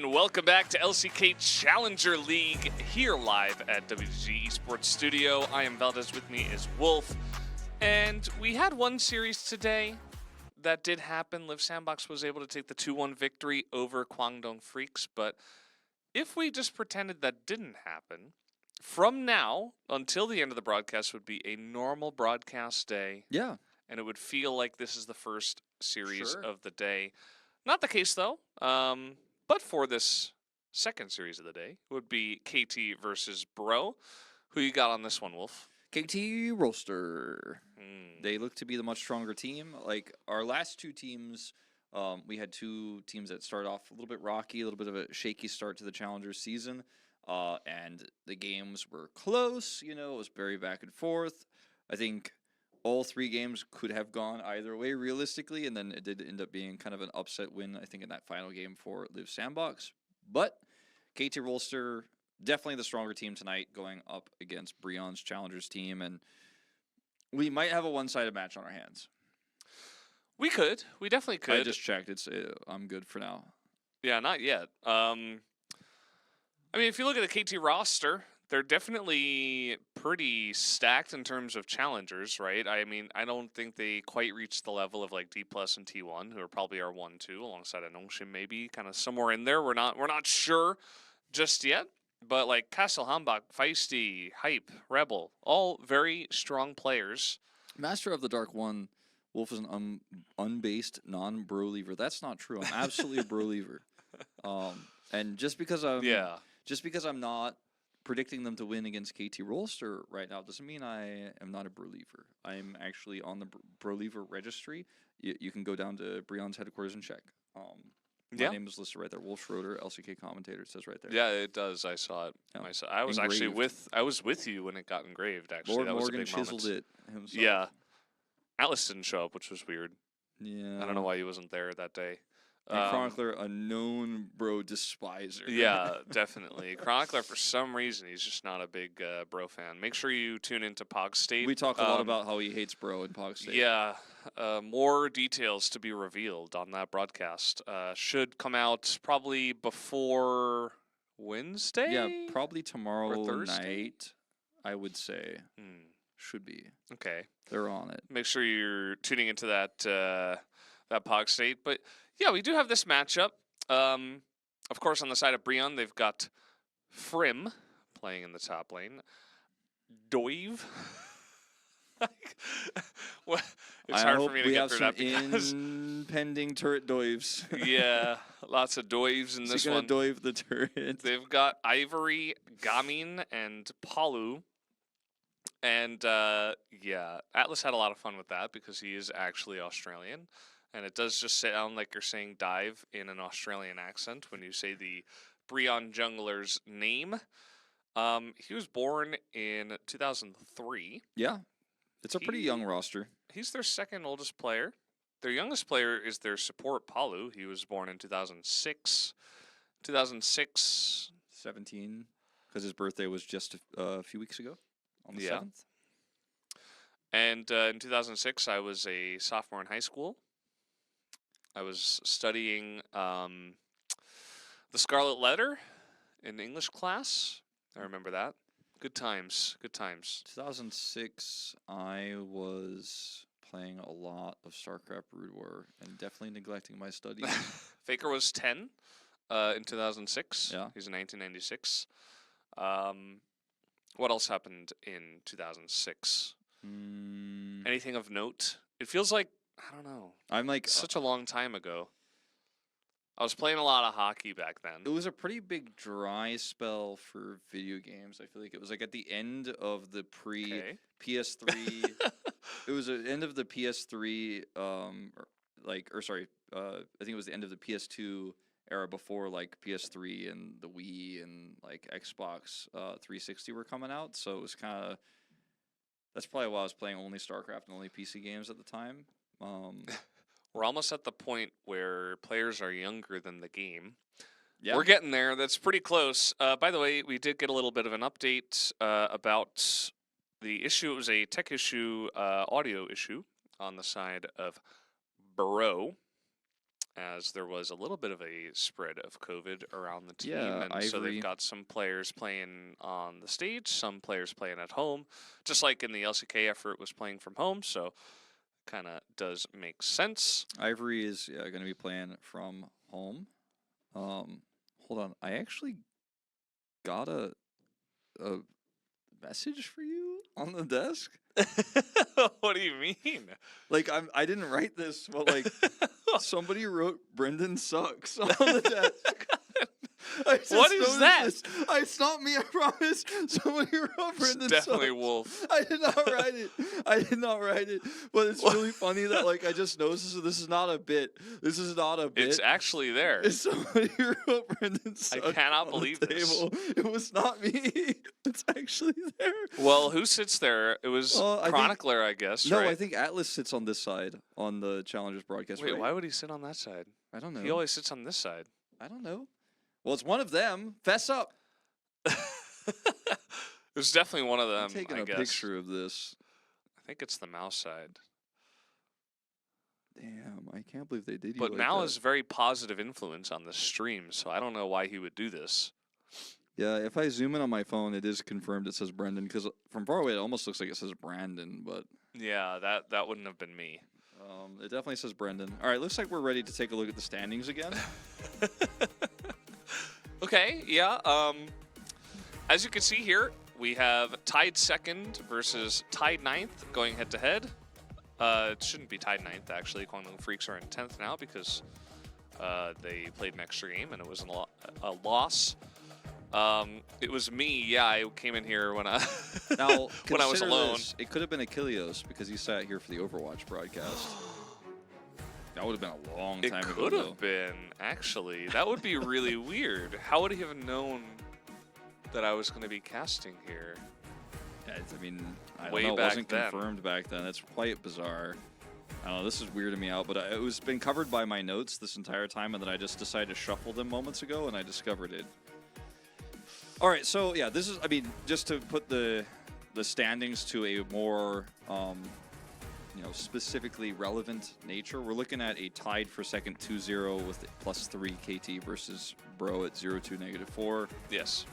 and welcome back to LCK Challenger League here live at WG Esports Studio. I am Valdez, with me is Wolf, and we had one series today that did happen. Liv Sandbox was able to take the 2-1 victory over Kwangdong Freaks, but if we just pretended that didn't happen, from now until the end of the broadcast would be a normal broadcast day. Yeah. And it would feel like this is the first series of the day. Not the case, though. But for this second series of the day, it would be KT versus Bro. Who you got on this one, Wolf? KT Roaster. They look to be the much stronger team. Like our last two teams, we had two teams that started off a little bit rocky, a little bit of a shaky start to the Challenger season. And the games were close, you know, it was very back and forth. I think all three games could have gone either way realistically, and then it did end up being kind of an upset win, I think, in that final game for Liv Sandbox. But KT Rolster, definitely the stronger team tonight, going up against Breon's Challengers team, and we might have a one-sided match on our hands. We could. We definitely could. I just checked. I'm good for now. Yeah, not yet. I mean, if you look at the KT roster, they're definitely pretty stacked in terms of challengers, right? I mean, I don't think they quite reached the level of like D+ and T1, who are probably our 1-2, alongside a Nongshim maybe, kind of somewhere in there. We're not sure just yet. But like Castle Hambach, Feisty, Hype, Rebel, all very strong players. Master of the Dark One, Wolf is an unbased non-bro-lever. That's not true. I'm absolutely a bro-lever. And just because I'm not predicting them to win against KT Rolster right now doesn't mean I am not a bro-lever. I'm actually on the bro-lever registry. You can go down to Breon's headquarters and check. My name is listed right there. Wolf Schroeder, LCK commentator. It says right there. Yeah, it does. I saw it. Yeah. I was actually with you when it got engraved. Actually, Lord that was Morgan a big chiseled moment. it himself. Yeah, Atlas didn't show up, which was weird. Yeah, I don't know why he wasn't there that day. And Chronicler, a known bro despiser. Yeah, definitely. Chronicler, for some reason, he's just not a big bro fan. Make sure you tune into Pog State. We talk a lot about how he hates bro in Pog State. Yeah, more details to be revealed on that broadcast. Should come out probably before Wednesday? Yeah, probably tomorrow or Thursday? night, I would say. Should be. Okay. They're on it. Make sure you're tuning into that Pog State. But yeah, we do have this matchup. Of course, on the side of Breon, they've got Frim playing in the top lane. Doive. Well, it's hard for me to get through that because impending turret doives. Yeah, lots of doives in this one. Doive the turret. They've got Ivory, Gamin, and Palu. And yeah, Atlas had a lot of fun with that because he is actually Australian. And it does just sound like you're saying dive in an Australian accent when you say the Breon jungler's name. He was born in 2003. Yeah, it's a pretty young roster. He's their second oldest player. Their youngest player is their support, Palu. He was born in 2006. 17, because his birthday was just a few weeks ago on the 7th. And in 2006, I was a sophomore in high school. I was studying the Scarlet Letter in English class. I remember that. Good times. Good times. 2006, I was playing a lot of StarCraft Brood War and definitely neglecting my studies. Faker was 10 in 2006. Yeah. He's in 1996. What else happened in 2006? Anything of note? It feels like, I don't know. I'm like such a long time ago. I was playing a lot of hockey back then. It was a pretty big dry spell for video games. I feel like it was like at the end of the PS3. It was the end of the PS3. I think it was the end of the PS2 era before like PS3 and the Wii and like Xbox 360 were coming out. So it was kind of. That's probably why I was playing only StarCraft and only PC games at the time. We're almost at the point where players are younger than the game. Yeah. We're getting there. That's pretty close. By the way, we did get a little bit of an update about the issue. It was a tech issue, audio issue on the side of Bro. as there was a little bit of a spread of COVID around the team. Yeah, and so Ivory. they've got some players playing on the stage, some players playing at home, just like in the LCK effort was playing from home. So kind of does make sense. Ivory is going to be playing from home. Hold on. I actually got a message for you on the desk. What do you mean? Like I didn't write this, but like somebody wrote Brendan sucks on the desk. What is that? It's not me, I promise. Somebody wrote Brendan Definitely sucks. Wolf. I did not write it. I did not write it. But it's really funny that like I just noticed this is not a bit. This is not a bit. It's actually there. It's somebody wrote Brendan sucks. I cannot on believe the this. table. It was not me. It's actually there. Well, who sits there? It was I think- Chronicler, I guess. No, right? I think Atlas sits on this side on the Challengers broadcast. Wait, right? why would he sit on that side? I don't know. He always sits on this side. I don't know. Well, it's one of them. Fess up. It was definitely one of them. I'm taking I a guess. picture of this. I think it's the mouse side. Damn, I can't believe they did you But like Mal that. is a very positive influence on the stream, so I don't know why he would do this. Yeah, if I zoom in on my phone, it is confirmed it says Brendan, because from far away it almost looks like it says Brandon, but Yeah, that wouldn't have been me. it definitely says Brendan. All right, looks like we're ready to take a look at the standings again. Okay, yeah. As you can see here, we have tied second versus tied ninth going head to head. It shouldn't be tied ninth, actually. Guangdong Freaks are in 10th now because they played an extra game and it was a loss. It was me. Yeah, I came in here when I Now, when I was consider alone. this, it could have been Achilleos because he sat here for the Overwatch broadcast. That would have been a long It time ago. could though. have been, actually. That would be really weird. How would he have known that I was going to be casting here? Yeah, I mean, I don't Way know. It back wasn't then. confirmed back then. That's quite bizarre. I don't know. This is weirding me out, but it was been covered by my notes this entire time, and then I just decided to shuffle them moments ago, and I discovered it. All right, so yeah, this is. I mean, just to put the standings to a more specifically relevant nature, we're looking at a tied for second 2-0 with +3 KT versus Bro at 0-2 -4. Yes.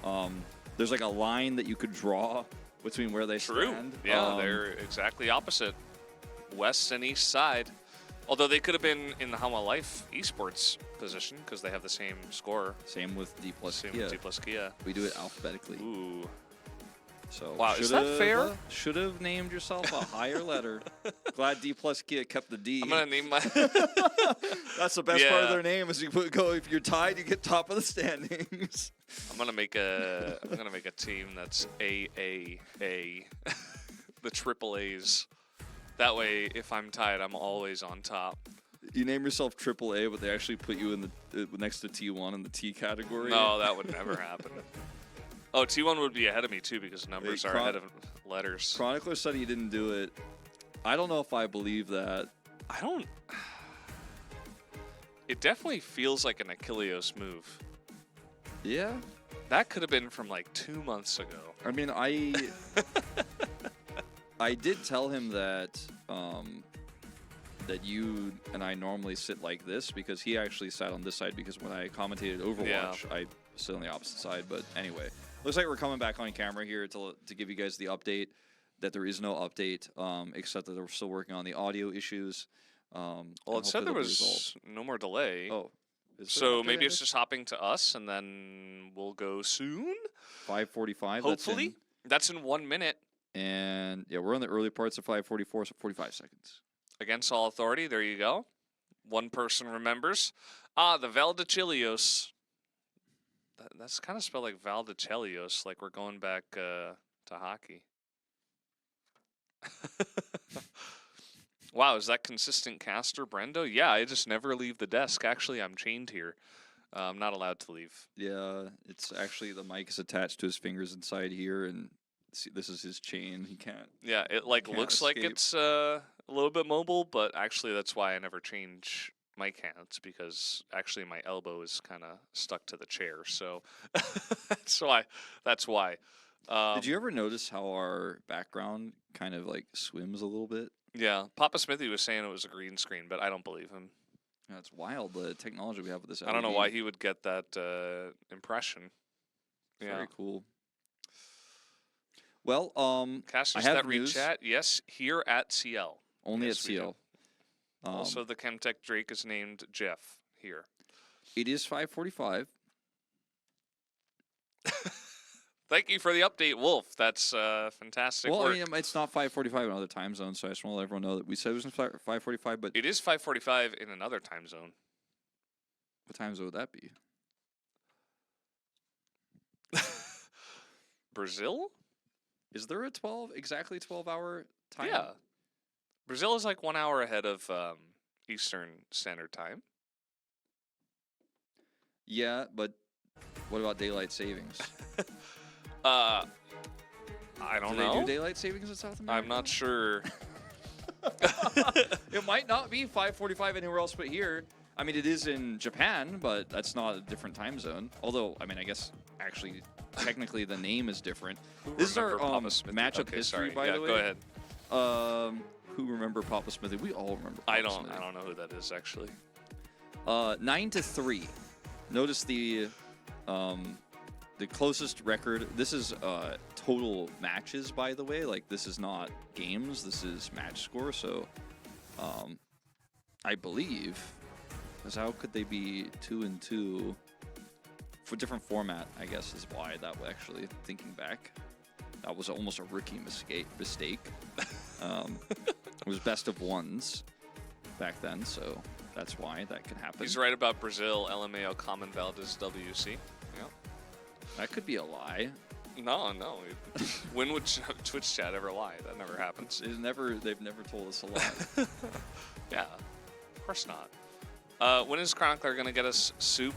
There's like a line that you could draw between where they True. stand. Yeah, they're exactly opposite. West and east side. Although they could have been in the Hama Life esports position because they have the same score. Same with D plus Same Kia. with D plus Kia. We do it alphabetically. Ooh. So Wow, is that fair? Should have named yourself a higher letter. Glad D plus Kia kept the D. I'm going to name my... That's the best part of Yeah. their name is go if you're tied, you get top of the standings. I'm gonna make a team that's AAA, the triple A's. That way, if I'm tied, I'm always on top. You name yourself AAA, but they actually put you in the next to T1 in the T category. No, that would never happen. Oh, T1 would be ahead of me too because numbers Hey, are ahead of letters. Chronicler said he didn't do it. I don't know if I believe that. I don't. It definitely feels like an Achilleos move. Yeah. That could have been from like 2 months ago. I mean, I did tell him that that you and I normally sit like this because he actually sat on this side because when I commentated Overwatch, I sit on the opposite side. But anyway, looks like we're coming back on camera here to give you guys the update that there is no update except that we're still working on the audio issues. Well, it said there was no more delay. Oh. So maybe it's just hopping to us and then we'll go soon? 5:45. Hopefully. That's in 1 minute. And yeah, we're on the early parts of 5:44, so 45 seconds. Against all authority, there you go. One person remembers. Ah, the Valdechilios. That's kind of spelled like Valdechelios, like we're going back to hockey. Wow, is that consistent caster, Brendo? Yeah, I just never leave the desk. Actually, I'm chained here. I'm not allowed to leave. Yeah, it's actually the mic is attached to his fingers inside here, and see, this is his chain. He can't. Yeah, it like Can't looks like escape. it's a little bit mobile, but actually that's why I never change mic hands because actually my elbow is kind of stuck to the chair. So that's why. Did you ever notice how our background kind of like swims a little bit? Yeah, Papa Smithy was saying it was a green screen, but I don't believe him. That's wild, the technology we have with this LED. I don't know why he would get that impression. Yeah. Very cool. Well, Casters I have that read news. chat, yes, here at CL. Only Yes, at we do. CL. Also, the Chemtech Drake is named Jeff here. It is 5:45. Thank you for the update, Wolf. That's fantastic Well, work. I mean, it's not 5:45 in other time zones, so I just want to let everyone know that we said it was 5:45, but It is 5:45 in another time zone. what time zone would that be? Brazil? Is there a exactly 12-hour time? Yeah. Brazil is like 1 hour ahead of Eastern Standard Time. Yeah, but what about daylight savings? I don't Do know. they do daylight savings in South America? I'm not sure. It might not be 5:45 anywhere else but here. I mean, it is in Japan, but that's not a different time zone. Although, I mean, I guess actually, technically, the name is different. This is our Remember Papa Smithy? matchup Okay, history, sorry. by Yeah, the way. go ahead. Who remember Papa Smithy? We all remember. Papa I don't Smithy. know who that is actually. 9-3. Notice the closest record. This is total matches, by the way. Like, this is not games. This is match score. So, I believe, because how could they be 2-2 for different format? I guess is why that was actually thinking back. That was almost a rookie mistake. It was best of ones back then, so that's why that can happen. He's right about Brazil, LMAO, Common Valdez, WC. Yep. That could be a lie. No. When would Twitch chat ever lie? That never happens. They've never told us a lie. Yeah, of course not. When is Chronicler going to get us soup?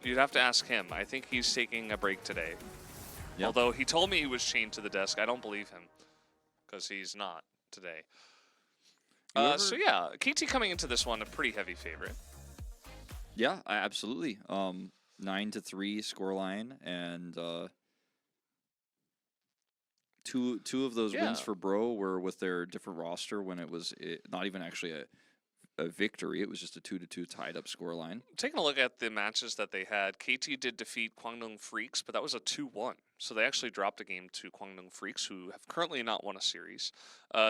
You'd have to ask him. I think he's taking a break today. Yep. Although he told me he was chained to the desk. I don't believe him because he's not today. So yeah, KT coming into this one a pretty heavy favorite. Yeah, absolutely. 9-3 scoreline, and two of those wins for Bro were with their different roster when it was not even actually a victory. It was just a 2-2 tied up scoreline. Taking a look at the matches that they had, KT did defeat Kwangdong Freaks, but that was a 2-1. So they actually dropped a game to Kwangdong Freaks, who have currently not won a series.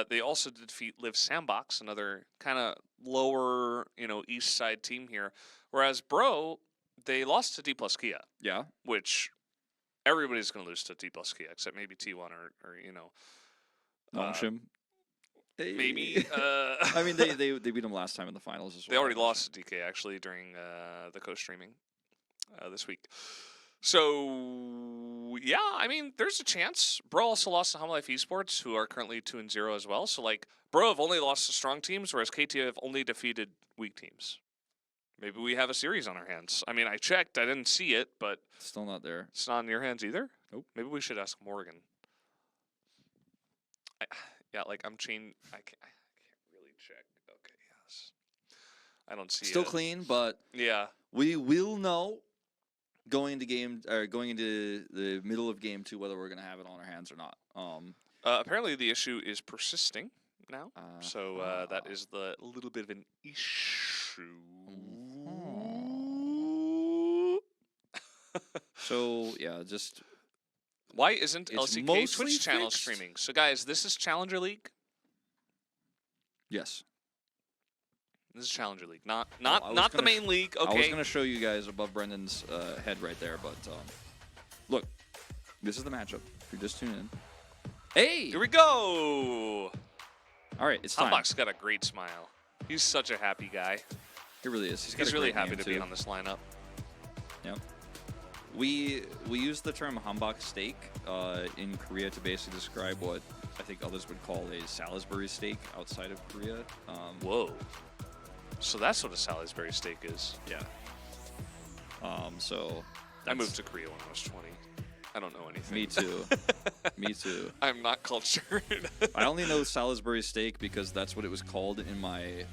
They also did defeat Live Sandbox, another kind of lower, east side team here. Whereas Bro, they lost to D plus Kia. Yeah. Which everybody's going to lose to D plus Kia, except maybe T1 or Longshim. Maybe. I mean, they beat them last time in the finals as well. They already lost to DK, actually, during the co-streaming this week. So, yeah, I mean, there's a chance. Bro also lost to Home Life Esports, who are currently 2-0 as well. So, like, Bro have only lost to strong teams, whereas KT have only defeated weak teams. Maybe we have a series on our hands. I mean, I checked. I didn't see it, but... Still not there. It's not in your hands either? Nope. Maybe we should ask Morgan. Yeah, like, I'm chained... I can't really check. Okay, yes. I don't see Still it. clean, but... Yeah. We will know going into the middle of game 2 whether we're going to have it on our hands or not. Apparently the issue is persisting now, so that is the little bit of an issue. So yeah, just why isn't it's LCK mostly Twitch channel fixed. streaming? So guys, this is Challenger League. Yes. This is Challenger League, not was the main league. Okay. I was going to show you guys above Brendan's head right there, but look, this is the matchup. If you're just tuning in. Hey! Here we go. All right, it's time. Hotbox got a great smile. He's such a happy guy. He really is. He's really happy to be on this lineup. Yep. We use the term hanbok steak in Korea to basically describe what I think others would call a Salisbury steak outside of Korea. Whoa. So that's what a Salisbury steak is. Yeah. So I moved to Korea when I was 20. I don't know anything. Me too. Me too. I'm not cultured. I only know Salisbury steak because that's what it was called in my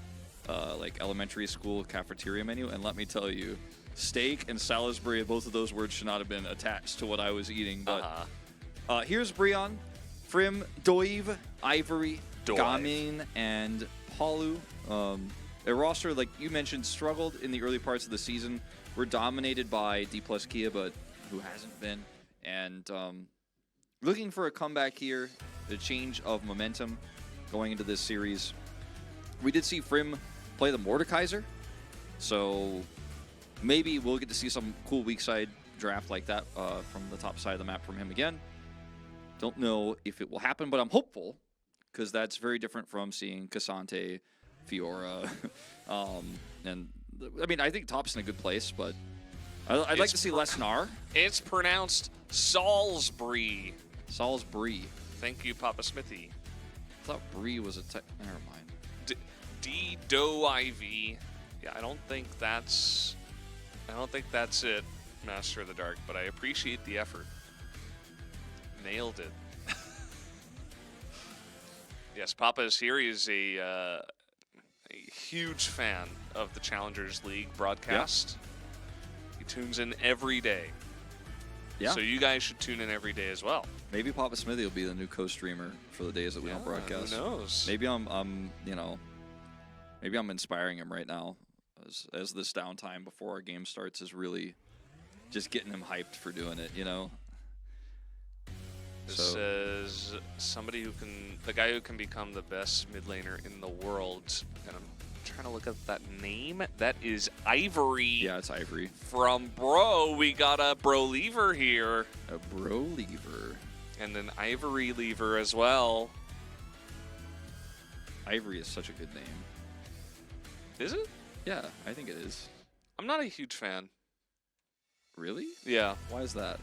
like elementary school cafeteria menu. And let me tell you, steak and Salisbury, both of those words should not have been attached to what I was eating. But here's Brion, Frim, Doiv, Ivory, Doiv. Gamin, and Palu. A roster, like you mentioned, struggled in the early parts of the season. We're dominated by D plus Kia, but who hasn't been? And looking for a comeback here, a change of momentum going into this series. We did see Frim play the Mordekaiser, so maybe we'll get to see some cool weak side draft like that from the top side of the map from him again. Don't know if it will happen, but I'm hopeful, because that's very different from seeing Cassante, Fiora, and I mean, I think top's in a good place, but I'd like to see less Gnar. It's pronounced Salisbury. Salisbury. Thank you, Papa Smithy. I thought Bree was a never mind. D-Do-I-V. Yeah, I don't think that's it, Master of the Dark, but I appreciate the effort. Nailed it. Yes, Papa is here. He is a huge fan of the Challengers League broadcast. Yeah. He tunes in every day. Yeah. So you guys should tune in every day as well. Maybe Papa Smithy will be the new co-streamer for the days that we don't broadcast. Who knows? Maybe maybe I'm inspiring him right now as this downtime before our game starts is really just getting him hyped for doing it, you know? This says somebody who can, the guy who can become the best mid laner in the world. And I'm trying to look up that name. That is Ivory. Yeah, it's Ivory. From Bro, we got a Bro Lever here. A Bro Lever. And an Ivory Lever as well. Ivory is such a good name. Is it? Yeah, I think it is. I'm not a huge fan. Really? Yeah. Why is that?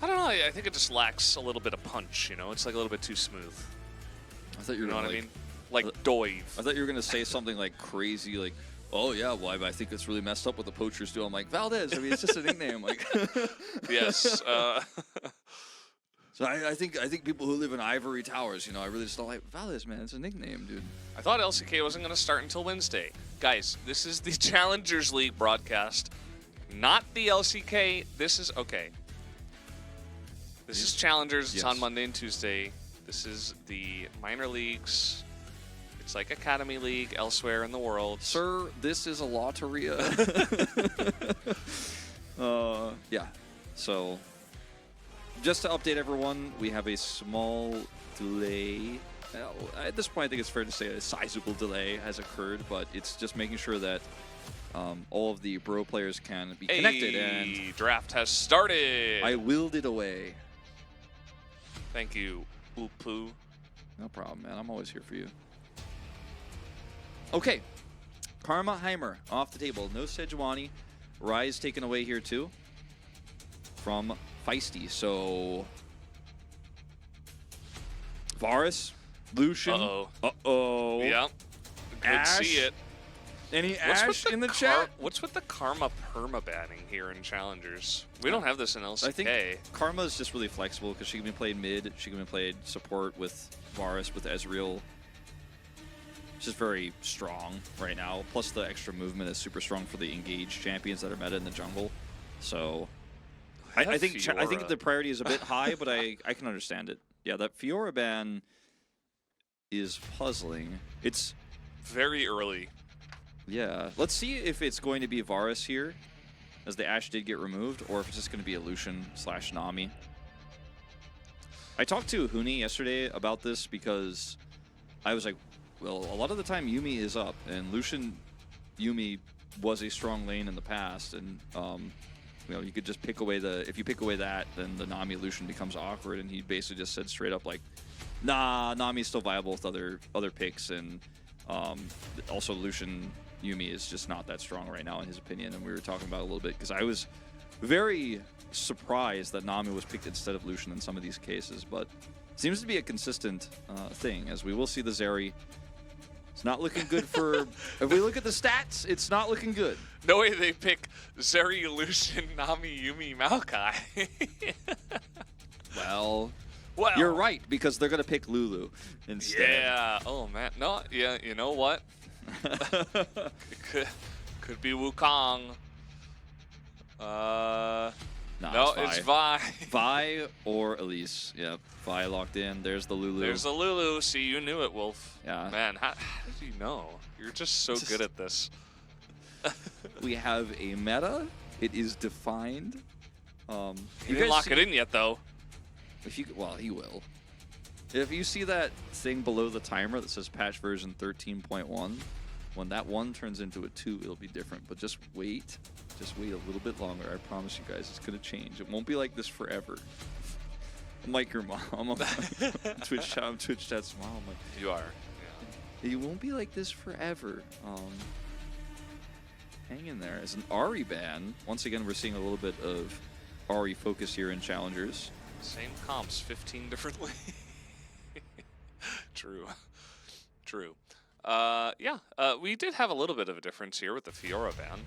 I don't know. I think it just lacks a little bit of punch, you know? It's like a little bit too smooth. I thought you were know gonna, what I mean? Like Doive. I thought you were going to say something like crazy, like, oh, yeah, well, I think it's really messed up what the poachers do. I'm like, Valdez, I mean, it's just a nickname. Like, yes. So I think people who live in ivory towers, you know, I really just don't like Valdez, man. It's a nickname, dude. I thought LCK wasn't going to start until Wednesday. Guys, this is the Challengers League broadcast, not the LCK. This is, okay. This is Challengers. It's on Monday and Tuesday. This is the minor leagues. It's like Academy League elsewhere in the world. Sir, this is a lotteria. Yeah. So, just to update everyone, we have a small delay. At this point, I think it's fair to say a sizable delay has occurred, but it's just making sure that all of the Bro players can be connected. And draft has started. I willed it away. Thank you, Upu. No problem, man. I'm always here for you. Okay. Karma Heimer off the table. No Sejuani. Rise taken away here, too. From Feisty. So, Varus, Lucian. Uh-oh. Uh-oh. Yeah. Could see it. Any Ash in the chat? What's with the Karma perma-banning here in Challengers? We don't have this in LCK. I think Karma is just really flexible because she can be played mid, she can be played support with Varus, with Ezreal. It's just very strong right now. Plus the extra movement is super strong for the engaged champions that are meta in the jungle. So I think the priority is a bit high, but I can understand it. Yeah, that Fiora ban is puzzling. It's very early. Yeah, let's see if it's going to be Varus here, as the Ashe did get removed, or if it's just going to be a Lucian/Nami. I talked to Huni yesterday about this because I was like, well, a lot of the time Yuumi is up, and Lucian Yuumi was a strong lane in the past, and you know, you could just pick away if you pick away that, then the Nami Lucian becomes awkward, and he basically just said straight up like, nah, Nami's still viable with other picks, and also Lucian Yuumi is just not that strong right now in his opinion, and we were talking about it a little bit because I was very surprised that Nami was picked instead of Lucian in some of these cases, but it seems to be a consistent thing, as we will see the Zeri. It's not looking good for... If we look at the stats, it's not looking good. No way they pick Zeri, Lucian, Nami, Yuumi, Maokai. Well, you're right, because they're going to pick Lulu instead. Yeah. Oh, man. No, yeah, you know what? It could be Wukong. Nah, No, it's it's Vi. Vi. Vi or Elise. Yep. Vi locked in. There's the Lulu. There's the Lulu. See, you knew it, Wolf. Yeah. Man, how did you know? You're just so good at this. We have a meta. It is defined. You didn't lock it in yet, though. If you, well, he will. If you see that thing below the timer that says patch version 13.1, when that 1 turns into a 2, it'll be different. But just wait. Just wait a little bit longer. I promise you guys, it's going to change. It won't be like this forever. I'm like your mom. I'm Twitch chat smile. I'm like, You are. Yeah. It won't be like this forever. Hang in there. As an Ari ban, once again, we're seeing a little bit of Ari focus here in Challengers. Same comps, 15 differently. True. True. Yeah, we did have a little bit of a difference here with the Fiora ban.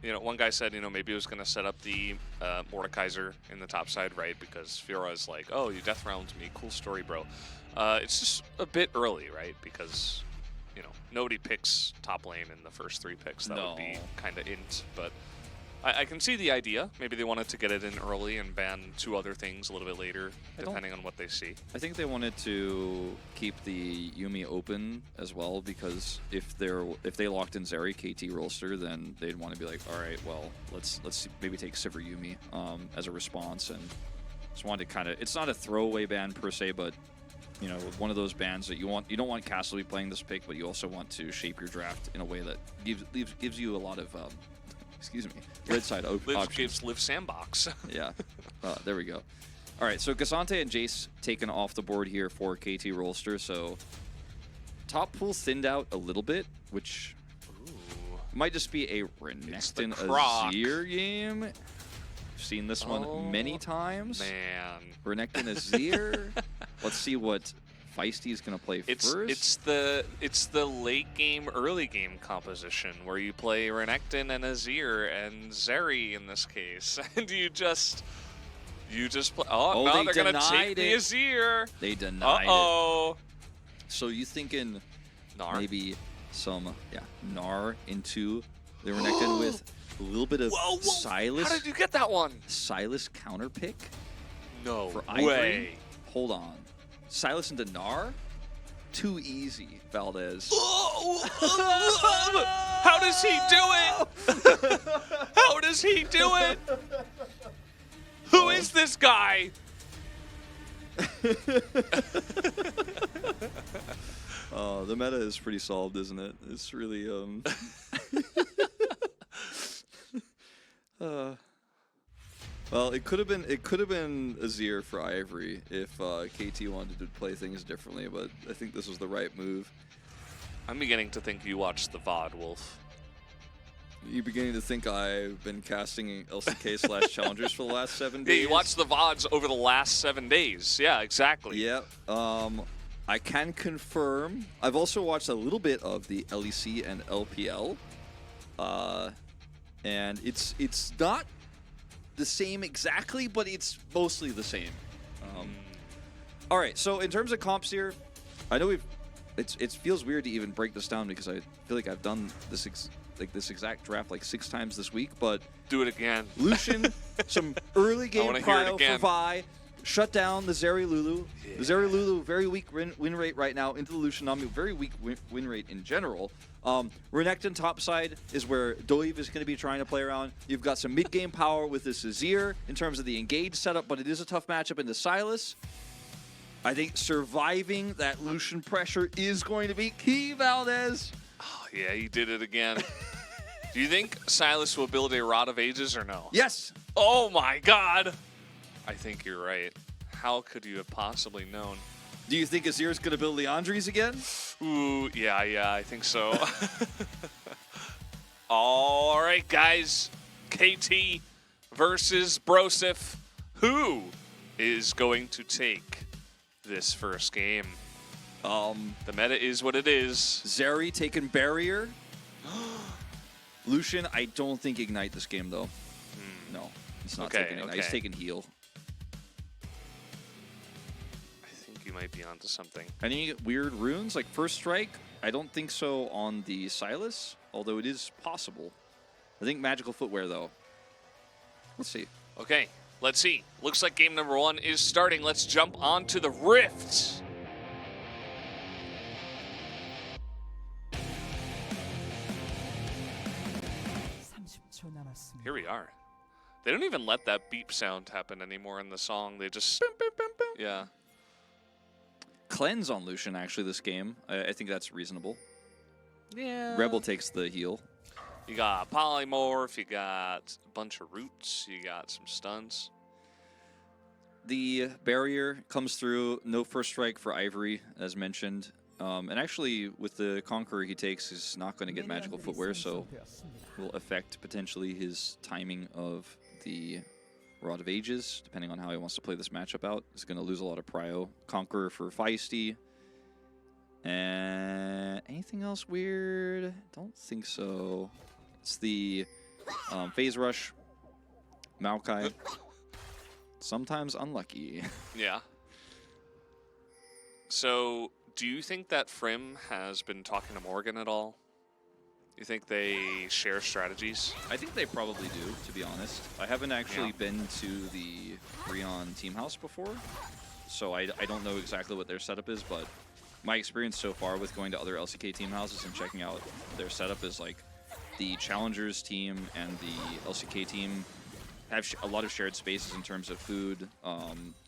You know, one guy said, you know, maybe he was going to set up the Mordekaiser in the top side, right? Because Fiora's like, oh, you death round me. Cool story, bro. It's just a bit early, right? Because, you know, nobody picks top lane in the first 3 picks. That would be kind of int, but I can see the idea. Maybe they wanted to get it in early and ban 2 other things a little bit later, depending on what they see. I think they wanted to keep the Yuumi open as well, because if they locked in Zeri KT Rolster, then they'd want to be like, all right, well, let's maybe take Sivir Yuumi as a response, and just wanted to kind of, it's not a throwaway ban per se, but you know, one of those bans that you don't want Castle to be playing this pick, but you also want to shape your draft in a way that gives you a lot of excuse me, red side options. Live sandbox. Yeah, there we go. All right, so K'Sante and Jace taken off the board here for KT Rolster. So top pool thinned out a little bit, which might just be a Renekton Azir game. I've seen this one many times. Man, Renekton Azir. Let's see what Feisty's gonna play first. It's the late game, early game composition where you play Renekton and Azir and Zeri in this case, and you just play. Oh, no, they're gonna take the Azir. They denied it. So you thinking Gnar? Maybe some Gnar into the Renekton with a little bit of Silas. How did you get that one? Silas counter pick? No for way. Ivory? Hold on. Silas into Gnar? Too easy, Valdez. How does he do it? How does he do it? Who is this guy? The meta is pretty solved, isn't it? It's really well, it could have been Azir for Ivory if KT wanted to play things differently, but I think this was the right move. I'm beginning to think you watched the VOD, Wolf. You're beginning to think I've been casting LCK / Challengers for the last 7 days? Yeah, you watched the VODs over the last 7 days. Yeah, exactly. Yeah. I can confirm. I've also watched a little bit of the LEC and LPL. And it's not the same exactly, but it's mostly the same. All right, so in terms of comps here, I know it feels weird to even break this down because I feel like I've done this exact draft like 6 times this week, but do it again. Lucian, some early game prio for Vi, shut down the Zeri Lulu. Yeah. The Zeri Lulu, very weak win rate right now into the Lucian Nami, very weak win rate in general. Renekton topside is where Doiv is going to be trying to play around. You've got some mid-game power with this Azir in terms of the engage setup, but it is a tough matchup into Silas. I think surviving that Lucian pressure is going to be key, Valdez. Oh, yeah, he did it again. Do you think Silas will build a Rod of Ages or no? Yes. Oh, my God. I think you're right. How could you have possibly known? Do you think Azir's going to build Leandri's again? Ooh, yeah, I think so. All right, guys. KT versus Brosif. Who is going to take this first game? The meta is what it is. Zeri taking Barrier. Lucian, I don't think Ignite this game, though. No, it's not taking Ignite. He's taking Heal. You might be onto something. Any weird runes like First Strike? I don't think so on the Silas, although it is possible. I think Magical Footwear though. Let's see. Okay, let's see. Looks like game number 1 is starting. Let's jump on to the Rift. Here we are. They don't even let that beep sound happen anymore in the song. They just... Yeah. Cleanse on Lucian, actually, this game. I think that's reasonable. Yeah. Rebel takes the heal. You got Polymorph, you got a bunch of roots, you got some stuns. The barrier comes through. No first strike for Ivory, as mentioned. And actually, with the Conqueror he takes, he's not going to get magical footwear, so will affect potentially his timing of the Rod of Ages, depending on how he wants to play this matchup out. He's going to lose a lot of prio. Conqueror for Feisty. And anything else weird? Don't think so. It's the Phase Rush. Maokai. Sometimes unlucky. Yeah. So, do you think that Frim has been talking to Morgan at all? You think they share strategies? I think they probably do, to be honest. I haven't actually been to the Breon team house before, so I don't know exactly what their setup is, but my experience so far with going to other LCK team houses and checking out their setup is like the Challengers team and the LCK team have a lot of shared spaces in terms of food,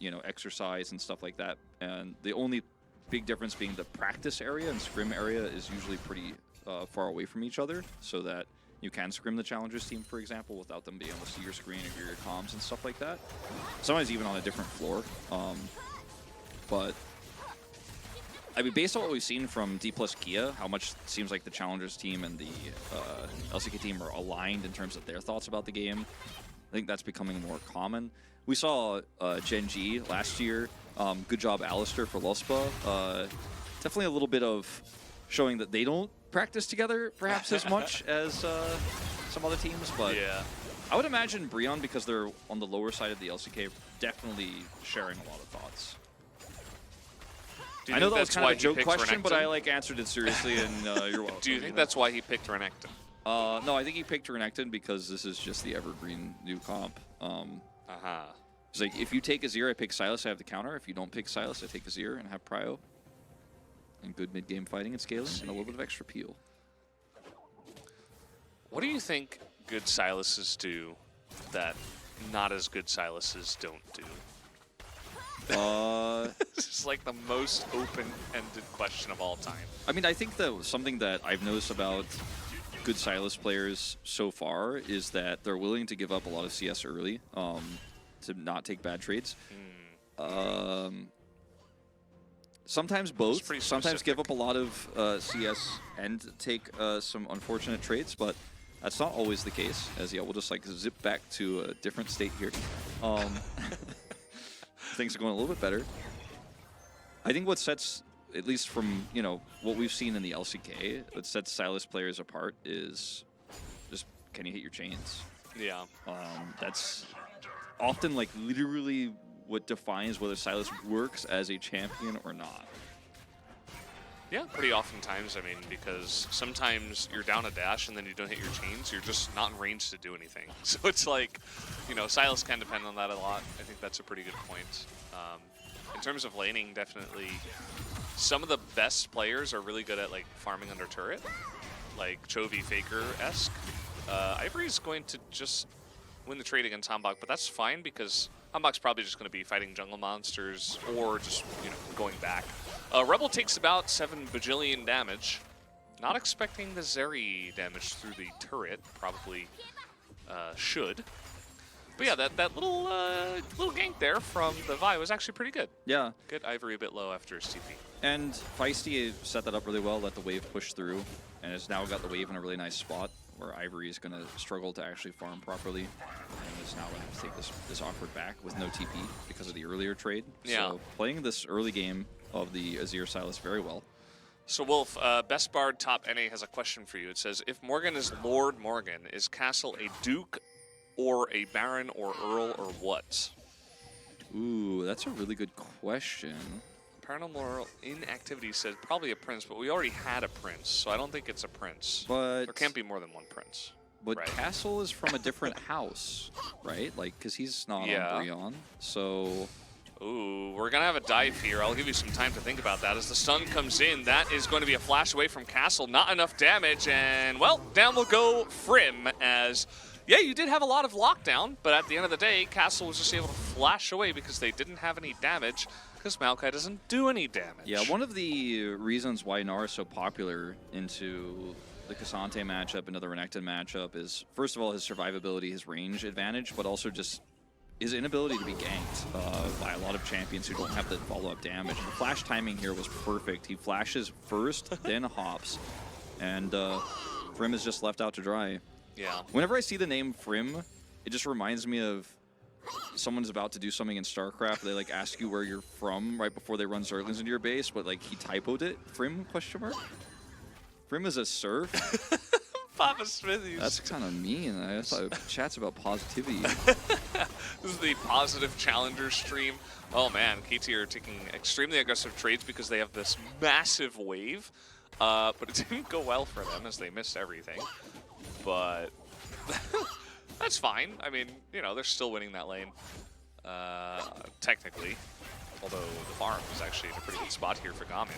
you know, exercise and stuff like that. And the only big difference being the practice area and scrim area is usually pretty far away from each other, so that you can scrim the Challengers team, for example, without them being able to see your screen or hear your comms and stuff like that. Sometimes even on a different floor. But I mean, based on what we've seen from D plus Gia, how much it seems like the Challengers team and the LCK team are aligned in terms of their thoughts about the game, I think that's becoming more common. We saw Gen.G last year. Good job, Alistair, for Lospa. Definitely a little bit of showing that they don't practice together perhaps as much as some other teams, but yeah. I would imagine Breon, because they're on the lower side of the LCK, definitely sharing a lot of thoughts. Do you I know think that was that's kind why of a he joke picked question, but I Renekton? answered it seriously, and you're welcome. Do you think that's why he picked Renekton? No, I think he picked Renekton because this is just the evergreen new comp. It's like, if you take Azir, I pick Sylas, I have the counter. If you don't pick Sylas, I take Azir and have prio. And good mid-game fighting and scaling, and a little bit of extra peel. What do you think good Sylases do that not as good Sylases don't do? This is like the most open-ended question of all time. I mean, I think that something that I've noticed about good Sylas players so far is that they're willing to give up a lot of CS early to not take bad trades. Sometimes both. Sometimes give up a lot of CS and take some unfortunate trades, but that's not always the case. As yeah, we'll just like zip back to a different state here. Things are going a little bit better. I think what sets, at least from what we've seen in the LCK, what sets Sylas players apart is just, can you hit your chains? Yeah. That's often like literally what defines whether Sylas works as a champion or not. Yeah, pretty oftentimes, I mean, because sometimes you're down a dash and then you don't hit your chains, you're just not in range to do anything. So it's like, Sylas can depend on that a lot. I think that's a pretty good point. In terms of laning, definitely, some of the best players are really good at like farming under turret, like Chovy Faker-esque. Ivory's going to just win the trade against Hambach, but that's fine because Hambach's probably just going to be fighting jungle monsters or just, going back. Rebel takes about 7 bajillion damage. Not expecting the Zeri damage through the turret. Probably should. But yeah, that little gank there from the Vi was actually pretty good. Yeah. Good Ivory a bit low after his TP. And Feisty set that up really well, let the wave push through, and has now got the wave in a really nice spot where Ivory is going to struggle to actually farm properly, and is now going to have to take this awkward back with no TP because of the earlier trade. Yeah. So playing this early game of the Azir Sylas very well. So Wolf, Best Bard Top NA has a question for you. It says, if Morgan is Lord Morgan, is Castle a Duke or a Baron or Earl or what? Ooh, that's a really good question. Paranormal Inactivity said probably a prince, but we already had a prince, so I don't think it's a prince. But there can't be more than one prince. But Right. Castle is from a different house, right? Like, because he's not Yeah. on Brionne, so... Ooh, we're going to have a dive here. I'll give you some time to think about that. As the stun comes in, that is going to be a flash away from Castle. Not enough damage, and, well, down will go Frim as... Yeah, you did have a lot of lockdown, but at the end of the day, Castle was just able to flash away because they didn't have any damage, because Maokai doesn't do any damage. Yeah, one of the reasons why Gnar is so popular into the Cassante matchup and the Renekton matchup is, first of all, his survivability, his range advantage, but also just his inability to be ganked by a lot of champions who don't have the follow-up damage. The flash timing here was perfect. He flashes first, then hops, and Frim is just left out to dry. Yeah. Whenever I see the name Frim, it just reminds me of someone's about to do something in StarCraft. They like ask you where you're from right before they run Zerglings into your base, but like he typoed it. Frim ? Frim is a surf. Papa Smithies. That's kind of mean. I thought chat's about positivity. This is the positive challenger stream. Oh man, KT are taking extremely aggressive trades because they have this massive wave. But it didn't go well for them as they missed everything. But that's fine. I mean, you know, they're still winning that lane. Technically. Although the farm is actually in a pretty good spot here for Gamin.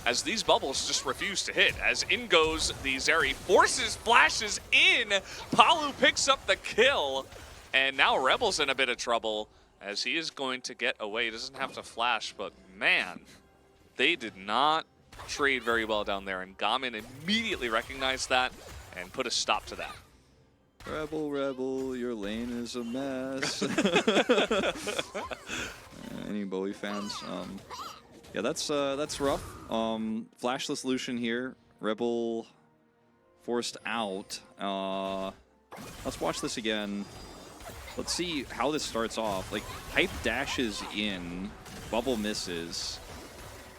As these bubbles just refuse to hit. As in goes the Zeri, forces, flashes in. Palu picks up the kill. And now Rebel's in a bit of trouble as he is going to get away. He doesn't have to flash, but man, they did not trade very well down there. And Gamin immediately recognized that and put a stop to that. Rebel, Rebel, your lane is a mess. Any Bowie fans? Yeah, that's rough. Flashless Lucian here. Rebel forced out. Let's watch this again. Let's see how this starts off. Like, Hype dashes in. Bubble misses.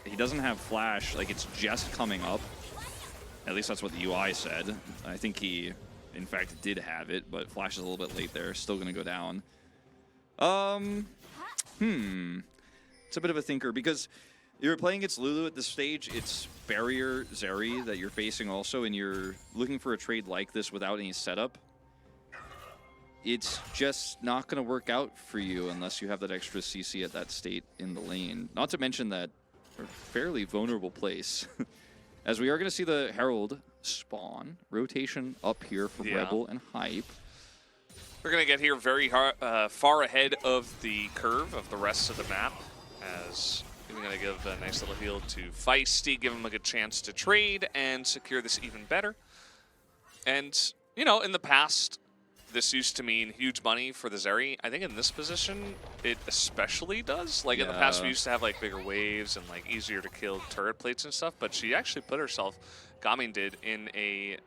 He doesn't have flash. Like, it's just coming up. At least that's what the UI said. I think he, in fact, did have it, but flash is a little bit late there. Still going to go down. It's a bit of a thinker because you're playing against Lulu at this stage. It's barrier Zeri that you're facing also, and you're looking for a trade like this without any setup. It's just not going to work out for you unless you have that extra CC at that state in the lane. Not to mention that we're a fairly vulnerable place. As we are going to see the Herald spawn. Rotation up here from Rebel and Hype. We're going to get here very far ahead of the curve of the rest of the map. As we're going to give a nice little heal to Feisty, give him a good chance to trade and secure this even better. And, you know, in the past, this used to mean huge money for the Zeri. I think in this position, it especially does. Like in the past, we used to have like bigger waves and like easier to kill turret plates and stuff. But she actually put herself, Gamin did, in a,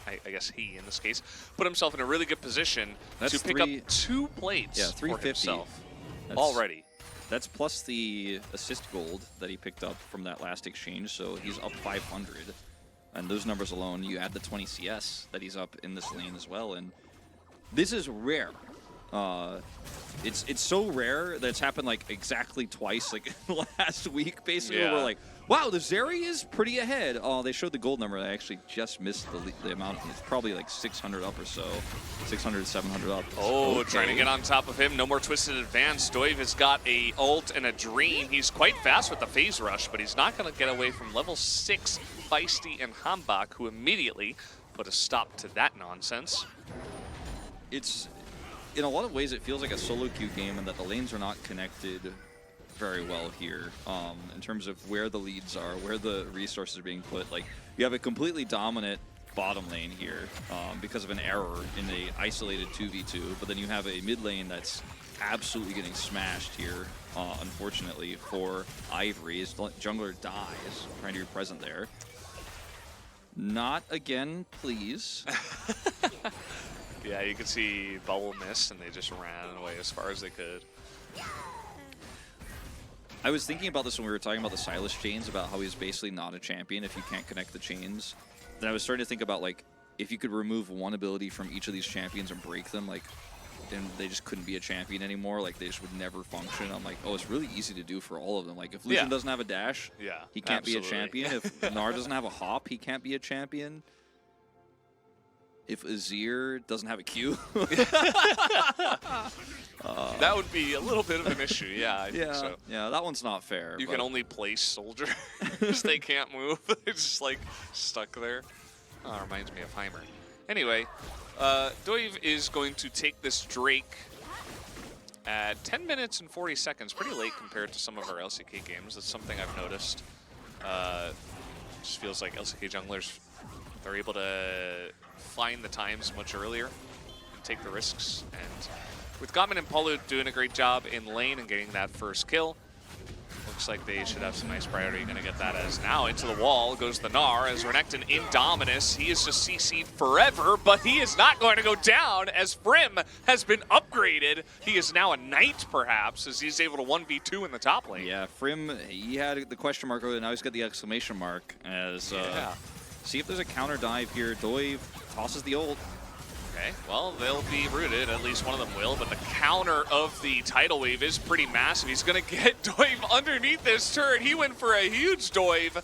I guess he in this case, put himself in a really good position to pick up 2 plates for himself already. That's plus the assist gold that he picked up from that last exchange. So he's up 500. And those numbers alone, you add the 20 CS that he's up in this lane as well. And this is rare. It's so rare that it's happened like exactly twice, like in the last week, basically. Yeah. We're like, wow, the Zeri is pretty ahead. Oh, they showed the gold number. I actually just missed the amount. It's probably like 600 up or so. 600, 700 up. Oh, okay. Trying to get on top of him. No more Twisted Advance. Doive has got a ult and a Dream. He's quite fast with the phase rush, but he's not going to get away from level 6 Feisty and Hambach, who immediately put a stop to that nonsense. It's, in a lot of ways, it feels like a solo queue game and that the lanes are not connected very well here in terms of where the leads are, where the resources are being put. Like, you have a completely dominant bottom lane here because of an error in a isolated 2v2, but then you have a mid lane that's absolutely getting smashed here, unfortunately, for Ivory. His jungler dies, trying to be present there. Not again, please. Yeah, you can see Bubble missed, and they just ran away as far as they could. I was thinking about this when we were talking about the Silas chains, about how he's basically not a champion if you can't connect the chains. Then I was starting to think about, like, if you could remove one ability from each of these champions and break them, like, then they just couldn't be a champion anymore. Like, they just would never function. I'm like, oh, it's really easy to do for all of them. Like, if Lucian doesn't have a dash, he can't be a champion. If Gnar doesn't have a hop, he can't be a champion. if Azir doesn't have a Q. That would be a little bit of an issue, yeah, I think so. Yeah, that one's not fair. You can only place soldiers. They can't move. They're just like stuck there. Oh, reminds me of Heimer. Anyway, Doiv is going to take this Drake at 10 minutes and 40 seconds. Pretty late compared to some of our LCK games. That's something I've noticed. Just feels like LCK junglers, they're able to find the times much earlier and take the risks. And with Gottman and Palu doing a great job in lane and getting that first kill, looks like they should have some nice priority. Going to get that as now into the wall goes the Gnar as Renekton in Dominus. He is just CC'd forever, but he is not going to go down as Frim has been upgraded. He is now a knight, perhaps, as he's able to 1v2 in the top lane. Yeah, Frim, he had the question mark earlier, now he's got the exclamation mark. As see if there's a counter dive here. Doiv tosses the ult. Okay, well, they'll be rooted. At least one of them will, but the counter of the tidal wave is pretty massive. He's going to get Doiv underneath this turret. He went for a huge Doiv,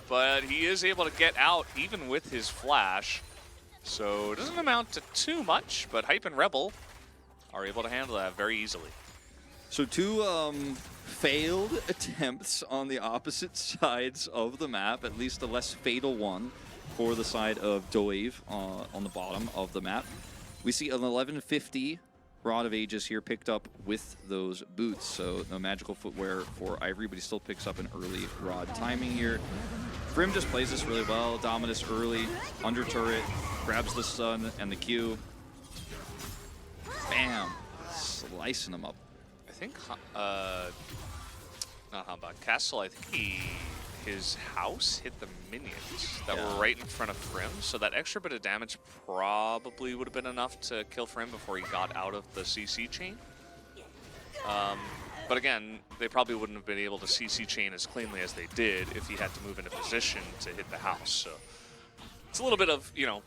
but he is able to get out even with his flash. So it doesn't amount to too much, but Hype and Rebel are able to handle that very easily. So two failed attempts on the opposite sides of the map, at least a less fatal one for the side of Doiv on the bottom of the map. We see an 1150 Rod of Ages here picked up with those boots, so no magical footwear for Ivory, but he still picks up an early Rod timing here. Frim just plays this really well. Dominus early, under turret, grabs the stun and the Q. Bam! Slicing him up. I think, not Hamba, Castle, I think his house hit the minions that were right in front of Frim, so that extra bit of damage probably would have been enough to kill Frim before he got out of the CC chain. But again, they probably wouldn't have been able to CC chain as cleanly as they did if he had to move into position to hit the house. So it's a little bit of, you know,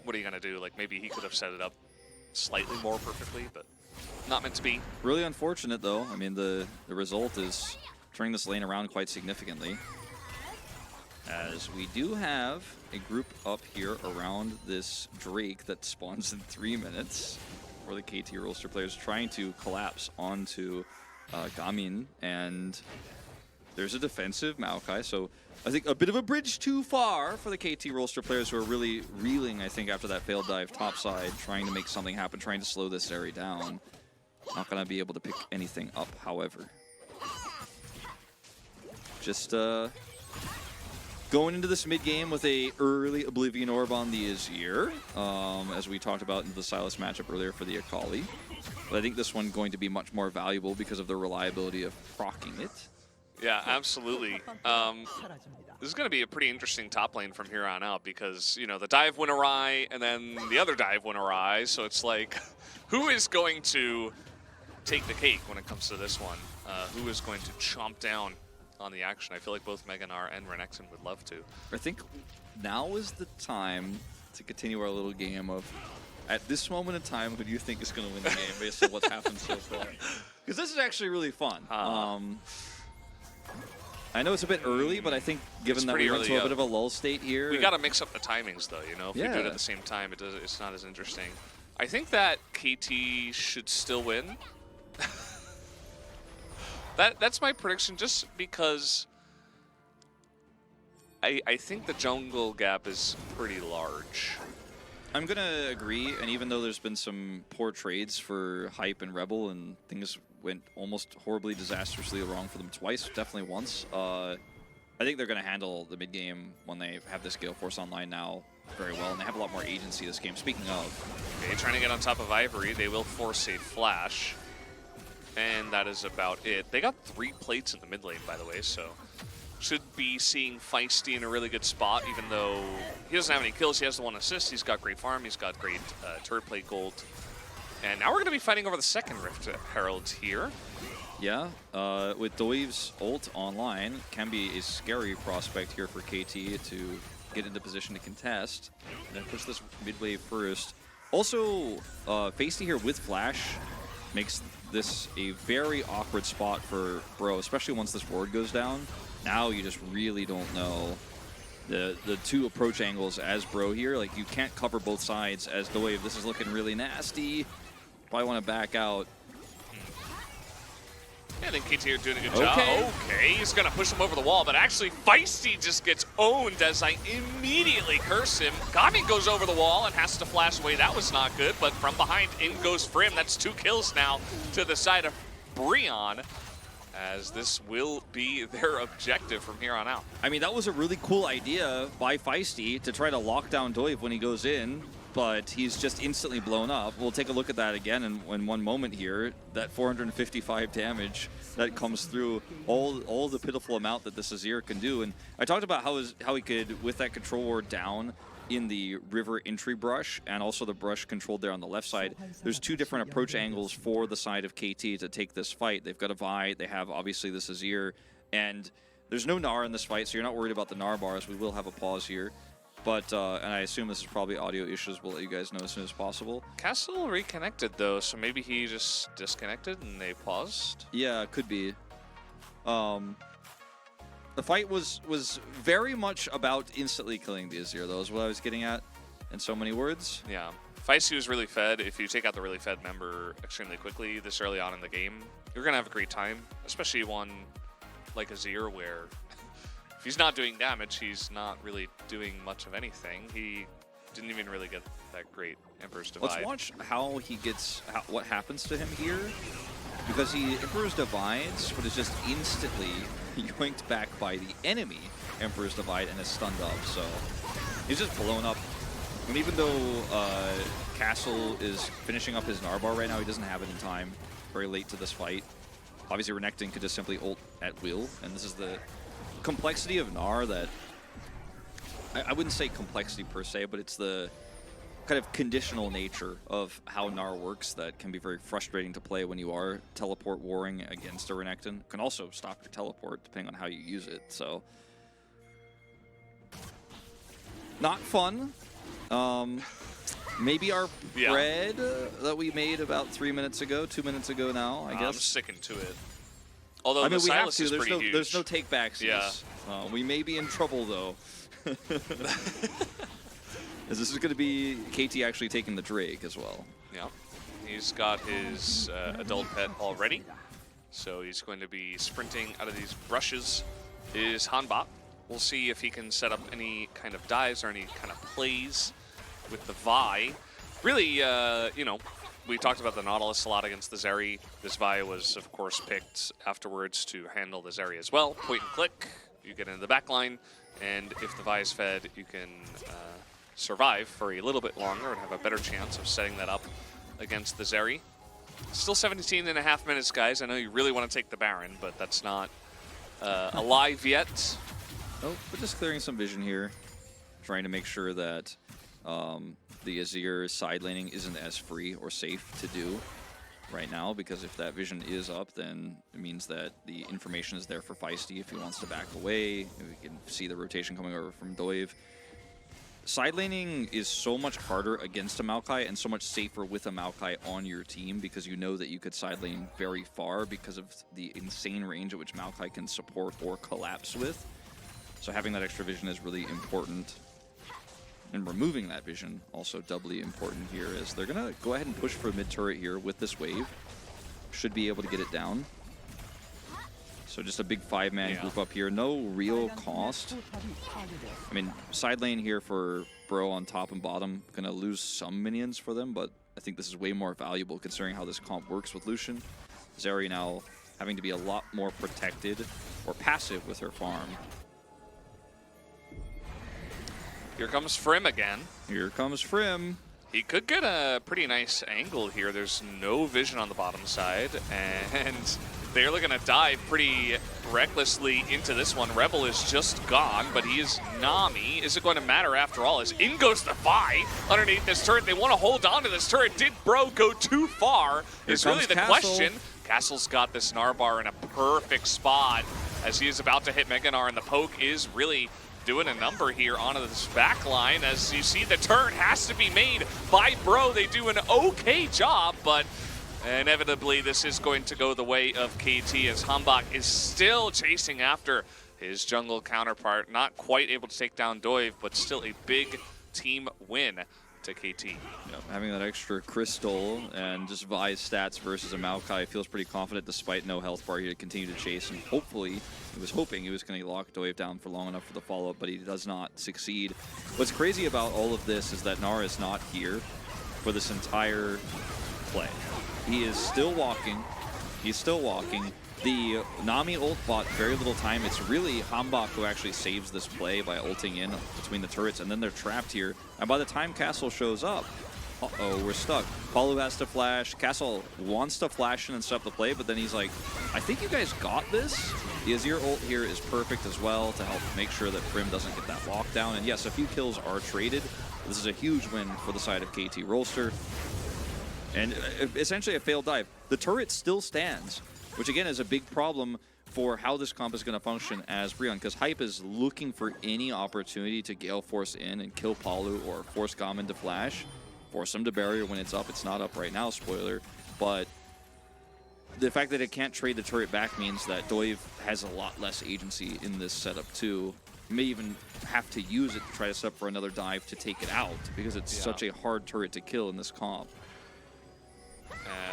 what are you going to do? Like, maybe he could have set it up slightly more perfectly, but not meant to be. Really unfortunate, though. I mean, the result is turning this lane around quite significantly, as we do have a group up here around this Drake that spawns in 3 minutes for the KT roster players, trying to collapse onto Gamin, and there's a defensive Maokai, so I think a bit of a bridge too far for the KT roster players, who are really reeling, I think, after that failed dive topside, trying to make something happen, trying to slow this area down. Not going to be able to pick anything up, however. Just going into this mid-game with a early Oblivion Orb on the Azir, as we talked about in the Sylas matchup earlier for the Akali. But I think this one going to be much more valuable because of the reliability of proccing it. Yeah, absolutely. This is going to be a pretty interesting top lane from here on out because, you know, the dive went awry and then the other dive went awry. So it's like, who is going to take the cake when it comes to this one? Who is going to chomp down on the action? I feel like both Meganar and Renekton would love to. I think now is the time to continue our little game of, at this moment in time, who do you think is going to win the game based on what's happened so far? Because this is actually really fun. I know it's a bit early, but I think given that we're into a bit of a lull state here, we got to mix up the timings, though. You know, if we do it at the same time, it's not as interesting. I think that KT should still win. That's my prediction, just because I think the jungle gap is pretty large. I'm going to agree, and even though there's been some poor trades for Hype and Rebel, and things went almost horribly, disastrously wrong for them twice, definitely once, I think they're going to handle the mid-game when they have this Gale Force online now very well, and they have a lot more agency this game. Speaking of... Okay, trying to get on top of Ivory, they will force a flash, and that is about it. They got 3 plates in the mid lane, by the way, so should be seeing Feisty in a really good spot, even though he doesn't have any kills. He has the 1 assist. He's got great farm. He's got great turret plate gold. And now we're going to be fighting over the second Rift Herald here. Yeah, with Doiv's ult online, can be a scary prospect here for KT to get into position to contest and then push this mid wave first. Also, Feisty here with Flash makes this a very awkward spot for Bro, especially once this ward goes down. Now you just really don't know the two approach angles as Bro here. Like, you can't cover both sides as Doi. This is looking really nasty. Probably want to back out. Yeah, I think KT are doing a good job. Okay, he's going to push him over the wall, but actually Feisty just gets owned as I immediately curse him. Gabi goes over the wall and has to flash away. That was not good, but from behind, in goes Frim. That's 2 kills now to the side of Breon, as this will be their objective from here on out. I mean, that was a really cool idea by Feisty to try to lock down Doiv when he goes in, but he's just instantly blown up. We'll take a look at that again in one moment here. That 455 damage that comes through, all the pitiful amount that this Azir can do. And I talked about how he could, with that control ward down in the river entry brush, and also the brush controlled there on the left side, there's 2 different approach angles for the side of KT to take this fight. They've got a Vi, they have obviously this Azir, and there's no Gnar in this fight, so you're not worried about the Gnar bars. We will have a pause here. But, and I assume this is probably audio issues. We'll let you guys know as soon as possible. Castle reconnected, though, so maybe he just disconnected and they paused? Yeah, could be. The fight was very much about instantly killing the Azir, though, is what I was getting at in so many words. Yeah. Feisty was really fed. If you take out the really fed member extremely quickly this early on in the game, you're going to have a great time, especially one like Azir where if he's not doing damage, he's not really doing much of anything. He didn't even really get that great Emperor's Divide. Let's watch how he gets, what happens to him here. Because he Emperor's Divides, but is just instantly yoinked back by the enemy Emperor's Divide and is stunned up. So he's just blown up. And even though Castle is finishing up his Narbar right now, he doesn't have it in time. Very late to this fight. Obviously, Renekton could just simply ult at will, and this is the complexity of Gnar that I wouldn't say complexity per se, but it's the kind of conditional nature of how Gnar works that can be very frustrating to play when you are teleport warring against a Renekton. Can also stop your teleport depending on how you use it, so not fun. Maybe our bread that we made about 2 minutes ago now, I guess. I'm sticking to it. Although I mean, the we have Silas to. is pretty huge. There's no takebacks. Yeah. We may be in trouble though. As this is going to be KT actually taking the Drake as well. Yeah, he's got his adult pet already, so he's going to be sprinting out of these brushes. Is Hanbok. We'll see if he can set up any kind of dives or any kind of plays with the Vi. Really, you know, we talked about the Nautilus a lot against the Zeri. This Vi was, of course, picked afterwards to handle the Zeri as well. Point and click, you get into the back line, and if the Vi is fed, you can survive for a little bit longer and have a better chance of setting that up against the Zeri. Still 17.5 minutes, guys. I know you really want to take the Baron, but that's not alive yet. Oh, we're just clearing some vision here, trying to make sure that the Azir side laning isn't as free or safe to do right now, because if that vision is up, then it means that the information is there for Feisty if he wants to back away. We can see the rotation coming over from Doiv. Side laning is so much harder against a Maokai and so much safer with a Maokai on your team, because you know that you could side lane very far because of the insane range at which Maokai can support or collapse with. So having that extra vision is really important. And removing that vision also doubly important here, as they're going to go ahead and push for a mid-turret here with this wave. Should be able to get it down. So just a big 5-man group up here. No real cost. I mean, side lane here for Bro on top and bottom. Going to lose some minions for them, but I think this is way more valuable considering how this comp works with Lucian. Zeri now having to be a lot more protected or passive with her farm. Here comes Frim again. Here comes Frim. He could get a pretty nice angle here. There's no vision on the bottom side, and they're looking to dive pretty recklessly into this one. Rebel is just gone, but he is Nami. Is it going to matter after all? As in goes the Vi underneath this turret. They want to hold on to this turret. Did Bro go too far? Is really the question. Castle's got this Narbar in a perfect spot as he is about to hit Mega Gnar, and the poke is really doing a number here onto this back line. As you see, the turn has to be made by Bro. They do an okay job, but inevitably this is going to go the way of KT as Hanbok is still chasing after his jungle counterpart. Not quite able to take down Doive, but still a big team win to KT. Yep, having that extra crystal and just Vi's stats versus a Maokai feels pretty confident despite no health bar here to continue to chase, and hopefully, he was hoping he was going to lock Doive down for long enough for the follow-up, but he does not succeed. What's crazy about all of this is that Nara is not here for this entire play. He is still walking. He's still walking. The Nami ult bought very little time. It's really Hambak who actually saves this play by ulting in between the turrets, and then they're trapped here. And by the time Castle shows up, uh-oh, we're stuck. Palu has to flash. Castle wants to flash in and set up the play, but then he's like, I think you guys got this. The Azir ult here is perfect as well to help make sure that Prim doesn't get that lockdown. And yes, a few kills are traded. This is a huge win for the side of KT Rolster. And essentially a failed dive. The turret still stands, which again is a big problem for how this comp is going to function as Brion, because Hype is looking for any opportunity to Gale Force in and kill Palu or force Gamin to flash, force him to barrier when it's up. It's not up right now, spoiler, but the fact that it can't trade the turret back means that Doive has a lot less agency in this setup too. You may even have to use it to try to set up for another dive to take it out, because it's such a hard turret to kill in this comp.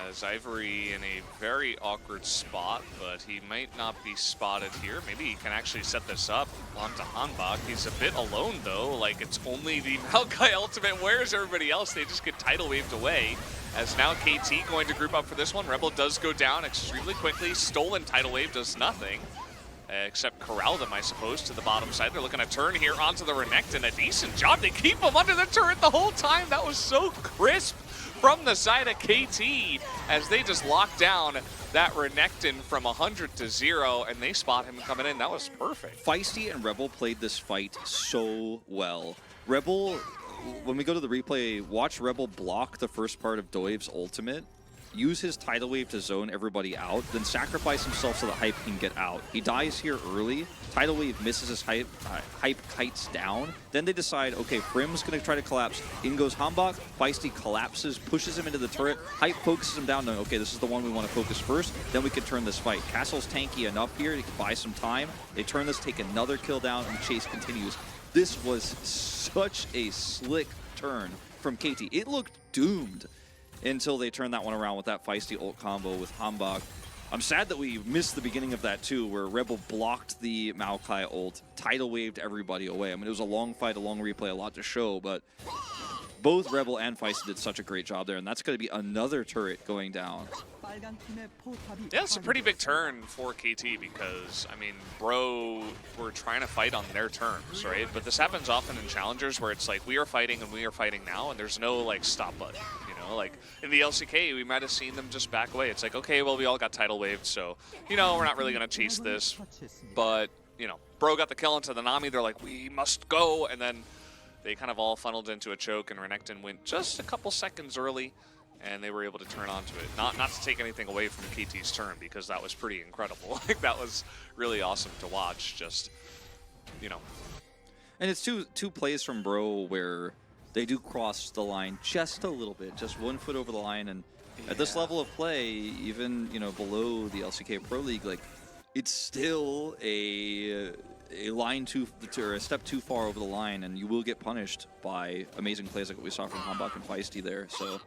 As Ivory in a very awkward spot, but he might not be spotted here. Maybe he can actually set this up onto Hanbok. He's a bit alone though, like it's only the Maokai ultimate. Where's everybody else? They just get tidal waved away. As now KT going to group up for this one. Rebel does go down extremely quickly. Stolen tidal wave does nothing. Except corral them, I suppose, to the bottom side. They're looking to turn here onto the Renekton. A decent job. They keep him under the turret the whole time. That was so crisp from the side of KT as they just lock down that Renekton from 100 to 0, and they spot him coming in. That was perfect. Feisty and Rebel played this fight so well. Rebel, when we go to the replay, watch Rebel block the first part of Doive's ultimate, use his tidal wave to zone everybody out, then sacrifice himself so that Hype can get out. He dies here early. Tidal wave misses his Hype kites down. Then they decide, okay, Prim's going to try to collapse. In goes Hambok. Feisty collapses, pushes him into the turret. Hype focuses him down, knowing, okay, this is the one we want to focus first. Then we can turn this fight. Castle's tanky enough here. He can buy some time. They turn this, take another kill down, and the chase continues. This was such a slick turn from KT. It looked doomed until they turned that one around with that Feisty ult combo with Hambok. I'm sad that we missed the beginning of that too, where Rebel blocked the Maokai ult, tidal waved everybody away. I mean, it was a long fight, a long replay, a lot to show, but both Rebel and Feisty did such a great job there, and that's going to be another turret going down. Yeah, it's a pretty big turn for KT because, I mean, bro, we're trying to fight on their terms, right? But this happens often in challengers where it's like, we are fighting and we are fighting now, and there's no, like, stop button, you know? Like, in the LCK, we might have seen them just back away. It's like, okay, well, we all got tidal waved, so, you know, we're not really going to chase this. But, you know, bro got the kill into the Nami. They're like, we must go, and then they kind of all funneled into a choke, and Renekton went just a couple seconds early, and they were able to turn onto it. Not to take anything away from KT's turn, because that was pretty incredible. Like, that was really awesome to watch, just, you know. And it's two plays from Bro where they do cross the line just a little bit, just 1 foot over the line, and at this level of play, even, you know, below the LCK Pro League, like, it's still a step too far over the line, and you will get punished by amazing plays like what we saw from Hambok and Feisty there. So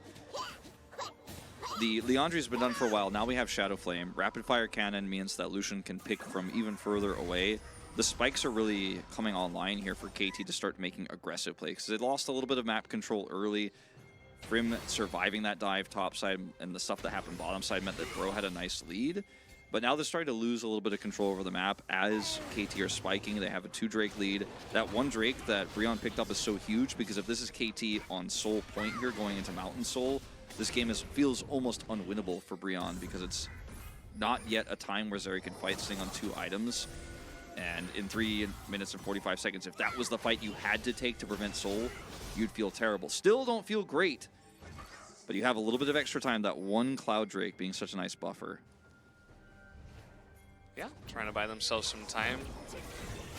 the Leandri's been done for a while. Now we have Shadow Flame. Rapid Fire Cannon means that Lucian can pick from even further away. The spikes are really coming online here for KT to start making aggressive plays, because they lost a little bit of map control early. Prim surviving that dive topside and the stuff that happened bottom side meant that Bro had a nice lead. But now they're starting to lose a little bit of control over the map as KT are spiking. They have a 2 Drake lead. That 1 Drake that Brion picked up is so huge, because if this is KT on Soul Point here going into Mountain Soul, this game feels almost unwinnable for Brion, because it's not yet a time where Zeri can fight sitting on 2 items. And in 3 minutes and 45 seconds, if that was the fight you had to take to prevent Soul, you'd feel terrible. Still don't feel great, but you have a little bit of extra time, that 1 Cloud Drake being such a nice buffer. Yeah, trying to buy themselves some time,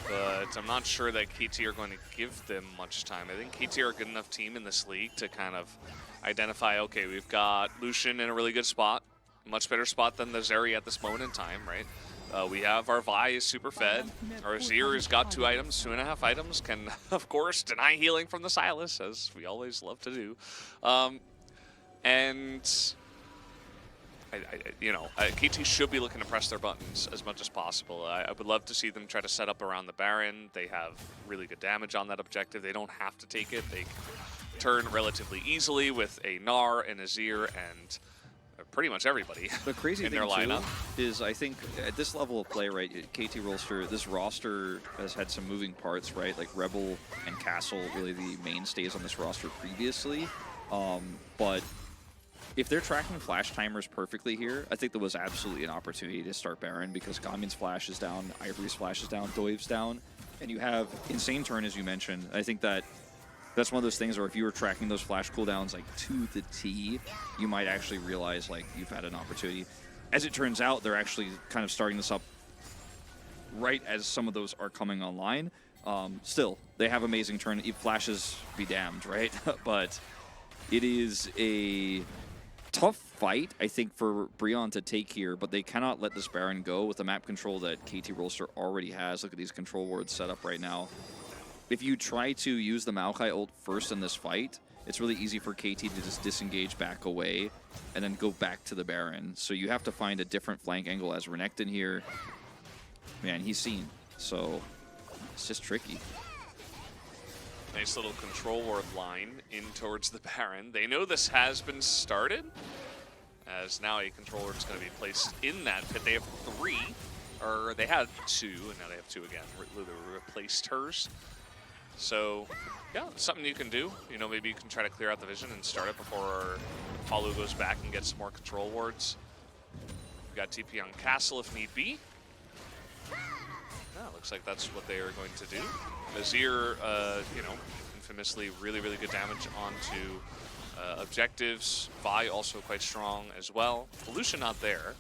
but I'm not sure that KT are going to give them much time. I think KT are a good enough team in this league to kind of identify, okay, we've got Lucian in a really good spot, much better spot than the Zeri at this moment in time, right? We have our Vi is super fed. Our Azir has got 2 items, 2.5 items. Can, of course, deny healing from the Sylas, as we always love to do. KT should be looking to press their buttons as much as possible. I would love to see them try to set up around the Baron. They have really good damage on that objective. They don't have to take it. They can turn relatively easily with a Gnar, an Azir, and pretty much everybody the crazy in thing their lineup. Too is I think at this level of play, right, KT roster, this roster has had some moving parts, right? Like Rebel and Castle, really the mainstays on this roster previously. But if they're tracking flash timers perfectly here, I think there was absolutely an opportunity to start Baron because Gamin's flash is down, Ivory's flash is down, Doive's down, and you have Insane Turn, as you mentioned. I think that's one of those things where if you were tracking those flash cooldowns like to the T, you might actually realize like you've had an opportunity. As it turns out, they're actually kind of starting this up right as some of those are coming online. Still, they have amazing turn. Flashes be damned, right? But it is a tough fight, I think, for Brionne to take here, but they cannot let this Baron go with the map control that KT Roster already has. Look at these control wards set up right now. If you try to use the Maokai ult first in this fight, it's really easy for KT to just disengage back away and then go back to the Baron. So you have to find a different flank angle as Renekton here. Man, he's seen. So it's just tricky. Nice little control ward line in towards the Baron. They know this has been started, as now a control ward is going to be placed in that pit. They have 3, or they had 2, and now they have 2 again. They replaced hers. So, yeah, something you can do. You know, maybe you can try to clear out the vision and start it before Palu goes back and gets some more control wards. We got TP on Castle if need be. Yeah, looks like that's what they are going to do. Azir, infamously really, really good damage onto objectives. Vi also quite strong as well. Lucia not there.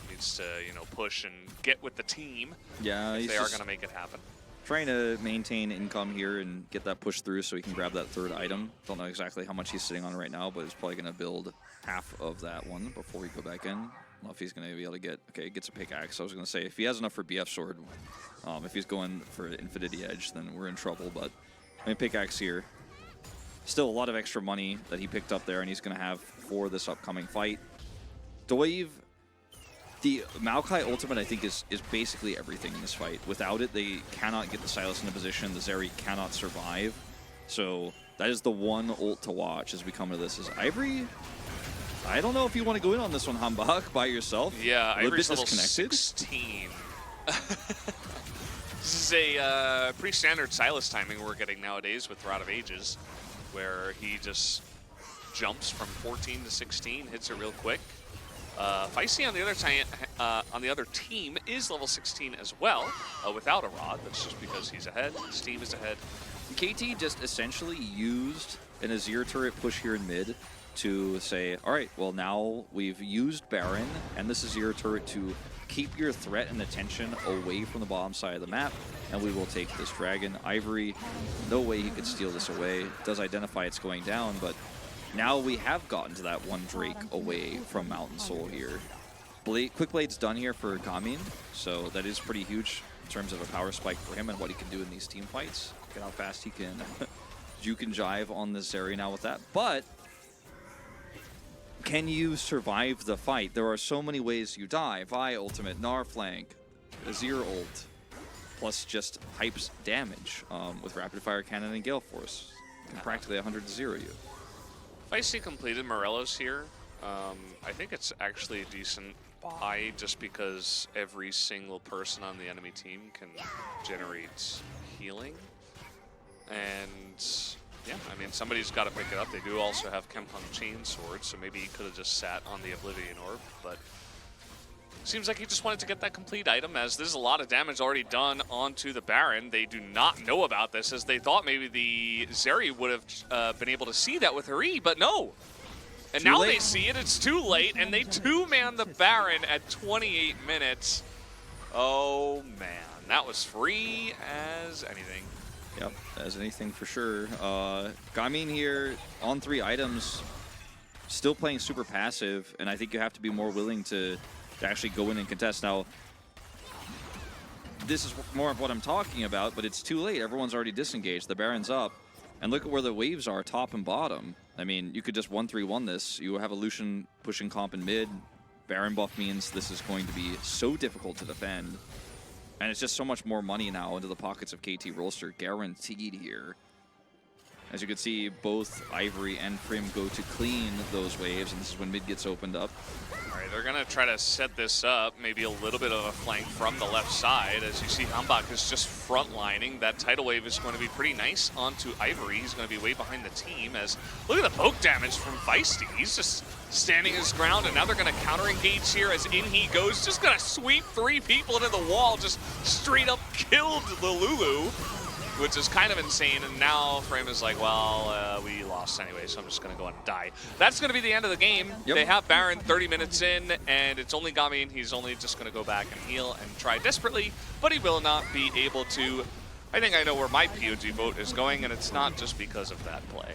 Needs to, push and get with the team. Yeah, if they are going to make it happen. Trying to maintain income here and get that push through so he can grab that 3rd item. Don't know exactly how much he's sitting on right now, but he's probably going to build half of that one before we go back in. I don't know if he's going to be able to get... Okay, gets a pickaxe. I was going to say, if he has enough for BF Sword, if he's going for Infinity Edge, then we're in trouble. But I mean, pickaxe here. Still a lot of extra money that he picked up there, and he's going to have for this upcoming fight. Doive... The Maokai ultimate, I think, is basically everything in this fight. Without it, they cannot get the Sylas into position. The Zeri cannot survive. So that is the one ult to watch as we come to this. Is Ivory... I don't know if you want to go in on this one, Hambach, by yourself. Yeah, Ivory's level disconnected. 16. This is a pretty standard Sylas timing we're getting nowadays with Rod of Ages, where he just jumps from 14 to 16, hits it real quick. Feisty on the other team is level 16 as well, without a Rod. That's just because he's ahead. His team is ahead. KT just essentially used an Azir turret push here in mid to say, all right, well, now we've used Baron and this Azir turret to keep your threat and attention away from the bottom side of the map, and we will take this dragon. Ivory, no way he could steal this away. Does identify it's going down, but now we have gotten to that one Drake away from Mountain Soul here. Quick Blade's done here for Gamin, so that is pretty huge in terms of a power spike for him and what he can do in these team fights. Look at how fast he can juke and jive on this area now with that. But can you survive the fight? There are so many ways you die. Vi ultimate, Gnar flank, Azir ult, plus just Hype's damage with Rapid Fire Cannon and Gale Force. Can practically 100-0 you. Feisty completed Morello's here. I think it's actually a decent buy just because every single person on the enemy team can generate healing. And yeah, I mean, somebody's got to pick it up. They do also have Kempung Chainsword, so maybe he could have just sat on the Oblivion Orb, but seems like he just wanted to get that complete item, as there's a lot of damage already done onto the Baron. They do not know about this, as they thought maybe the Zeri would have been able to see that with her E, but no. And now they see it, it's too late, and they 2-man the Baron at 28 minutes. Oh man, that was free as anything. Yep, as anything for sure. Gamin here on 3 items, still playing super passive, and I think you have to be more willing to actually go in and contest. Now, this is more of what I'm talking about, but it's too late. Everyone's already disengaged. The Baron's up. And look at where the waves are, top and bottom. I mean, you could just 1-3-1 this. You have a Lucian pushing comp in mid. Baron buff means this is going to be so difficult to defend. And it's just so much more money now into the pockets of KT Rolster, guaranteed here. As you can see, both Ivory and Prim go to clean those waves, and this is when mid gets opened up. All right, they're going to try to set this up, maybe a little bit of a flank from the left side. As you see, Hambach is just frontlining. That tidal wave is going to be pretty nice onto Ivory. He's going to be way behind the team. As look at the poke damage from Feisty. He's just standing his ground, and now they're going to counter-engage here as in he goes. Just going to sweep 3 people into the wall, just straight up killed the Lulu, which is kind of insane. And now Frame is like, well, we lost anyway, so I'm just going to go and die. That's going to be the end of the game. Yep. They have Baron 30 minutes in, and it's only Gami, and he's only just going to go back and heal and try desperately, but he will not be able to. I think I know where my POG vote is going, and it's not just because of that play.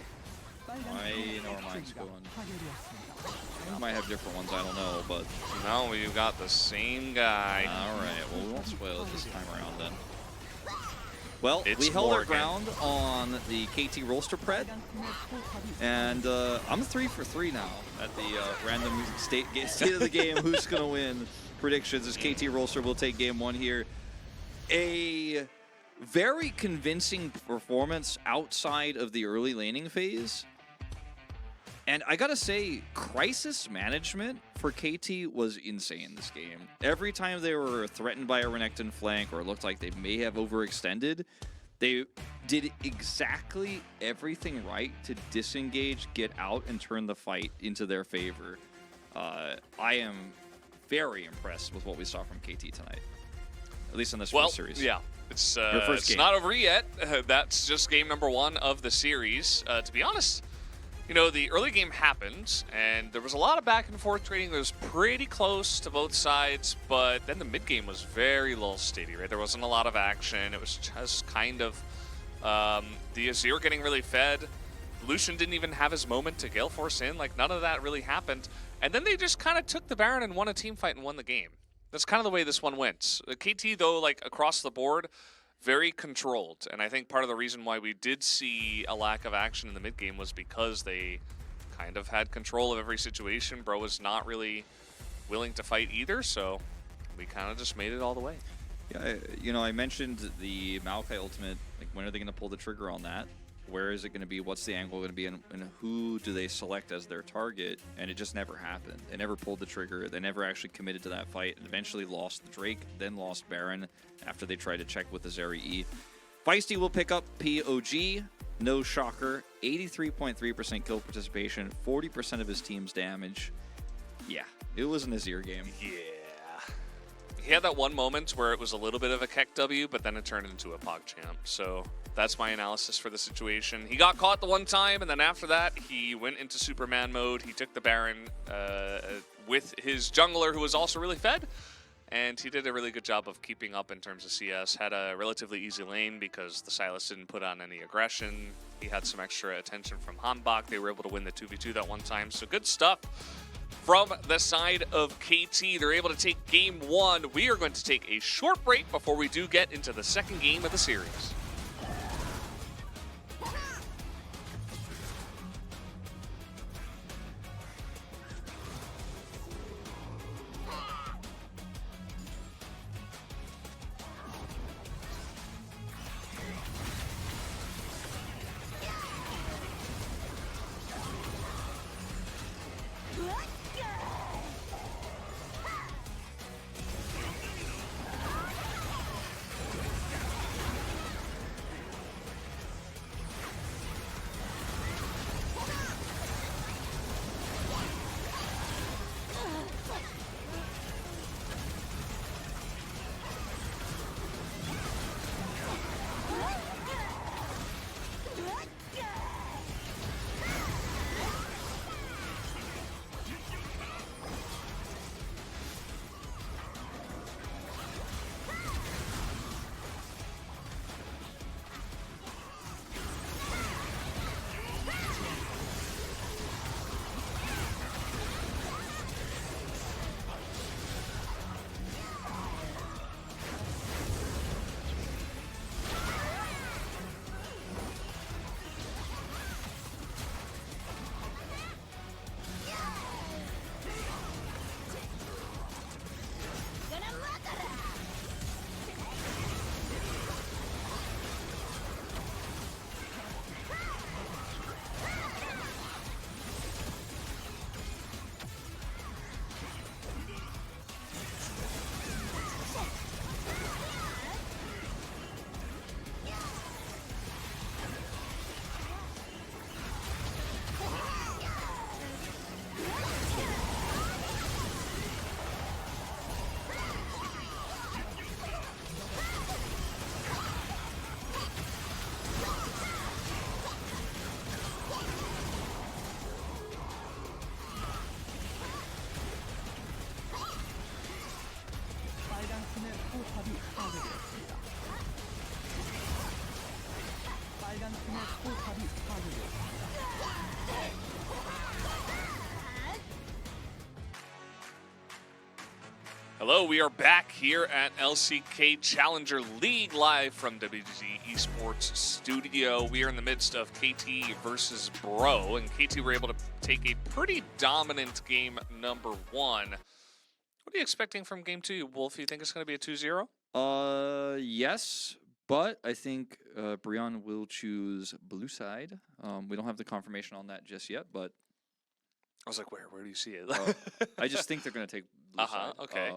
I know where mine's going. I might have different ones, I don't know, but... No, you got the same guy. All right, well, we won't spoil it this time around then. Well, It's we held Morgan. our ground on the KT Rolster pred, and I'm 3 for 3 now at the random state of the game. Who's going to win predictions as KT Rolster will take game 1 here. A very convincing performance outside of the early laning phase. And I gotta say, crisis management for KT was insane this game. Every time they were threatened by a Renekton flank or it looked like they may have overextended, they did exactly everything right to disengage, get out, and turn the fight into their favor. I am very impressed with what we saw from KT tonight, at least in this first series. Yeah. It's first game. not over yet. That's just game number 1 of the series. To be honest, you know, the early game happened, and there was a lot of back and forth trading. It was pretty close to both sides, but then the mid game was very lull steady, right? There wasn't a lot of action. It was just kind of the Azir getting really fed. Lucian didn't even have his moment to Gale Force in. Like, none of that really happened. And then they just kind of took the Baron and won a team fight and won the game. That's kind of the way this one went. KT, though, like, across the board, very controlled, and I think part of the reason why we did see a lack of action in the mid game was because they kind of had control of every situation. Bro was not really willing to fight either, so we kind of just made it all the way. Yeah, you know, I mentioned the Maokai ultimate. Like, when are they going to pull the trigger on that? Where is it going to be? What's the angle going to be? And who do they select as their target? And it just never happened. They never pulled the trigger. They never actually committed to that fight. And eventually lost the Drake, then lost Baron after they tried to check with the Zeri E. Feisty will pick up POG. No shocker. 83.3% kill participation. 40% of his team's damage. Yeah, it was an Azir game. Yeah. He had that one moment where it was a little bit of a Keck W, but then it turned into a PogChamp. So that's my analysis for the situation. He got caught the one time, and then after that, he went into Superman mode. He took the Baron with his jungler, who was also really fed, and he did a really good job of keeping up in terms of CS. Had a relatively easy lane because the Sylas didn't put on any aggression. He had some extra attention from Hambach. They were able to win the 2v2 that one time, so good stuff. From the side of KT, they're able to take game 1. We are going to take a short break before we do get into the second game of the series. Hello, we are back here at LCK Challenger League live from WG Esports Studio. We are in the midst of KT versus Bro, and KT were able to take a pretty dominant game number 1. What are you expecting from game 2, Wolf? You think it's going to be a 2-0? Yes, but I think Brion will choose blue side. We don't have the confirmation on that just yet, but I was like, where do you see it? I just think they're going to take blue side. Okay.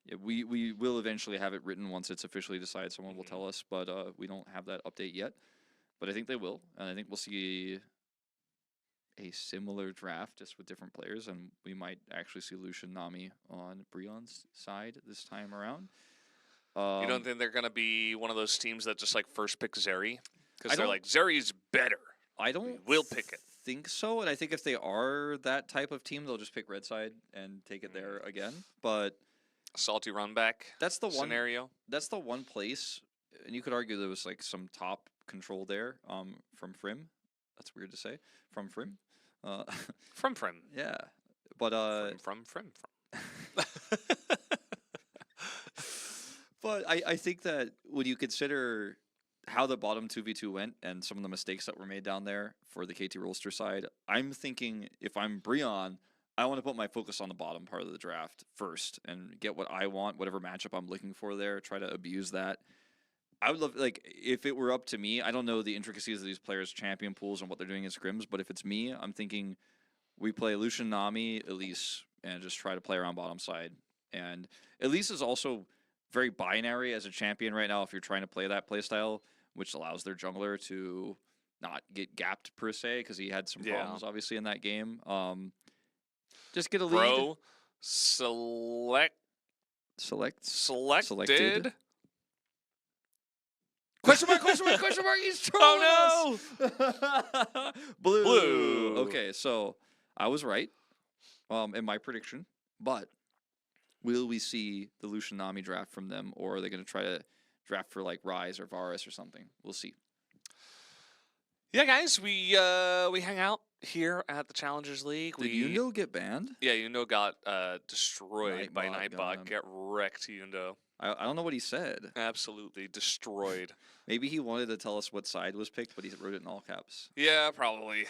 Yeah, we will eventually have it written once it's officially decided. Someone will tell us, but we don't have that update yet. But I think they will, and I think we'll see a similar draft just with different players, and we might actually see Lucian Nami on Brion's side this time around. You don't think they're going to be one of those teams that just like first pick Zeri? Because they're don't- like, Zeri's better. I don't We'll pick it. think so, and I think if they are that type of team, they'll just pick red side and take it there again. But Salty run back that's the one scenario. That's the one place, and you could argue there was like some top control there from Frim. That's weird to say. From Frim. From Frim. Yeah. But From. But I think that when you consider how the bottom 2v2 went and some of the mistakes that were made down there for the KT roster side, I'm thinking if I'm Brion, I want to put my focus on the bottom part of the draft first and get what I want, whatever matchup I'm looking for there, try to abuse that. I would love, like, if it were up to me, I don't know the intricacies of these players' champion pools and what they're doing in scrims, but if it's me, I'm thinking we play Lucian, Nami, Elise, and just try to play around bottom side. And Elise is also very binary as a champion right now if you're trying to play that playstyle, which allows their jungler to not get gapped per se, because he had some problems obviously in that game. Just get a lead. Bro, selected. Question mark, he's trolling Oh no! Blue. Blue. Okay, so I was right in my prediction, but will we see the Lucian Nami draft from them, or are they going to try to draft for like Ryze or Varus or something? We'll see. Yeah, guys, we hang out here at the Challengers League. Did Yundo get banned? Yeah, Yundo got destroyed by Nightbot got Nightbot. him. Get wrecked, Yundo. I don't know what he said. Absolutely destroyed. Maybe he wanted to tell us what side was picked, but he wrote it in all caps. Yeah, probably.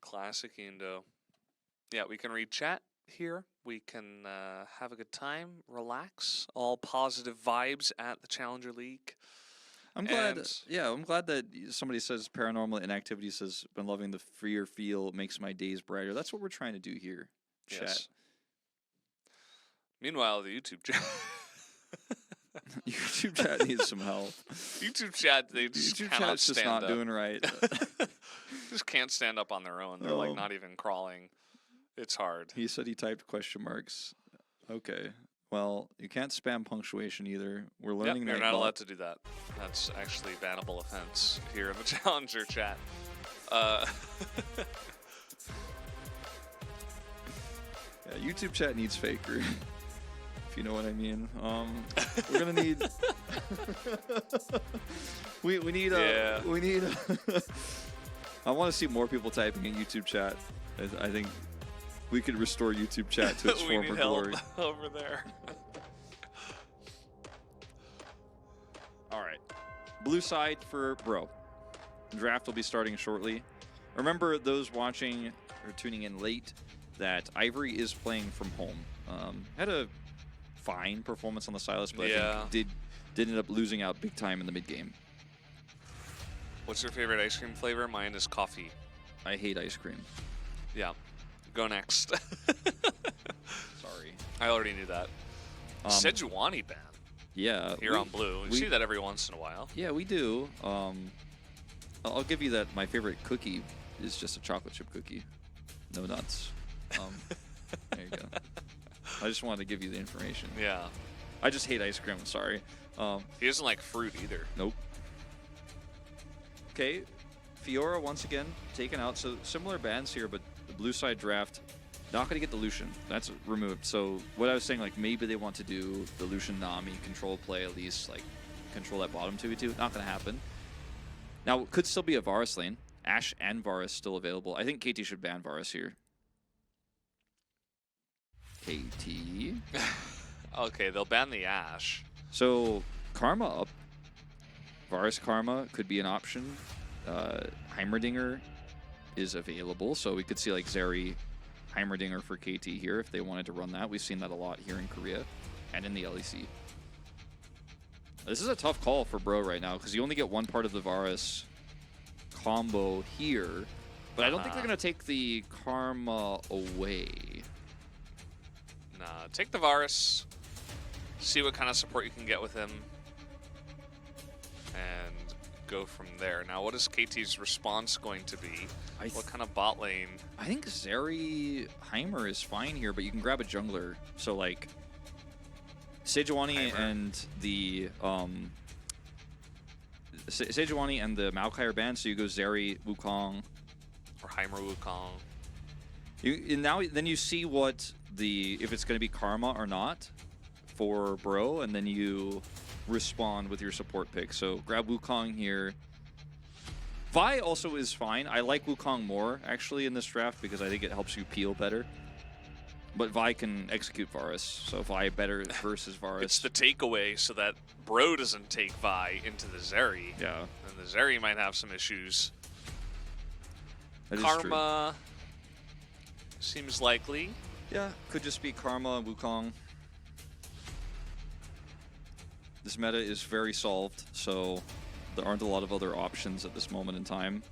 Classic Yundo. Yeah, we can read chat here. We can have a good time, relax, all positive vibes at the Challenger League. I'm glad. I'm glad that somebody says paranormal inactivity says been loving the freer feel makes my days brighter. That's what we're trying to do here. Chat. Yes. Meanwhile, the YouTube chat. YouTube chat needs some help. YouTube chat, they just YouTube cannot chat's just stand not up. doing right. Just can't stand up on their own. They're like not even crawling. It's hard. He said he typed question marks. Okay. Well, you can't spam punctuation either. We're learning that. You're not allowed to do that. That's actually a bannable offense here in the Challenger chat. Yeah, YouTube chat needs faker. If you know what I mean. We're gonna need. we need. We need. I want to see more people typing in YouTube chat. I think we could restore YouTube chat to its we former need help glory. over there. All right, blue side for Bro. The draft will be starting shortly. Remember, those watching or tuning in late, that Ivory is playing from home. Had a fine performance on the Silas, but I think did end up losing out big time in the mid game. What's your favorite ice cream flavor? Mine is coffee. I hate ice cream. Yeah. Go next. Sorry. I already knew that. Sejuani ban. Yeah. Here on blue. We see that every once in a while. Yeah, we do. I'll give you that. My favorite cookie is just a chocolate chip cookie. No nuts. There you go. I just wanted to give you the information. Yeah. I just hate ice cream. Sorry. He doesn't like fruit either. Nope. Okay. Fiora once again taken out. So similar bans here, but the blue side draft not going to get the Lucian. That's removed. So what I was saying, like maybe they want to do the Lucian Nami control play, at least like control that bottom 2v2. Not going to happen. Now, it could still be a Varus lane. Ashe and Varus still available. I think KT should ban Varus here. KT. Okay, they'll ban the Ashe. So, Karma up. Varus Karma could be an option. Heimerdinger is available, so we could see like Zeri Heimerdinger for KT here if they wanted to run that. We've seen that a lot here in Korea and in the LEC. This is a tough call for Bro right now because you only get one part of the Varus combo here, but I don't think they're going to take the Karma away. Nah, take the Varus, see what kind of support you can get with him, and go from there. Now, what is KT's response going to be? What kind of bot lane? I think Zeri Heimer is fine here, but you can grab a jungler. So, like, Sejuani and the Sejuani and the Maokai are banned, so you go Zeri, Wukong. Or Heimer Wukong. Then you see what if it's going to be Karma or not for Bro, and then you respond with your support pick. So grab Wukong here. Vi also is fine. I like Wukong more, actually, in this draft because I think it helps you peel better. But Vi can execute Varus, so Vi better versus Varus. It's the takeaway so that Bro doesn't take Vi into the Zeri. Yeah. And the Zeri might have some issues. That Karma seems likely. Yeah, could just be Karma and Wukong. This meta is very solved, so there aren't a lot of other options at this moment in time.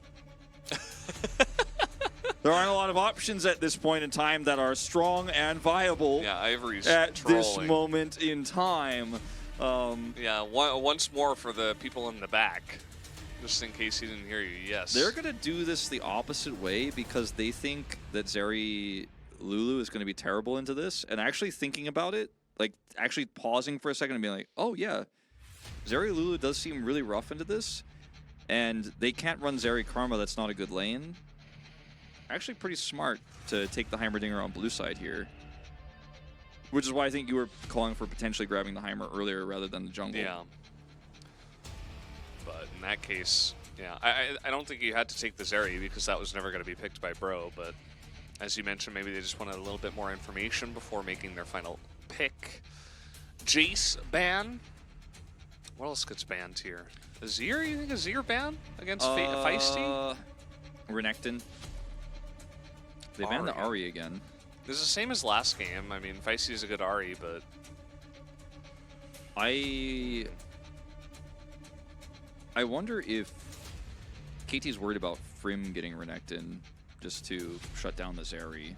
There aren't a lot of options at this point in time that are strong and viable. Yeah, Ivory's at trolling. This moment in time. Yeah, once more for the people in the back, just in case he didn't hear you. Yes, they're gonna do this the opposite way because they think that Zeri Lulu is gonna be terrible into this, and actually thinking about it, like actually pausing for a second and being like, oh yeah, Zeri Lulu does seem really rough into this, and they can't run Zeri Karma. That's not a good lane. Actually pretty smart to take the Heimerdinger on blue side here. Which is why I think you were calling for potentially grabbing the Heimer earlier rather than the jungle. Yeah. But in that case, yeah, I don't think you had to take the Zeri because that was never going to be picked by Bro, but as you mentioned, maybe they just wanted a little bit more information before making their final pick. Jace ban. What else gets banned here? Azir? You think Azir ban against Feisty? Renekton. They banned the Ahri again. This is the same as last game. I mean, Feisty is a good Ahri, but I wonder if KT's worried about Frim getting Renekton just to shut down the Zeri.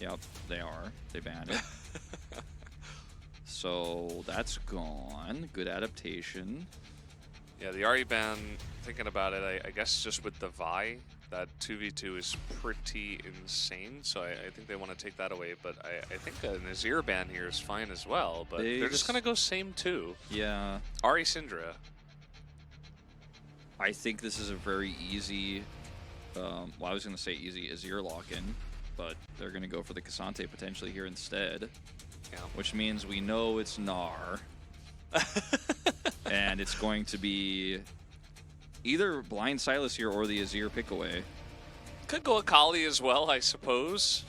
Yep, they are. They banned it. So that's gone. Good adaptation. Yeah, the Ahri ban, thinking about it, I guess just with the Vi, that 2v2 is pretty insane, so I think they want to take that away, but I think an Azir ban here is fine as well, but they're just going to go same two. Yeah. Ahri Syndra. I think this is a very easy, well, I was going to say easy Azir lock-in, but they're going to go for the Cassante potentially here instead, yeah. Which means we know it's Gnar, and it's going to be either Blind Silas here or the Azir pick away. Could go Akali as well, I suppose.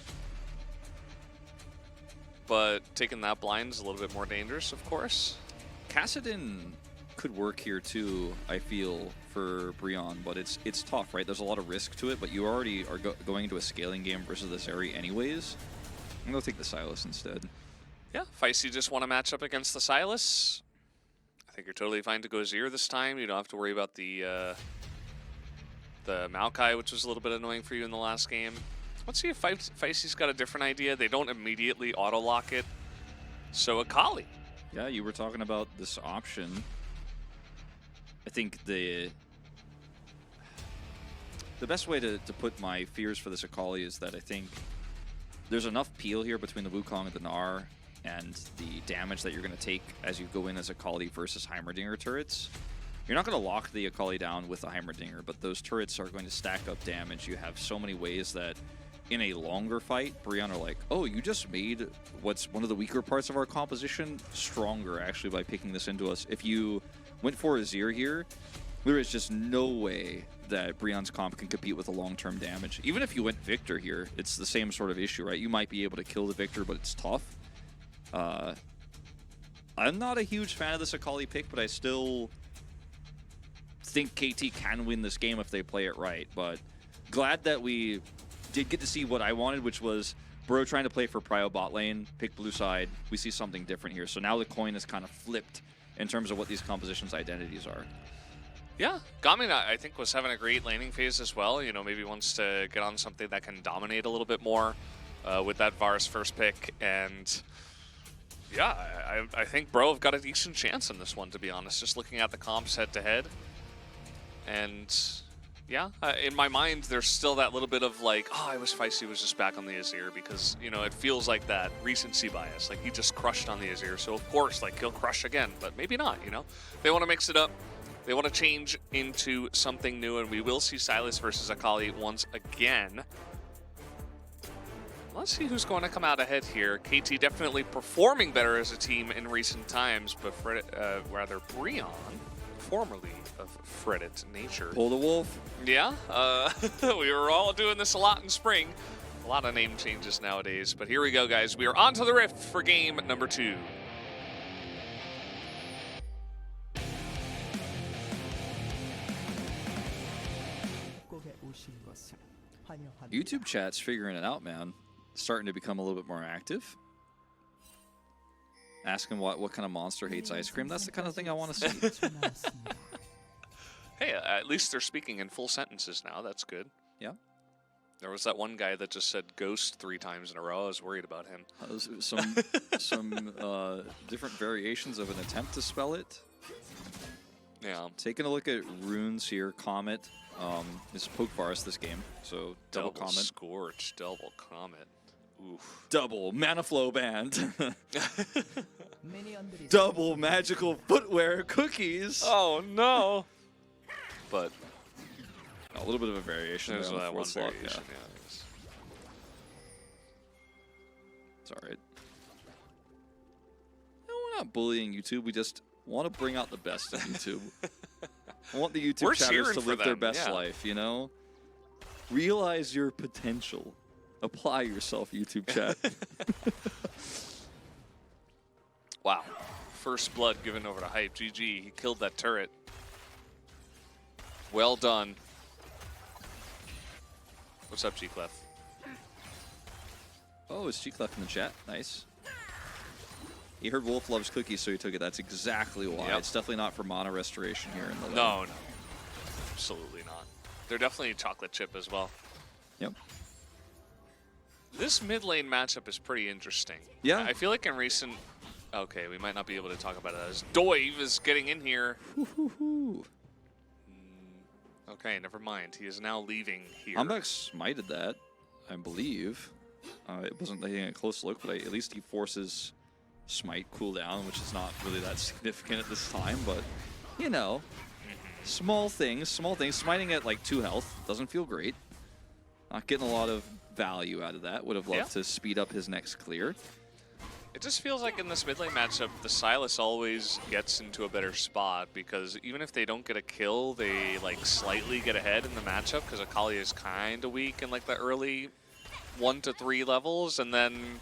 But taking that blind is a little bit more dangerous, of course. Kassadin could work here too, I feel, for Brionne, but it's tough, right? There's a lot of risk to it, but you already are going into a scaling game versus the Zeri anyways. I'm going to take the Silas instead. Yeah, Feisty just want to match up against the Silas. I think you're totally fine to go Azir this time. You don't have to worry about the Maokai, which was a little bit annoying for you in the last game. Let's see if Feisty's got a different idea. They don't immediately auto-lock it. So Akali. Yeah, you were talking about this option. I think the best way to put my fears for this Akali is that I think there's enough peel here between the Wukong and the Gnar and the damage that you're going to take as you go in as Akali versus Heimerdinger turrets. You're not going to lock the Akali down with the Heimerdinger, but those turrets are going to stack up damage. You have so many ways that in a longer fight, Brionne are like, oh, you just made what's one of the weaker parts of our composition stronger, actually, by picking this into us. If you went for Azir here, there is just no way that Brion's comp can compete with the long-term damage. Even if you went Victor here, it's the same sort of issue, right? You might be able to kill the Victor, but it's tough. I'm not a huge fan of this Akali pick, but I still think KT can win this game if they play it right. But glad that we did get to see what I wanted, which was Bro trying to play for Prio bot lane, pick blue side. We see something different here. So now the coin is kind of flipped in terms of what these compositions' identities are. Yeah, Gamin, I think, was having a great laning phase as well. You know, maybe wants to get on something that can dominate a little bit more with that Varus first pick. And yeah, I think Bro have got a decent chance in this one, to be honest, just looking at the comps head-to-head. And yeah, in my mind, there's still that little bit of like, oh, I wish Feisty was just back on the Azir because, you know, it feels like that recency bias. Like, he just crushed on the Azir, so of course, like, he'll crush again, but maybe not, you know? They want to mix it up. They want to change into something new, and we will see Sylas versus Akali once again. Let's see who's going to come out ahead here. KT definitely performing better as a team in recent times, but rather Brion, formerly of Fredit nature. Pull the wolf. Yeah, we were all doing this a lot in spring. A lot of name changes nowadays, but here we go, guys. We are on to the Rift for game number 2. YouTube chat's figuring it out, man. Starting to become a little bit more active. Asking what kind of monster hates ice cream. That's the kind of thing I want to see. Hey, at least they're speaking in full sentences now. That's good. Yeah. There was that one guy that just said ghost 3 times in a row. I was worried about him. Some different variations of an attempt to spell it. Yeah. Taking a look at runes here. Comet is poke Varus this game. So double Comet. Scorch, double Comet. Oof. Double Mana Flow Band. Double magical footwear cookies. Oh no. But a little bit of a variation. There's there on the one slot, variation, yeah. yeah. It's alright. No, we're not bullying YouTube. We just want to bring out the best in YouTube. I want the YouTube chatters to live their best life, you know? Realize your potential. Apply yourself, YouTube chat. Wow. First blood given over to Hype. GG. He killed that turret. Well done. What's up, G-Clef? Oh, is G-Clef in the chat? Nice. He heard Wolf loves cookies, so he took it. That's exactly why. Yep. It's definitely not for mana restoration here in the lane. No. Absolutely not. They're definitely chocolate chip as well. Yep. This mid lane matchup is pretty interesting. Yeah. I feel like in recent... Okay, we might not be able to talk about it as Doive is getting in here. Okay, never mind. He is now leaving here. Humbug smited that, I believe. It wasn't taking a close look, but at least he forces smite cooldown, which is not really that significant at this time, but, you know, small things. Smiting at, like, 2 health doesn't feel great. Not getting a lot of value out of that. Would have loved to speed up his next clear. It just feels like in this mid lane matchup, the Sylas always gets into a better spot because even if they don't get a kill, they like slightly get ahead in the matchup because Akali is kind of weak in like the early 1 to 3 levels, and then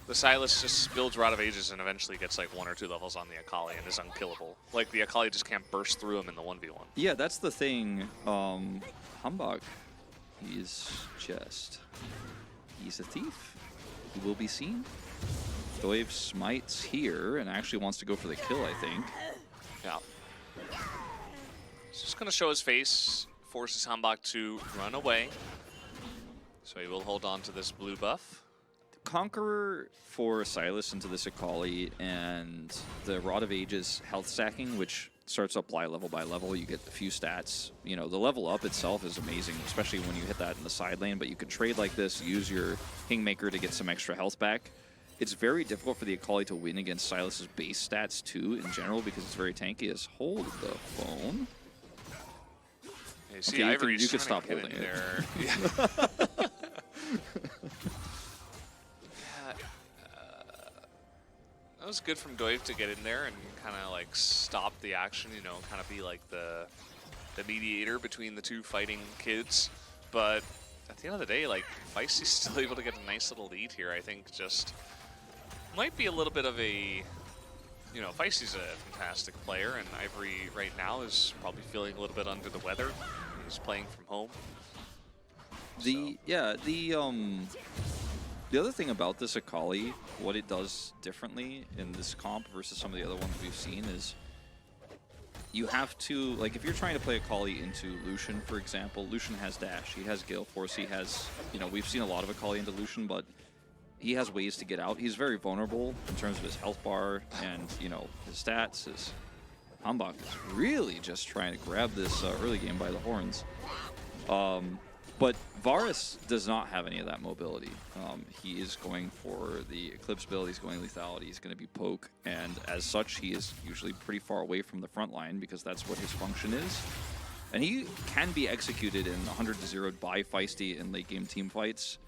the Sylas just builds Rod of Ages and eventually gets like 1 or 2 levels on the Akali and is unkillable. Like the Akali just can't burst through him in the 1v1. Yeah, that's the thing. Humbug, he's a thief. He will be seen. Doive smites here and actually wants to go for the kill, I think. Yeah. He's just going to show his face, forces Hambach to run away. So he will hold on to this blue buff. Conqueror for Sylas into this Akali and the Rod of Ages health stacking, which starts up level by level. You get a few stats. You know, the level up itself is amazing, especially when you hit that in the side lane, but you can trade like this, use your Kingmaker to get some extra health back. It's very difficult for the Akali to win against Sylas's base stats, too, in general, because it's very tanky. As hold the phone. Hey, see, okay, you can stop holding it. There. That was good from Doive to get in there and kind of like stop the action, you know, kind of be like the mediator between the two fighting kids. But at the end of the day, like, Feisty's still able to get a nice little lead here. I think just might be a little bit of a, you know, Feisty's a fantastic player, and Ivory right now is probably feeling a little bit under the weather. He's playing from home. The other thing about this Akali, what it does differently in this comp versus some of the other ones we've seen is you have to, like, if you're trying to play Akali into Lucian, for example, Lucian has dash, he has Gale Force, he has, you know, we've seen a lot of Akali into Lucian, but he has ways to get out. He's very vulnerable in terms of his health bar and, you know, his stats. His Hambach is really just trying to grab this early game by the horns. But Varus does not have any of that mobility. He is going for the Eclipse build, he's going lethality, he's going to be poke, and as such, he is usually pretty far away from the front line because that's what his function is. And he can be executed in 100-0 by Feisty in late game team fights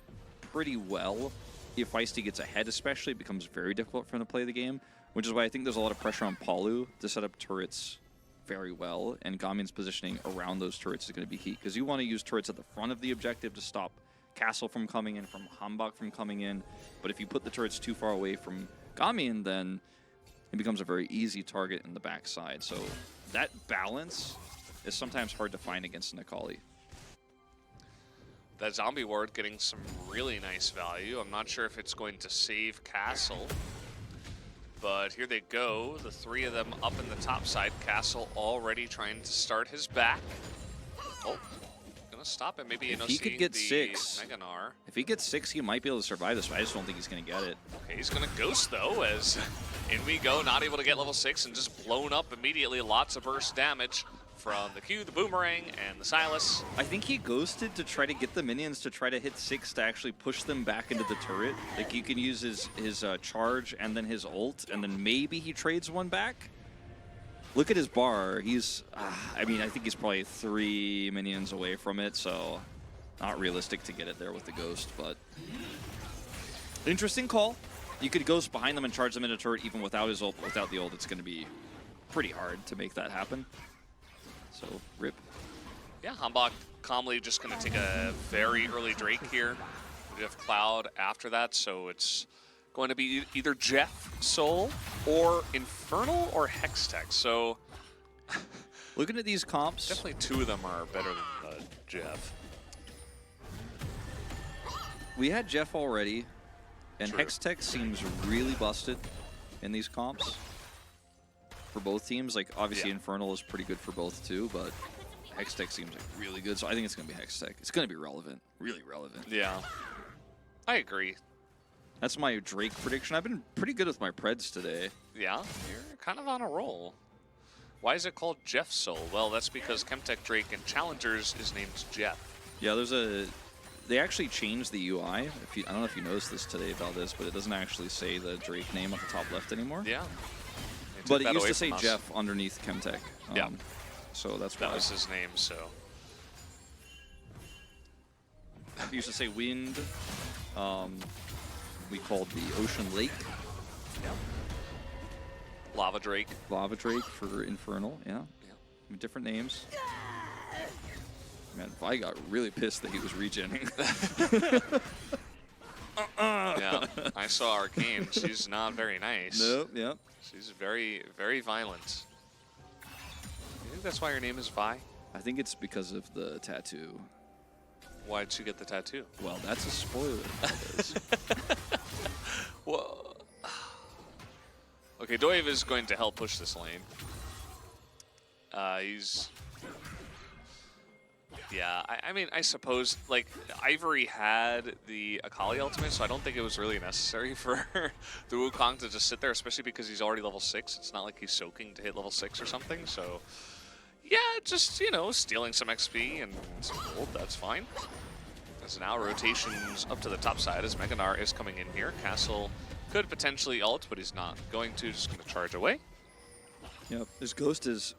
pretty well. If Feisty gets ahead especially, it becomes very difficult for him to play the game, which is why I think there's a lot of pressure on Palu to set up turrets very well, and Gamin's positioning around those turrets is going to be key, because you want to use turrets at the front of the objective to stop Castle from coming in, from Hambach from coming in, but if you put the turrets too far away from Gamin, then it becomes a very easy target in the backside. So that balance is sometimes hard to find against an Akali. That zombie ward getting some really nice value. I'm not sure if it's going to save Castle, but here they go. The three of them up in the top side. Castle already trying to start his back. Oh, gonna stop it. Maybe if he could get 6, Meganar. If he gets 6, he might be able to survive this, but I just don't think he's gonna get it. Okay, he's gonna ghost though, as in we go, not able to get level 6 and just blown up immediately. Lots of burst damage from the Q, the Boomerang, and the Silas. I think he ghosted to try to get the minions to try to hit 6 to actually push them back into the turret. Like, you can use his charge and then his ult, and then maybe he trades one back. Look at his bar. He's, I mean, I think he's probably 3 minions away from it, so not realistic to get it there with the ghost, but interesting call. You could ghost behind them and charge them into turret even without his ult. Without the ult, it's going to be pretty hard to make that happen. So, rip. Yeah, Hambach calmly just going to take a very early Drake here. We have Cloud after that, so it's going to be either Jeff Soul or Infernal or Hextech. So, looking at these comps, definitely 2 of them are better than Jeff. We had Jeff already, and True. Hextech seems really busted in these comps for both teams. Like, obviously, Yeah. Infernal is pretty good for both too, but Hextech seems like really good. So I think it's going to be Hextech. It's going to be relevant, really relevant. Yeah, I agree. That's my Drake prediction. I've been pretty good with my Preds today. Yeah, you're kind of on a roll. Why is it called Jeff Soul? Well, that's because Chemtech Drake in Challengers is named Jeff. Yeah, they actually changed the UI. I don't know if you noticed this today about this, but it doesn't actually say the Drake name at the top left anymore. Yeah. But it used to say Jeff underneath Chemtech. Yeah. So that's why. That was his name, so. It used to say Wind. We called the Ocean Lake. Yeah. Lava Drake. Lava Drake for Infernal, yeah. Yeah. Different names. Man, Vi got really pissed that he was regenning. Yeah, I saw Arcane. She's not very nice. Nope, yep. She's very, very violent. You think that's why her name is Vi? I think it's because of the tattoo. Why'd she get the tattoo? Well, that's a spoiler. Whoa. Okay, Doive is going to help push this lane. Yeah, I mean, I suppose, like, Ivory had the Akali ultimate, so I don't think it was really necessary for the Wukong to just sit there, especially because he's already level 6. It's not like he's soaking to hit level 6 or something, so yeah, just, you know, stealing some XP and some gold, that's fine. As now rotations up to the top side as Meganar is coming in here. Castle could potentially ult, but he's not going to, just going to charge away. Yep, his ghost is,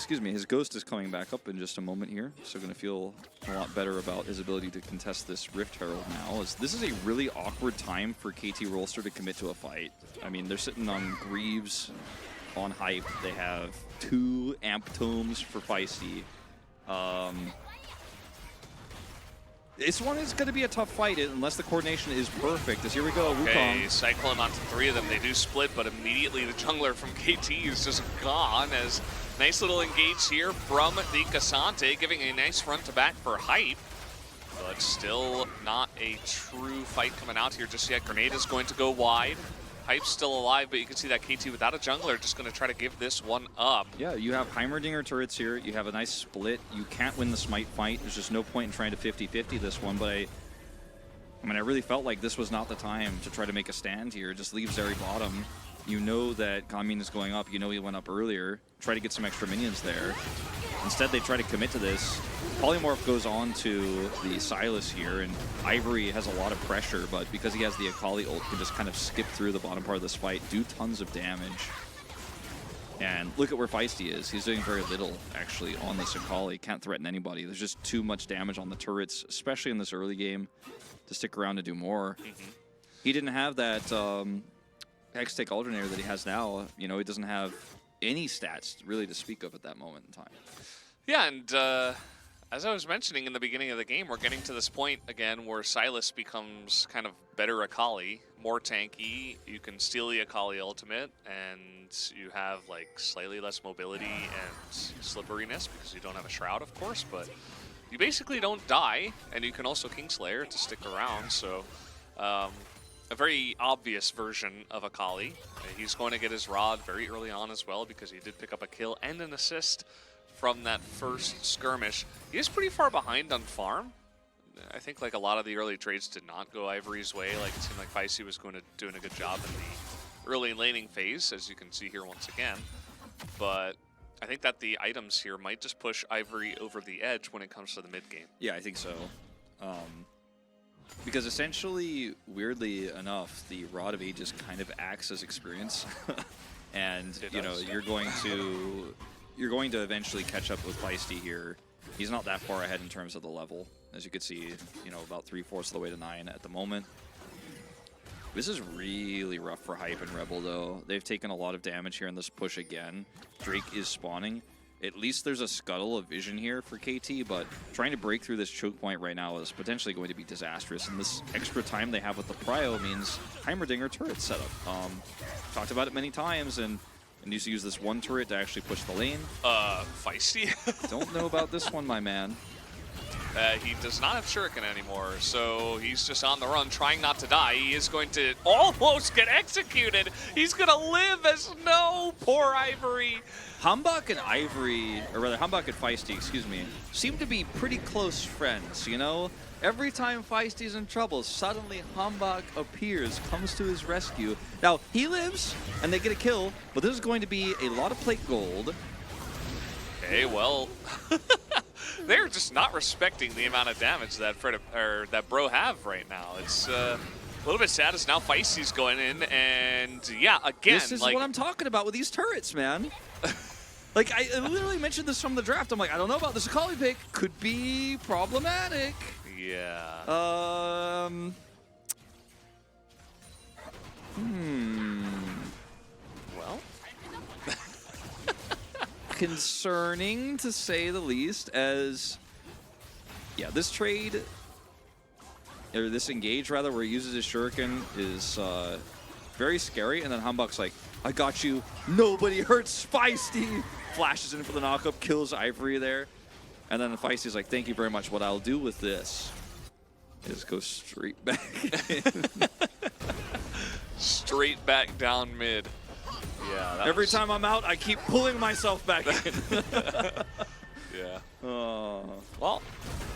his ghost is coming back up in just a moment here, so going to feel a lot better about his ability to contest this Rift Herald now, as this is a really awkward time for KT Rolster to commit to a fight. I mean, they're sitting on Greaves, on Hype, they have 2 Amp Tomes for Feisty. This one is going to be a tough fight unless the coordination is perfect. As here we go, Okay, Wukong. Cyclone onto 3 of them. They do split, but immediately the jungler from KT is just gone. As nice little engage here from the Cassante, giving a nice front to back for Hype. But still not a true fight coming out here just yet. Grenade is going to go wide. Hype's still alive, but you can see that KT without a jungler just going to try to give this one up. Yeah, you have Heimerdinger turrets here. You have a nice split. You can't win the Smite fight. There's just no point in trying to 50-50 this one, but I mean, I really felt like this was not the time to try to make a stand here. Just leave Zeri bottom. You know that Gamin is going up. You know he went up earlier. Try to get some extra minions there. Instead, they try to commit to this. Polymorph goes on to the Sylas here, and Ivory has a lot of pressure, but because he has the Akali ult, can just kind of skip through the bottom part of this fight, do tons of damage. And look at where Feisty is. He's doing very little, actually, on this Akali. Can't threaten anybody. There's just too much damage on the turrets, especially in this early game, to stick around to do more. He didn't have that Hextech Alternator that he has now. You know, he doesn't have any stats really to speak of at that moment in time. Yeah, and as I was mentioning in the beginning of the game, we're getting to this point again where Sylas becomes kind of better Akali, more tanky. You can steal the Akali ultimate, and you have like slightly less mobility and slipperiness because you don't have a shroud, of course, but you basically don't die, and you can also Kingslayer to stick around, so a very obvious version of Akali. He's going to get his Rod very early on as well because he did pick up a kill and an assist from that first skirmish. He is pretty far behind on farm. I think like a lot of the early trades did not go Ivory's way. Like it seemed like Feisty was doing a good job in the early laning phase, as you can see here once again. But I think that the items here might just push Ivory over the edge when it comes to the mid game. Yeah, I think so. Because essentially, weirdly enough, the Rod of Ages kind of acts as experience, and you know you're going to eventually catch up with Feisty here. He's not that far ahead in terms of the level, as you can see. You know, about 3/4 of the way to 9 at the moment. This is really rough for Hype and Rebel, though. They've taken a lot of damage here in this push again. Drake is spawning. At least there's a scuttle of vision here for KT, but trying to break through this choke point right now is potentially going to be disastrous. And this extra time they have with the Prio means Heimerdinger turret setup. Talked about it many times, and needs to use this one turret to actually push the lane. Feisty? Don't know about this one, my man. He does not have Shuriken anymore, so he's just on the run, trying not to die. He is going to almost get executed. He's going to live as no. Poor Ivory. Humbug and Ivory, or rather Humbug and Feisty, excuse me, seem to be pretty close friends, you know? Every time Feisty's in trouble, suddenly Humbug appears, comes to his rescue. Now, he lives, and they get a kill, but this is going to be a lot of plate gold. Okay, well, they're just not respecting the amount of damage that that Bro have right now. It's a little bit sad as now Feisty's going in, and yeah, again, this is what I'm talking about with these turrets, man. Like, I literally mentioned this from the draft. I'm like, I don't know about this Akali pick. Could be problematic. Yeah. Well. Concerning, to say the least, as, yeah, this trade, or this engage, rather, where he uses his Shuriken is very scary, and then Humbug's like, I got you, nobody hurts Feisty! Flashes in for the knockup, kills Ivory there, and then Feisty's like, thank you very much, what I'll do with this is go straight back in. Straight back down mid. Yeah. Every time I'm out, I keep pulling myself back in. Yeah. Oh. Well,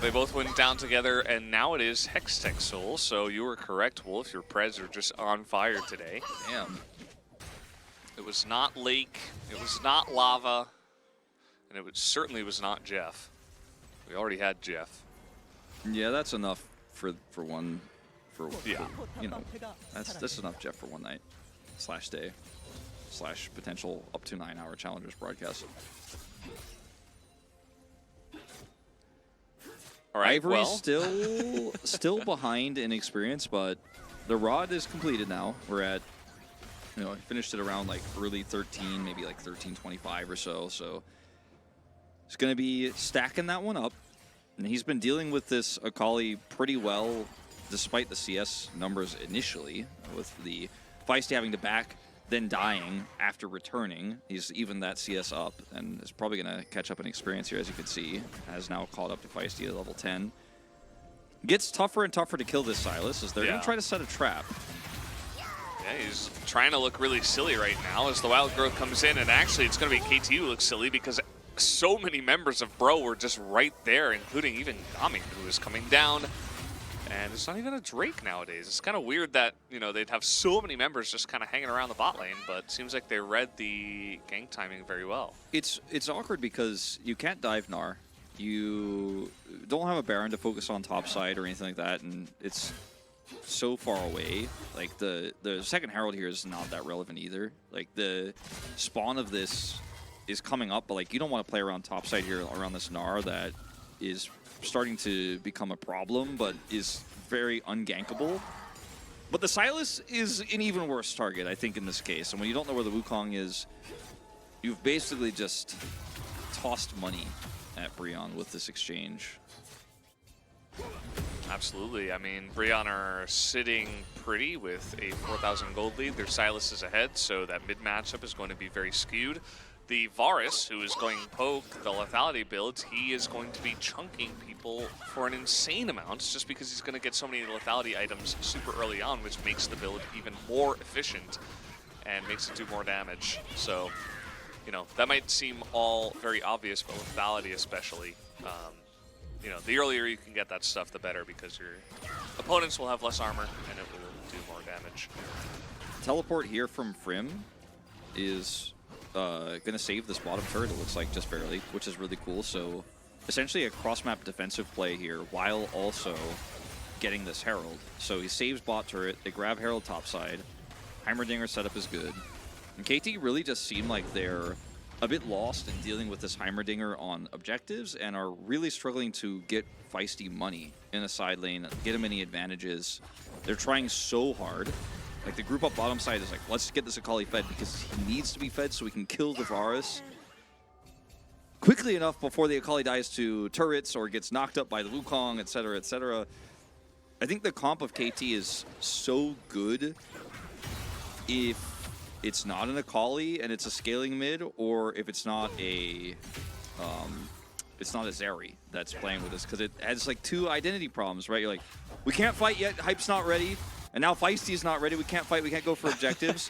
they both went down together, and now it is Hextech Soul, so you were correct, Wolf. Your Preds are just on fire today. Damn. It was not Lake, it was not Lava, and it certainly was not Jeff. We already had Jeff. Yeah, that's enough for one, Yeah. you know, that's enough Jeff for one night / day. / potential up to 9-hour challengers broadcast. All right, Ivory's well. still behind in experience, but the rod is completed now. We're at, I finished it around like early 13, maybe like 13:25 or so. So it's going to be stacking that one up. And he's been dealing with this Akali pretty well, despite the CS numbers initially, with the Feisty having to back, then dying after returning. He's evened that CS up and is probably going to catch up in experience here, as you can see. Has now caught up to Feisty at level 10. Gets tougher and tougher to kill this Sylas as they're going to try to set a trap. Yeah, he's trying to look really silly right now as the Wild Growth comes in, and actually it's going to be KT who looks silly because so many members of Bro were just right there, including even Gami, who was coming down. And it's not even a Drake nowadays. It's kind of weird that, they'd have so many members just kind of hanging around the bot lane, but it seems like they read the gank timing very well. It's awkward because you can't dive Gnar. You don't have a Baron to focus on top side or anything like that, and it's so far away. Like, the second Herald here is not that relevant either. Like, the spawn of this is coming up, but, like, you don't want to play around top side here around this Gnar that is starting to become a problem, but is very ungankable. But the Sylas is an even worse target, I think, in this case. And when you don't know where the Wukong is, you've basically just tossed money at Brionne with this exchange. Absolutely. I mean, Brionne are sitting pretty with a 4,000 gold lead. Their Sylas is ahead, so that mid matchup is going to be very skewed. The Varus, who is going poke the lethality builds, he is going to be chunking people for an insane amount just because he's going to get so many lethality items super early on, which makes the build even more efficient and makes it do more damage. So, that might seem all very obvious, but lethality especially, the earlier you can get that stuff, the better, because your opponents will have less armor and it will do more damage. Teleport here from Frim is going to save this bottom turret, it looks like, just barely, which is really cool. So essentially a cross-map defensive play here while also getting this Herald. So he saves bot turret, they grab Herald topside, Heimerdinger setup is good. And KT really just seem like they're a bit lost in dealing with this Heimerdinger on objectives and are really struggling to get Feisty money in a side lane, get him any advantages. They're trying so hard. Like, the group up bottom side is like, let's get this Akali fed because he needs to be fed so we can kill the Varus quickly enough before the Akali dies to turrets or gets knocked up by the Wukong, etc., etc. I think the comp of KT is so good if it's not an Akali and it's a scaling mid, or if it's not a Zeri that's playing with us, because it has like two identity problems, right? You're like, we can't fight yet, Hype's not ready, and now Feisty's not ready, we can't fight, we can't go for objectives.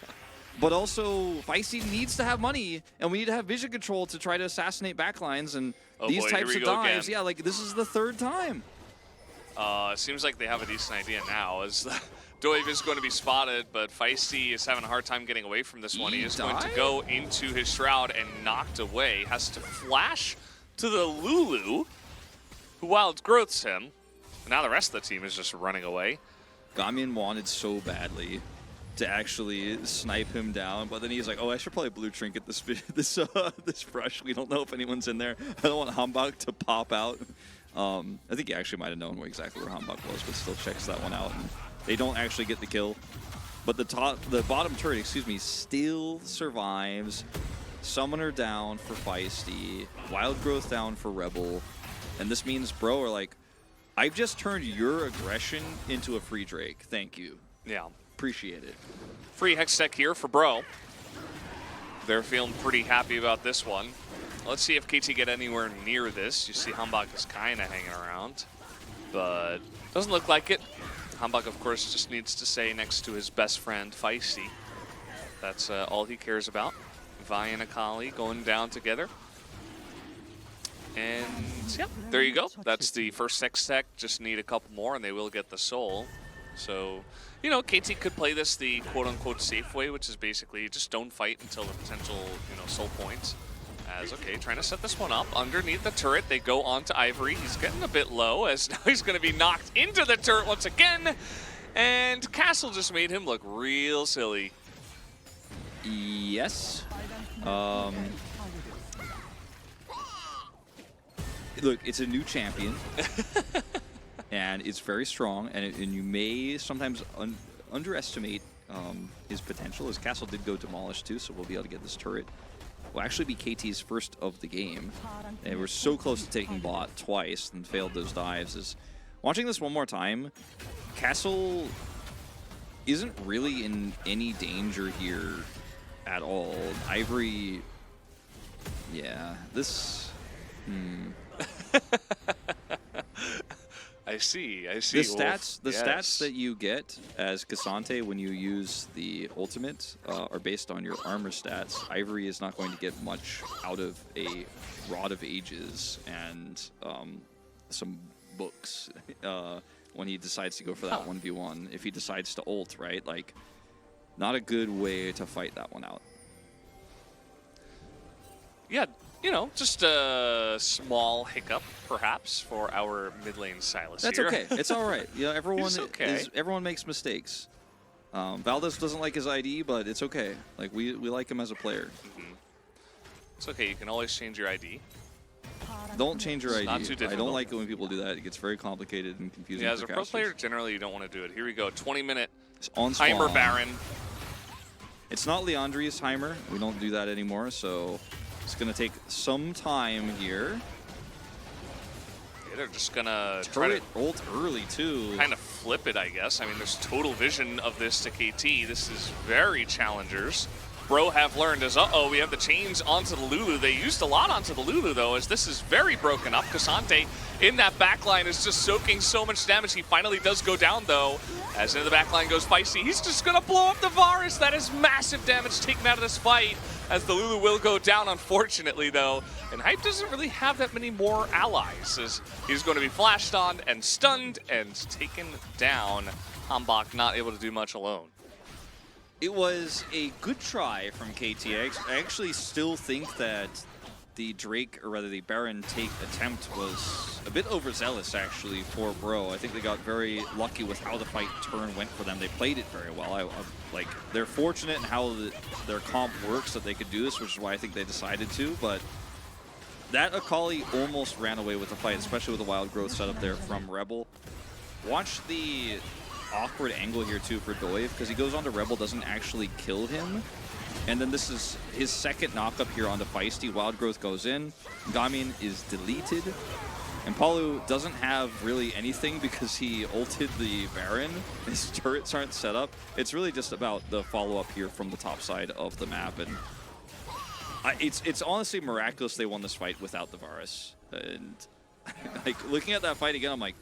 But also, Feisty needs to have money, and we need to have vision control to try to assassinate backlines, and these types of dives, yeah, like, this is the third time. It seems like they have a decent idea now, as Dove is going to be spotted, but Feisty is having a hard time getting away from this one. He is going to go into his Shroud and knocked away. Has to flash to the Lulu, who wild growths him. Now the rest of the team is just running away. Gamian wanted so badly to actually snipe him down, but then he's like, oh, I should probably blue trinket this brush. We don't know if anyone's in there. I don't want Hambak to pop out. I think he actually might have known exactly where Hambak was, but still checks that one out. And they don't actually get the kill. But the bottom turret, still survives. Summoner down for Feisty. Wild Growth down for Rebel. And this means Bro are like, I've just turned your aggression into a free Drake. Thank you. Yeah. Appreciate it. Free Hextech here for Bro. They're feeling pretty happy about this one. Let's see if KT get anywhere near this. You see Hambak is kind of hanging around, but doesn't look like it. Hambak, of course, just needs to stay next to his best friend, Feisty. That's all he cares about. Vi and Akali going down together. And, yeah, there you go. That's the first Hextech. Just need a couple more, and they will get the soul. So, KT could play this the quote-unquote safe way, which is basically just don't fight until the potential, soul points. Okay, trying to set this one up underneath the turret. They go on to Ivory. He's getting a bit low, as now he's going to be knocked into the turret once again. And Castle just made him look real silly. Yes. Look, it's a new champion, and it's very strong, and you may sometimes underestimate his potential. His castle did go demolished too, so we'll be able to get this turret. Will actually be KT's first of the game, and we're so close to taking bot twice and failed those dives. Watching this one more time, Castle isn't really in any danger here at all. Ivory, yeah, this. I see. The stats that you get as Cassante when you use the ultimate are based on your armor stats. Ivory is not going to get much out of a Rod of Ages and some books when he decides to go for that 1v1. If he decides to ult, right? Like, not a good way to fight that one out. Yeah, you know, just a small hiccup, perhaps, for our mid lane Silas. That's here. okay. It's all right. You know, okay. everyone makes mistakes. Valdez doesn't like his ID, but it's okay. Like, we like him as a player. It's okay. You can always change your ID. Don't change your ID. Not too difficult. I don't like it when people do that. It gets very complicated and confusing. Yeah, as for a pro casters. player, generally you don't want to do it. Here we go. 20-minute on timer spawn. Baron. It's not Leandri's timer. We don't do that anymore, so it's going to take some time here. Yeah, they're just going to try Turret to ult early, too. kind of flip it, I guess. I mean, there's total vision of this to KT. This is very challengers. Bro have learned as, we have the chains onto the Lulu. They used a lot onto the Lulu, though, as this is very broken up. Cassante in that backline is just soaking so much damage. He finally does go down, though. As into the backline goes Feisty. He's just going to blow up the Varus. That is massive damage taken out of this fight, as the Lulu will go down, unfortunately, though. And Hype doesn't really have that many more allies, as he's going to be flashed on and stunned and taken down. Hambach not able to do much alone. It was a good try from KT. I actually still think that the Drake, or rather the Baron take attempt was a bit overzealous, actually, for Bro. I think they got very lucky with how the fight turn went for them. They played it very well. Like, they're fortunate in how their comp works that they could do this, which is why I think they decided to, but that Akali almost ran away with the fight, especially with the wild growth setup there from Rebel. Watch the awkward angle here too for Doi, because he goes on to Rebel, doesn't actually kill him. And then this is his second knock up here onto Feisty. Wild growth goes in. Gamin is deleted. And Palu doesn't have really anything because he ulted the Baron. His turrets aren't set up. It's really just about the follow-up here from the top side of the map. And it's honestly miraculous they won this fight without the Varus. And like, looking at that fight again, I'm like,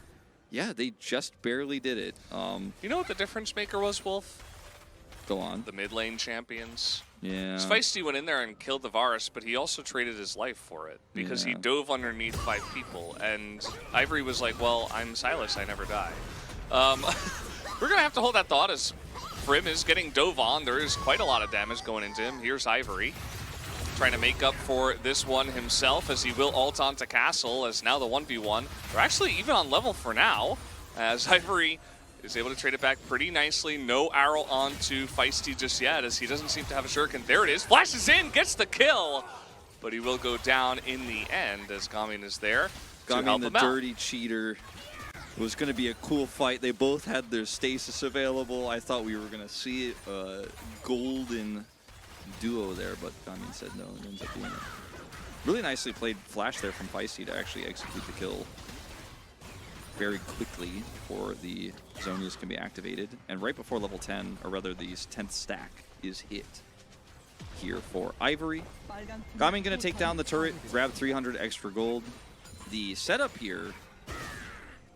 yeah, they just barely did it. You know what the difference maker was, Wolf? Go on. The mid lane champions. Yeah. Feisty went in there and killed the Varus, but he also traded his life for it because he dove underneath 5 people. And Ivory was like, well, I'm Silas, I never die. We're going to have to hold that thought as Frim is getting dove on. There is quite a lot of damage going into him. Here's Ivory trying to make up for this one himself, as he will ult onto Castle, as now the 1v1. They're actually even on level for now, as Ivory is able to trade it back pretty nicely. No arrow onto Feisty just yet, as he doesn't seem to have a shuriken. There it is, flashes in, gets the kill, but he will go down in the end, as Gamin is there to help Gamin, him the out. dirty cheater. It was going to be a cool fight. They both had their stasis available. I thought we were going to see a golden duo there, but Gamin said no, and ends up being it. Really nicely played flash there from Feisty to actually execute the kill very quickly before the Zonias can be activated. And right before level 10, or rather the 10th stack, is hit here for Ivory. Gamin going to take down the turret, grab 300 extra gold. The setup here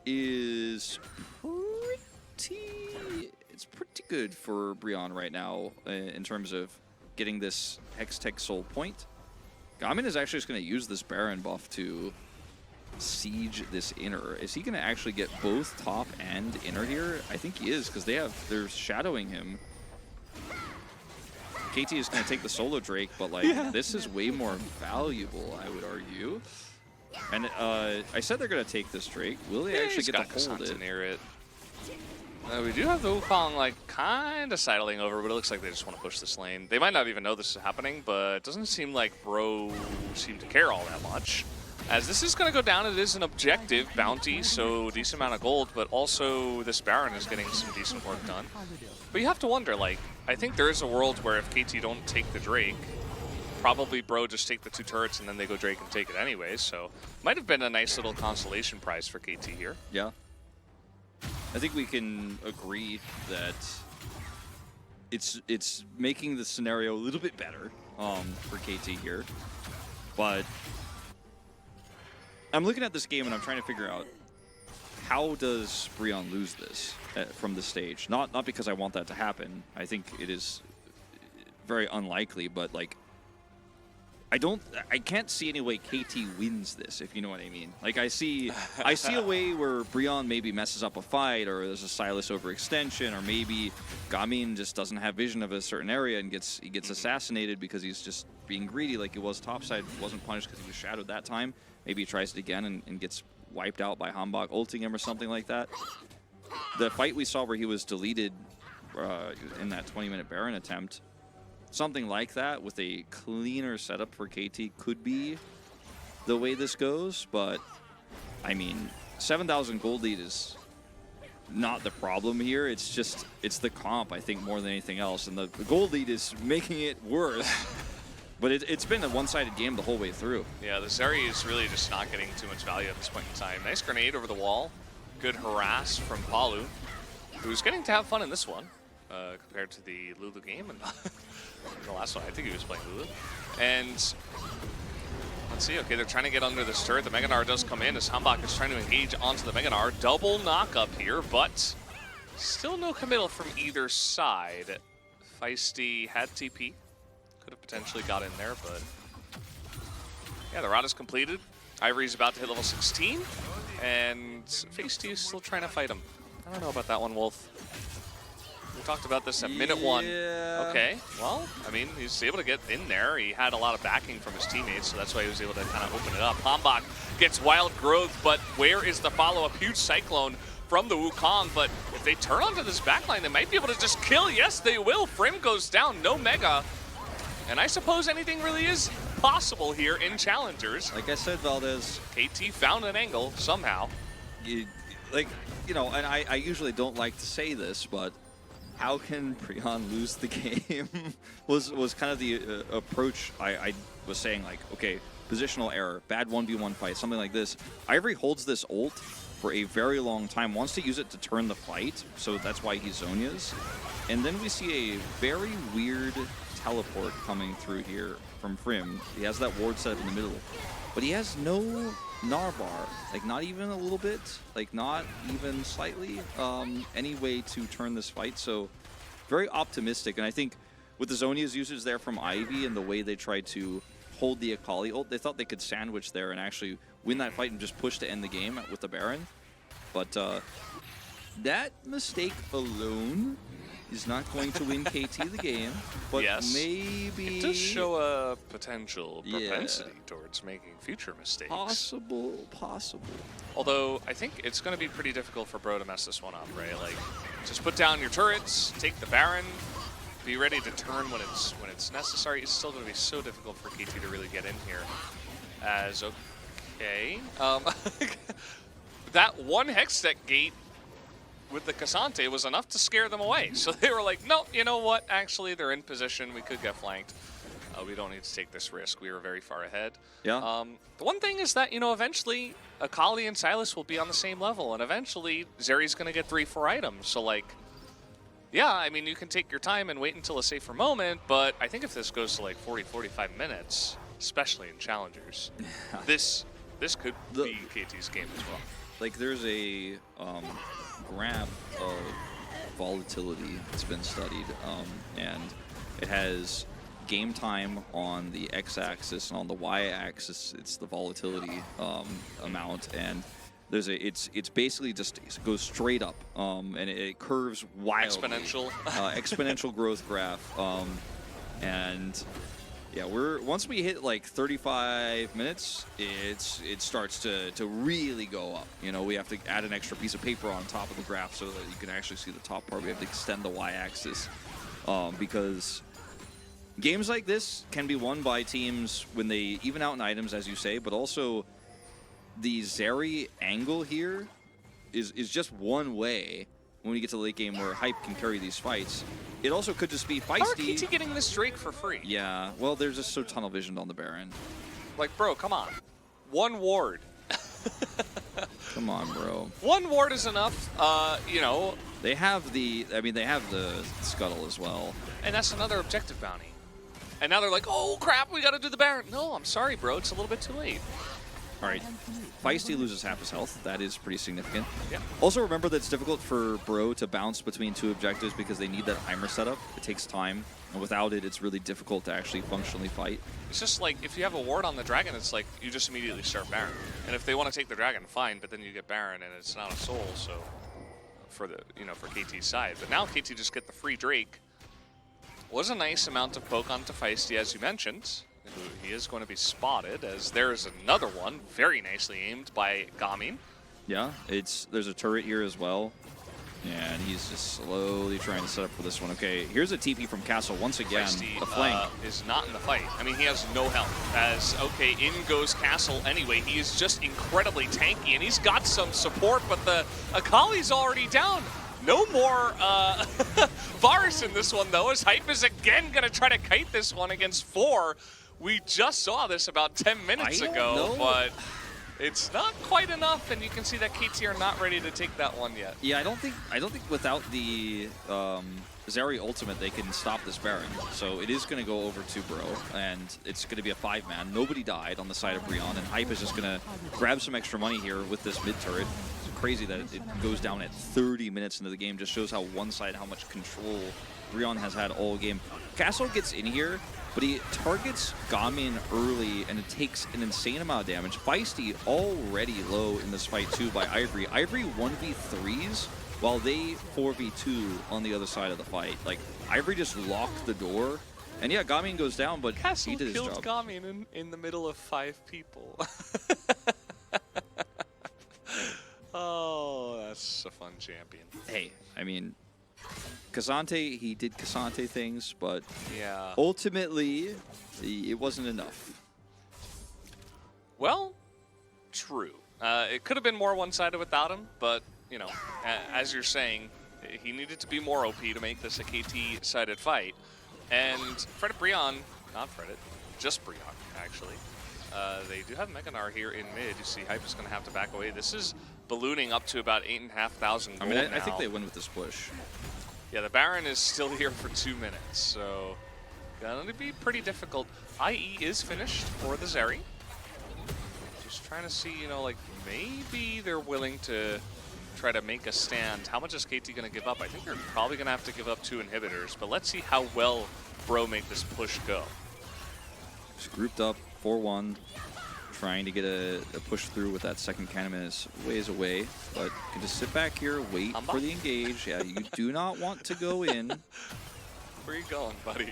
is it's pretty good for Brion right now in terms of getting this Hextech Soul point. Gamin is actually just going to use this Baron buff to siege this inner. Is he going to actually get both top and inner here? I think he is, because they're shadowing him. KT is going to take the solo Drake, but like this is way more valuable, I would argue. And I said they're going to take this Drake. Will they actually get to hold it? Near it. We do have the Wukong like kind of sidling over, but it looks like they just want to push this lane. They might not even know this is happening, but it doesn't seem like Bro seem to care all that much. As this is going to go down, it is an objective bounty, so decent amount of gold, but also this Baron is getting some decent work done. But you have to wonder, like, I think there is a world where if KT don't take the Drake, probably Bro just take the 2 turrets and then they go Drake and take it anyways, so might have been a nice little consolation prize for KT here. Yeah. I think we can agree that it's making the scenario a little bit better for KT here, but I'm looking at this game and I'm trying to figure out how does Brion lose this from the stage? Not because I want that to happen. I think it is very unlikely, but like I can't see any way KT wins this, if you know what I mean. Like I see a way where Brion maybe messes up a fight, or there's a Sylas overextension, or maybe Gamin just doesn't have vision of a certain area and he gets assassinated because he's just being greedy like he was topside, wasn't punished because he was shadowed that time. Maybe he tries it again and gets wiped out by Hambak ulting him or something like that. The fight we saw where he was deleted in that 20-minute Baron attempt, something like that with a cleaner setup for KT could be the way this goes, but I mean, 7,000 gold lead is not the problem here. It's the comp, I think, more than anything else, and the gold lead is making it worse. But it's been a one-sided game the whole way through. Yeah, the Zeri is really just not getting too much value at this point in time. Nice grenade over the wall. Good harass from Palu, who's getting to have fun in this one compared to the Lulu game. And the last one, I think he was playing Lulu. And let's see, okay, they're trying to get under this turret. The Mega Gnar does come in as Hambak is trying to engage onto the Mega Gnar. Double knock up here, but still no committal from either side. Feisty had TP. Could have potentially got in there, but yeah, the route is completed. Ivory's about to hit level 16, and Feisty is still trying to fight him. I don't know about that one, Wolf. We talked about this at minute 1. Okay, well, I mean, he's able to get in there. He had a lot of backing from his teammates, so that's why he was able to kind of open it up. Hambak gets wild growth, but where is the follow-up? Huge Cyclone from the Wukong, but if they turn onto this backline, they might be able to just kill. Yes, they will. Frim goes down, no Mega. And I suppose anything really is possible here in Challengers. Like I said, Valdez, KT found an angle somehow. And I usually don't like to say this, but how can Brion lose the game was kind of the approach I was saying, like, okay, positional error, bad 1v1 fight, something like this. Ivory holds this ult for a very long time, wants to use it to turn the fight, so that's why he Zhonya's. And then we see a very weird teleport coming through here from Frim. He has that ward set up in the middle, but he has no Narvar, like not even a little bit, like not even slightly any way to turn this fight. So very optimistic, and I think with the Zhonya's usage there from Ivy and the way they tried to hold the Akali ult, they thought they could sandwich there and actually win that fight and just push to end the game with the Baron. But that mistake alone is not going to win KT the game, but yes, maybe it does show a potential propensity towards making future mistakes. Possible. Although I think it's going to be pretty difficult for Bro to mess this one up, right? Like, just put down your turrets, take the Baron, be ready to turn when it's necessary. It's still going to be so difficult for KT to really get in here. As okay, that one Hextech gate with the Cassante was enough to scare them away. So they were like, no, you know what? Actually, they're in position. We could get flanked. We don't need to take this risk. We were very far ahead. Yeah. The one thing is that, you know, eventually Akali and Sylas will be on the same level, and eventually Zeri's going to get 3-4 items. So, like, yeah, I mean, you can take your time and wait until a safer moment, but I think if this goes to like 40-45 minutes, especially in Challengers, this could be KT's game as well. Like, there's a graph of volatility that's been studied, and it has game time on the x-axis, and on the y-axis it's the volatility amount, and there's it's basically just it goes straight up, and it curves wildly. Exponential. Exponential growth graph, and Yeah, once we hit like 35 minutes, it starts to really go up. You know, we have to add an extra piece of paper on top of the graph so that you can actually see the top part. We have to extend the y-axis because games like this can be won by teams when they even out in items, as you say, but also the Zeri angle here is just one way when we get to the late game where Hype can carry these fights. It also could just be feisty. How are KT getting this Drake for free? Yeah, well, they're just so tunnel visioned on the Baron. Like, bro, come on. One ward. Come on, bro. One ward is enough, you know. They have the scuttle as well. And that's another objective bounty. And now they're like, oh, crap, we got to do the Baron. No, I'm sorry, bro. It's a little bit too late. All right. Feisty loses half his health. That is pretty significant. Yeah. Also, remember that it's difficult for Bro to bounce between two objectives because they need that timer setup. It takes time. And without it, it's really difficult to actually functionally fight. It's just like, if you have a ward on the dragon, it's like you just immediately start Baron. And if they want to take the dragon, fine, but then you get Baron and it's not a soul, so for the, you know, for KT's side. But now KT just get the free Drake. Was a nice amount of poke onto Feisty, as you mentioned. He is going to be spotted, as there is another one, very nicely aimed by Gaming. Yeah, there's a turret here as well. Yeah, and he's just slowly trying to set up for this one. Okay, here's a TP from Castle once again. Feisty, the flank is not in the fight. I mean, he has no health. As, okay, in goes Castle anyway. He is just incredibly tanky, and he's got some support, but the Akali's already down. No more Varus in this one, though, as Hype is again going to try to kite this one against 4. We just saw this about 10 minutes ago, but it's not quite enough, and you can see that KT are not ready to take that one yet. Yeah, I don't think without the Zeri ultimate they can stop this Baron. So it is going to go over to Bro, and it's going to be a 5-man. Nobody died on the side of Brion, and Hype is just going to grab some extra money here with this mid turret. It's crazy that it goes down at 30 minutes into the game. Just shows how one-sided, how much control Brion has had all game. Castle gets in here, but he targets Gaming early, and it takes an insane amount of damage. Feisty already low in this fight, too, by Ivory. Ivory 1v3s, while they 4v2 on the other side of the fight. Like, Ivory just locked the door, and yeah, Gaming goes down, but Castle he did his killed job. Gaming in the middle of 5 people. Oh, that's a fun champion. Hey, I mean, K'Sante, he did K'Sante things, but yeah, ultimately, it wasn't enough. Well, true. It could have been more one-sided without him, but, you know, as you're saying, he needed to be more OP to make this a KT-sided fight. And Fredit Brion, not Fredit, just Brion, actually. They do have Meganar here in mid. You see Hype is going to have to back away. This is ballooning up to about 8,500 gold I think they win with this push. Yeah, the Baron is still here for 2 minutes, so gonna be pretty difficult. IE is finished for the Zeri. Just trying to see, you know, like, maybe they're willing to try to make a stand. How much is KT gonna give up? I think they're probably gonna have to give up 2 inhibitors, but let's see how well Bro make this push go. Just grouped up, 4-1, trying to get a push through with that second cannon is ways away, but you can just sit back here, wait for the engage. Yeah, you do not want to go in. Where are you going, buddy?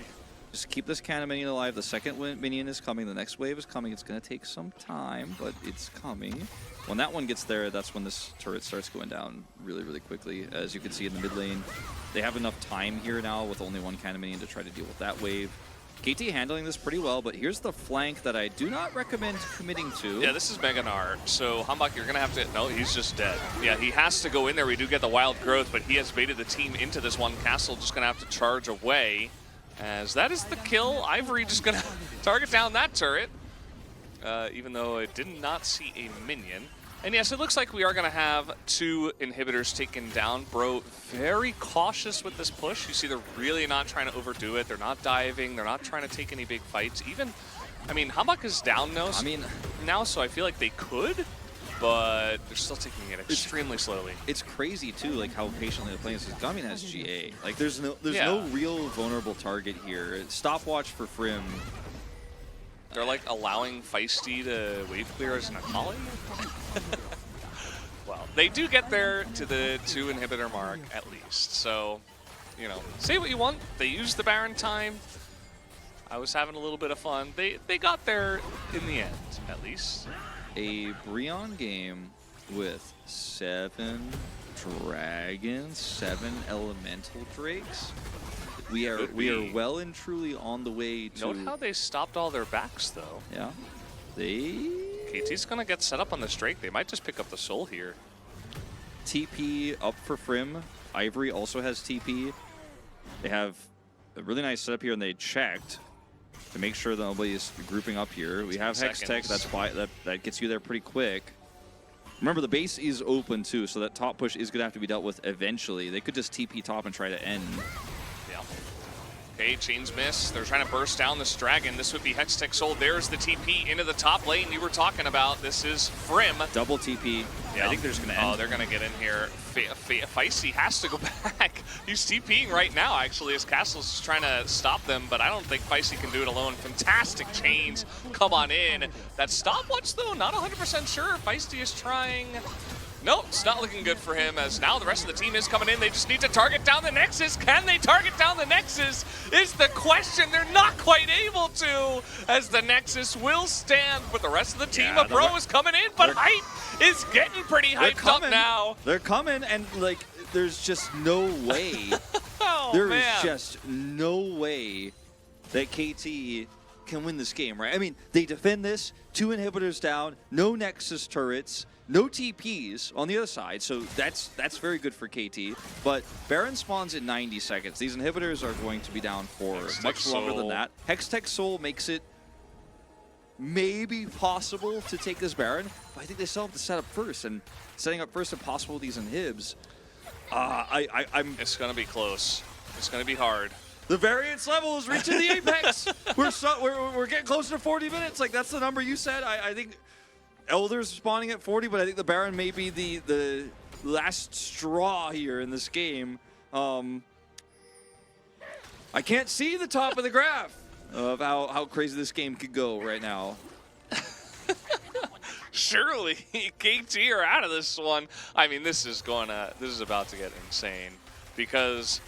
Just keep this cannon minion alive. The second minion is coming. The next wave is coming. It's going to take some time, but it's coming. When that one gets there, that's when this turret starts going down really, really quickly. As you can see in the mid lane, they have enough time here now with only one cannon minion to try to deal with that wave. KT handling this pretty well, but here's the flank that I do not recommend committing to. Yeah, this is Meganar, so Humbug, you're going to have to... No, he's just dead. Yeah, he has to go in there. We do get the wild growth, but he has baited the team into this one. Castle just going to have to charge away, as that is the kill. Ivory just going to target down that turret, even though it did not see a minion. And yes, it looks like we are going to have 2 inhibitors taken down. Bro, very cautious with this push. You see they're really not trying to overdo it. They're not diving. They're not trying to take any big fights. Even, I mean, Humbug is down now, so I feel like they could, but they're still taking it extremely slowly. It's crazy, too, like how patiently they're playing this. Gaming has GA. Like, there's no real vulnerable target here. Stopwatch for Frim. They're like allowing Feisty to wave clear as an Akali? Well, they do get there to the 2 inhibitor mark at least. So, you know, say what you want. They use the Baron time. I was having a little bit of fun. They got there in the end, at least. A Brionne game with 7 dragons, 7 elemental drakes. We are well and truly on the way to. Note how they stopped all their backs, though. Yeah, KT's gonna get set up on this Drake. They might just pick up the soul here. TP up for Frim. Ivory also has TP. They have a really nice setup here, and they checked to make sure that nobody's grouping up here. We have Hex Tech. That gets you there pretty quick. Remember, the base is open too, so that top push is gonna have to be dealt with eventually. They could just TP top and try to end. Yeah. Okay, chains miss. They're trying to burst down this dragon. This would be Hextech Soul. There's the TP into the top lane you were talking about. This is Frim. Double TP. Yeah. I think they're just going to end. Oh, they're going to get in here. Feisty has to go back. He's TPing right now, actually, as Castle's trying to stop them, but I don't think Feisty can do it alone. Fantastic chains come on in. That stopwatch, though, not 100% sure. Feisty is trying. Nope, it's not looking good for him, as now the rest of the team is coming in. They just need to target down the Nexus. Can they target down the Nexus is the question. They're not quite able to, as the Nexus will stand, but the rest of the team of Bro is coming in, but hype is getting pretty hyped up now. They're coming, and like, there's just no way. There is just no way that KT can win this game, right? I mean, they defend this, 2 inhibitors down, no Nexus turrets, no TPs on the other side, so that's very good for KT. But Baron spawns in 90 seconds. These inhibitors are going to be down for much longer than that. Hextech Soul makes it maybe possible to take this Baron, but I think they still have to set up first, and setting up first if possible these inhibs. It's gonna be close. It's gonna be hard. The variance level is reaching the apex. We're getting closer to 40 minutes. Like, that's the number you said. I think Elder's spawning at 40, but I think the Baron may be the last straw here in this game. I can't see the top of the graph of how crazy this game could go right now. Surely KT are out of this one. I mean, this is about to get insane, because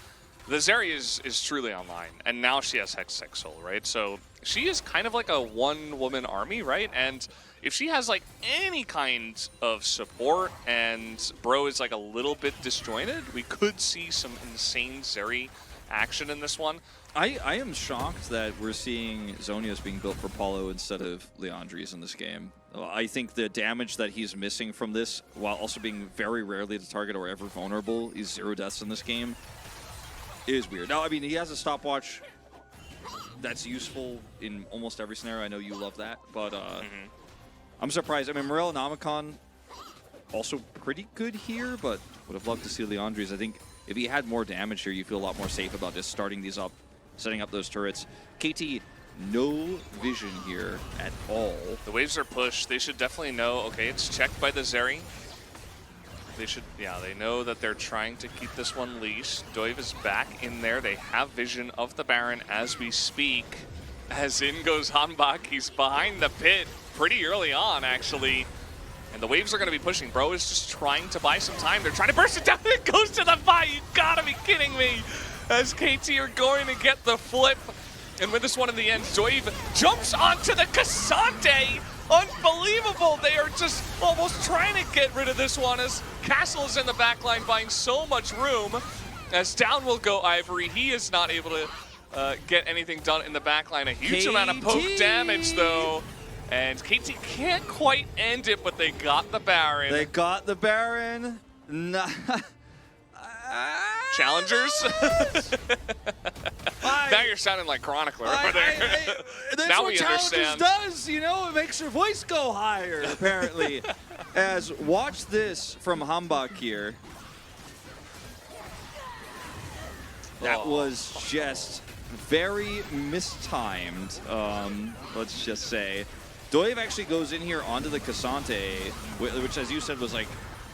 the Zeri is truly online, and now she has Hextech Soul, right? So she is kind of like a one-woman army, right? And if she has like any kind of support and Bro is like a little bit disjointed, we could see some insane Zeri action in this one. I am shocked that we're seeing Zhonya's being built for Paulo instead of Leandri's in this game. I think the damage that he's missing from this, while also being very rarely to target or ever vulnerable, is 0 deaths in this game, is weird. Now, I mean, he has a stopwatch that's useful in almost every scenario. I know you love that, but I'm surprised. I mean, Morel and Omicron also pretty good here, but would have loved to see Leandri's. I think if he had more damage here, you feel a lot more safe about just starting these up, setting up those turrets. KT, no vision here at all. The waves are pushed. They should definitely know, okay, it's checked by the Zeri. They should, yeah, they know that they're trying to keep this one leashed. Doiv is back in there. They have vision of the Baron as we speak. As in goes Hanbak. He's behind the pit pretty early on, actually. And the waves are going to be pushing. Bro is just trying to buy some time. They're trying to burst it down. It goes to the fight. You gotta be kidding me. As KT are going to get the flip. And with this one in the end, Doiv jumps onto the Cassante. Unbelievable. They are just almost trying to get rid of this one, as Castle is in the backline buying so much room. As down will go Ivory. He is not able to get anything done in the backline. A huge amount of poke damage, though. And KT can't quite end it, but they got the Baron. They got the Baron. Challengers? Now you're sounding like Chronicler over there. That's now what we Challengers understand. does, you know? It makes your voice go higher, apparently. As watch this from Hanbak here. That was just very mistimed, let's just say. Doiv actually goes in here onto the Cassante, which, as you said, was like,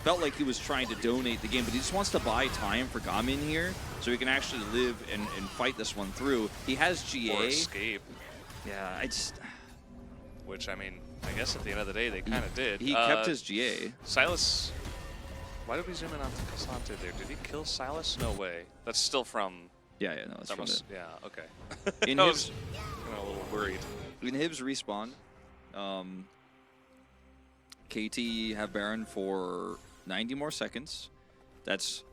felt like he was trying to donate the game, but he just wants to buy time for Gamin here so he can actually live and fight this one through. He has GA. Or escape. Yeah, I just... Which, I mean, I guess at the end of the day, they kind of did. He kept his GA. Silas... Why did we zoom in on Cassante there? Did he kill Silas? No way. That's still from... Yeah, no, that's from it. Yeah, okay. In a little worried. Inhibs respawn. KT have Baron for 90 more seconds. That's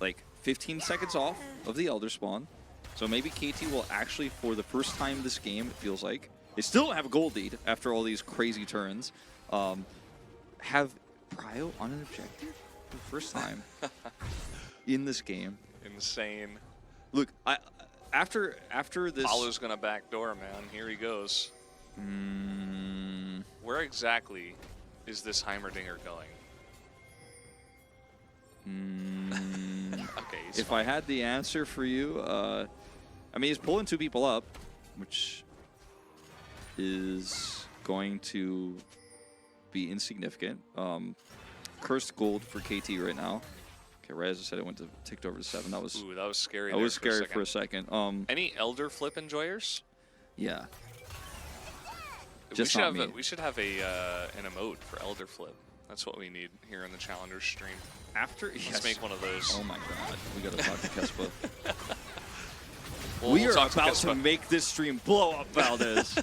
like 15 seconds off of the Elder spawn. So maybe KT will actually, for the first time this game, it feels like, they still don't have a gold lead after all these crazy turns, have Prio on an objective for the first time in this game. Insane. Look, after this... Paolo's going to backdoor, man. Here he goes. Where exactly is this Heimerdinger going? Okay, if I had the answer for you, I mean, he's pulling 2 people up, which is going to be insignificant. Cursed gold for KT right now. Okay, right as I said, it ticked over to 7. That was scary. That was scary for a second. Any Elder flip enjoyers? Yeah. We should have an emote for Elder flip. That's what we need here in the Challengers stream. Let's make one of those. Oh my god, we gotta talk to Kespa. We'll are talk about to make this stream blow up, Valdez.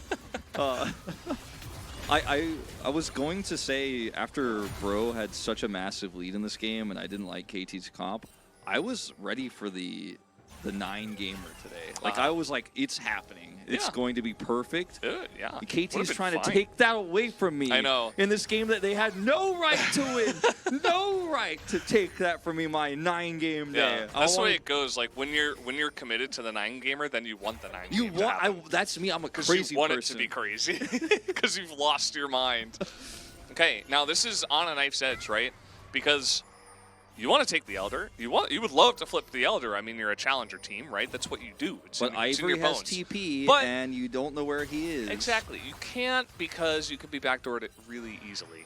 I was going to say, after Bro had such a massive lead in this game and I didn't like KT's comp, I was ready for the 9-gamer today. Like, I was like, it's happening. It's going to be perfect. Yeah. KT's trying to take that away from me. I know. In this game that they had no right to win. No right to take that from me, my 9-game day. Yeah, that's the way it goes. Like, when you're committed to the 9-gamer, then you want the 9 game to happen. That's me. I'm a crazy person. You want it to be crazy. Because you've lost your mind. Okay, now this is on a knife's edge, right? Because you want to take the Elder. You would love to flip the Elder. I mean, you're a challenger team, right? That's what you do. But Ivory has TP, and you don't know where he is. Exactly. You can't, because you could be backdoored really easily.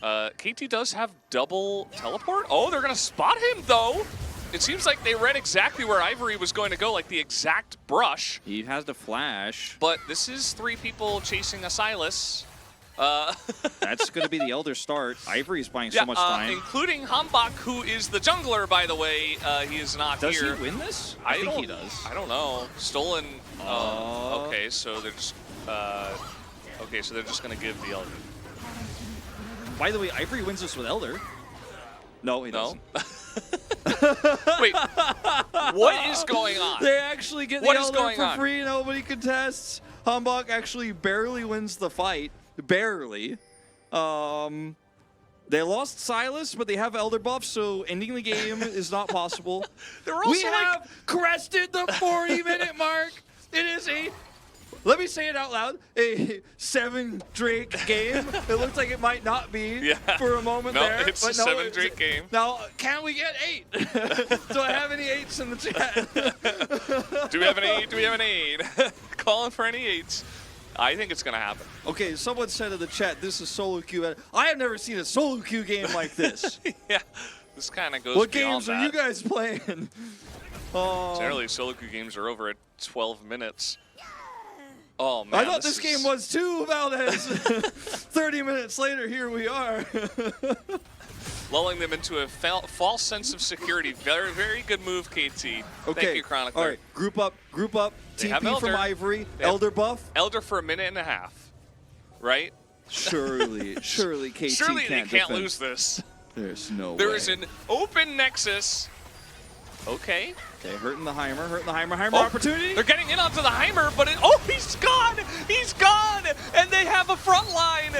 KT does have double teleport. Oh, they're going to spot him, though. It seems like they read exactly where Ivory was going to go, like the exact brush. He has the flash. But this is 3 people chasing a Silas. That's going to be the Elder start. Ivory's buying so much time. Including Hambach, who is the jungler, by the way. He is not here. Does he win this? I think he does. I don't know. Stolen. Okay, so they're just. Okay, so they're just going to give the Elder. By the way, Ivory wins this with Elder. No, he doesn't. Wait, what is going on? They actually get the Elder for free. Nobody contests. Hambach actually barely wins the fight. Barely. They lost Silas, but they have Elder buff, so ending the game is not possible. We have crested the 40-minute mark. It is let me say it out loud, a 7 Drake game. It looks like it might not be for a moment there. No, it's a 7 Drake game. Now, can we get 8? Do I have any 8s in the chat? Do we have an 8? Do we have an 8? Calling for any 8s. I think it's going to happen. Okay, someone said in the chat, this is solo queue. I have never seen a solo queue game like this. Yeah, this kind of goes What beyond games are you guys playing? Generally, solo queue games are over at 12 minutes. Oh, man. I thought this game was too, Valdez. 30 minutes later, here we are. Lulling them into a false sense of security. Very, very good move, KT. Okay. Thank you, Chronicler. All right, group up. TP from Ivory. Elder buff. Elder for a minute and a half, right? Surely KT Surely can't they can't defend. lose this. There's no way. There is an open Nexus. Okay, hurting the Heimer opportunity. They're getting in onto the Heimer, but he's gone! He's gone! And they have a front line!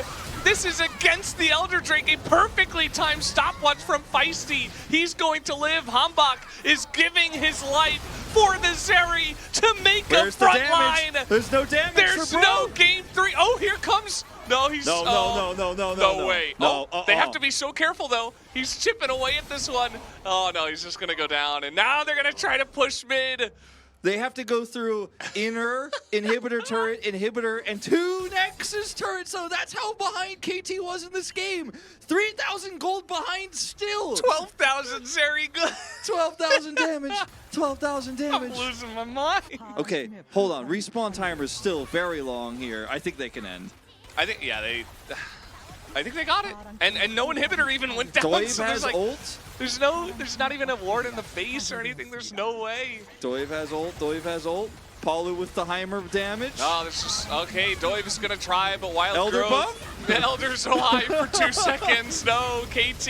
This is against the Elder Drake, a perfectly timed stopwatch from Feisty. He's going to live. Hambach is giving his life for the Zeri to make a front line. There's no damage. There's no game 3. Oh, here comes. No, he's no way. No, they have to be so careful though. He's chipping away at this one. Oh no, he's just gonna go down. And now they're gonna try to push mid. They have to go through inner, inhibitor turret, inhibitor, and 2 Nexus turrets. So that's how behind KT was in this game. 3,000 gold behind still. 12,000 Zeri good. 12,000 damage. 12,000 damage. I'm losing my mind. Okay, hold on. Respawn timer is still very long here. I think they can end. I think, I think they got it. And no inhibitor even went down. Doive so has ult. There's not even a ward in the base or anything. There's no way. Doive has ult. Paulo with the Heimer damage. Oh, this is okay. Doive's gonna try, but Wild Elder Growth. buff? The Elder's alive for 2 seconds. No, KT.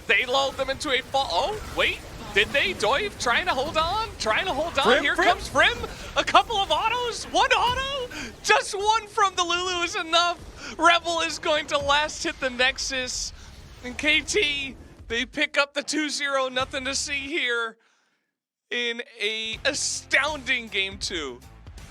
They lulled them into a fall. Oh, wait. Did they? Doive trying to hold on? Trying to hold on. Frim, Here Frim. comes Frim. A couple of autos. 1 auto. Just 1 from the Lulu is enough. Rebel is going to last hit the Nexus. And KT, they pick up the 2-0. Nothing to see here in a astounding game 2.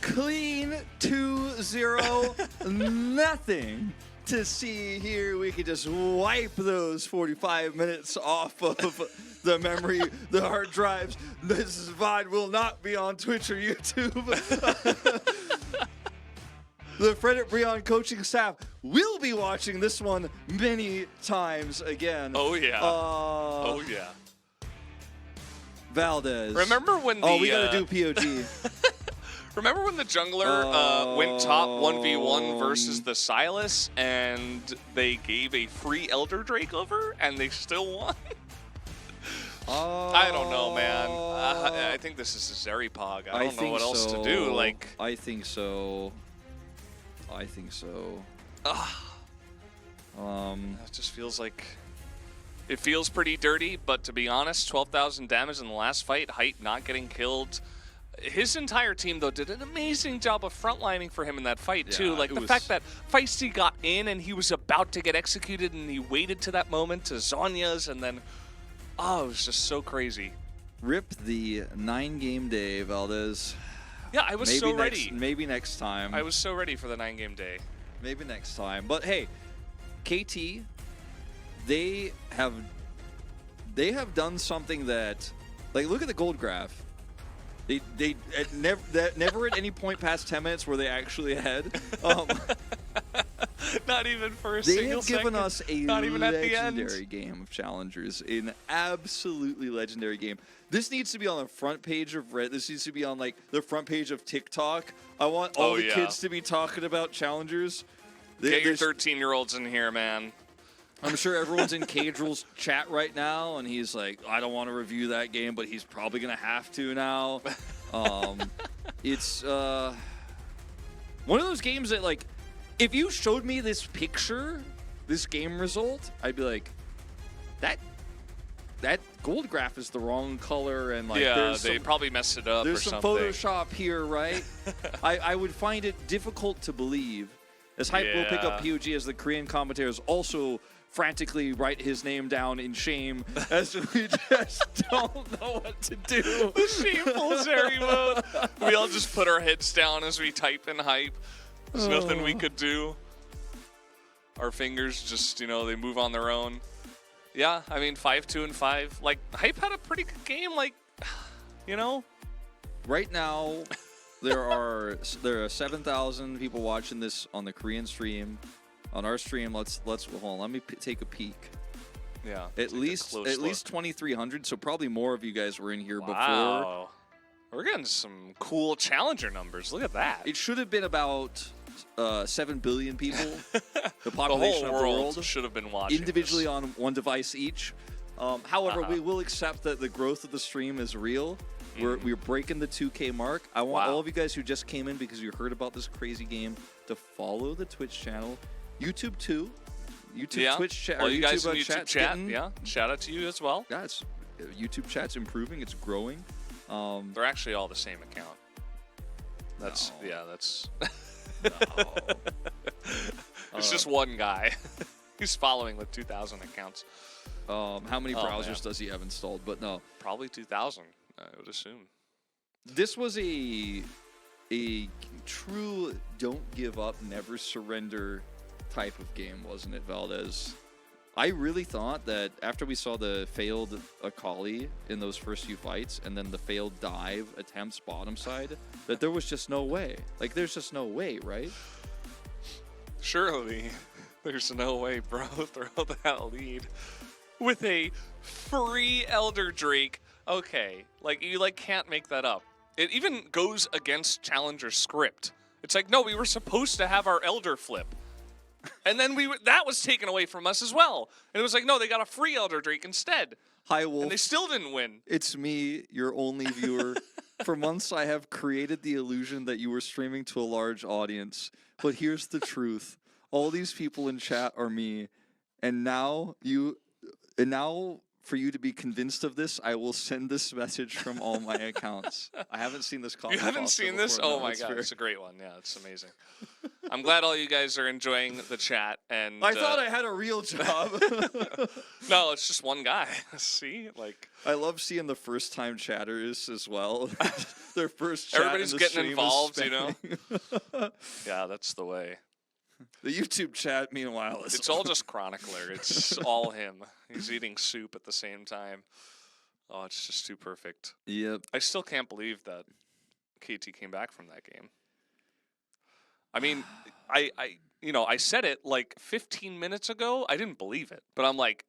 Clean 2-0. Nothing to see here. We could just wipe those 45 minutes off of the memory, the hard drives. This VOD will not be on Twitch or YouTube. The Frederick Breon coaching staff will be watching this one many times again. Oh, yeah. Oh, yeah. Valdez. Remember when the... Oh, we got to do POG. Remember when the jungler went top 1v1 versus the Silas and they gave a free Elder Drake over and they still won? I don't know, man. I think this is a Zeripog. I don't know what else to do. Like, I think so. It just feels like it feels pretty dirty. But to be honest, 12,000 damage in the last fight. Hype not getting killed. His entire team, though, did an amazing job of frontlining for him in that fight, too. Like, the fact that Feisty got in and he was about to get executed and he waited to that moment to Zonya's and then... Oh, it was just so crazy. Rip the 9-game day, Valdez. Yeah, I was so ready. Maybe next time. I was so ready for the 9-game day. Maybe next time. But hey, KT, they have done something that, like, look at the gold graph. They never at any point past 10 minutes were they actually ahead. Not even for a they single have given second. us a Not even at the end. legendary game of challengers, an absolutely legendary game. This needs to be on the front page of Reddit. This needs to be on like the front page of TikTok. I want all the kids to be talking about challengers. Get your 13-year-olds in here, man. I'm sure everyone's in Cadrill's chat right now, and he's like, I don't want to review that game, but he's probably going to have to now. It's one of those games that, like, if you showed me this picture, this game result, I'd be like, that gold graph is the wrong color, and like, yeah, they probably messed it up. There's or some something. Photoshop here, right? I would find it difficult to believe, as Hype will pick up POG as the Korean commentators also frantically write his name down in shame as we just don't know what to do. The shameful Zeri mode. We all just put our heads down as we type in Hype. There's nothing we could do. Our fingers just, you know, they move on their own. Yeah, I mean, 5-2-5. Like, Hype had a pretty good game, like, you know? Right now, there are 7,000 people watching this on the Korean stream. On our stream, let's hold on. Let me take a peek. Yeah. At least 2,300. So probably more of you guys were in here before. Wow. We're getting some cool challenger numbers. Look at that. It should have been about 7 billion people. The population the of whole the world should have been watching individually this. on one device each. However, we will accept that the growth of the stream is real. We're breaking the 2K mark. I want all of you guys who just came in because you heard about this crazy game to follow the Twitch channel. YouTube too. Twitch chat. All you guys in YouTube chat, yeah. Shout out to you as well. Yeah, YouTube chat's improving. It's growing. They're actually all the same account. That's No. It's just one guy who's following with 2,000 accounts. How many browsers does he have installed? But no, probably 2,000. I would assume. This was a true don't give up, never surrender type of game, wasn't it, Valdez? I really thought that after we saw the failed Akali in those first few fights and then the failed dive attempts bottom side, that there was just no way. Like, there's just no way, right? Surely, there's no way, bro. Throw that lead with a free Elder Drake. Okay, like, you can't make that up. It even goes against Challenger script. It's like, no, we were supposed to have our Elder flip. And then that was taken away from us as well. And it was like, no, they got a free Elder Drake instead. Hi, Wolf. And they still didn't win. It's me, your only viewer. For months, I have created the illusion that you were streaming to a large audience. But here's the truth. All these people in chat are me. And now for you to be convinced of this, I will send this message from all my accounts. I haven't seen this coffee. You haven't seen this? Before. Oh my god, it's a great one. Yeah, it's amazing. I'm glad all you guys are enjoying the chat. And I thought I had a real job. No, it's just one guy. See, like I love seeing the first time chatters as well. Their first chat. Everybody's getting involved, you know. know. Yeah, that's the way. The YouTube chat, meanwhile, is It's all just Chronicler. It's all him. He's eating soup at the same time. Oh, it's just too perfect. Yep. I still can't believe that KT came back from that game. I mean, I said it like 15 minutes ago. I didn't believe it, but I'm like,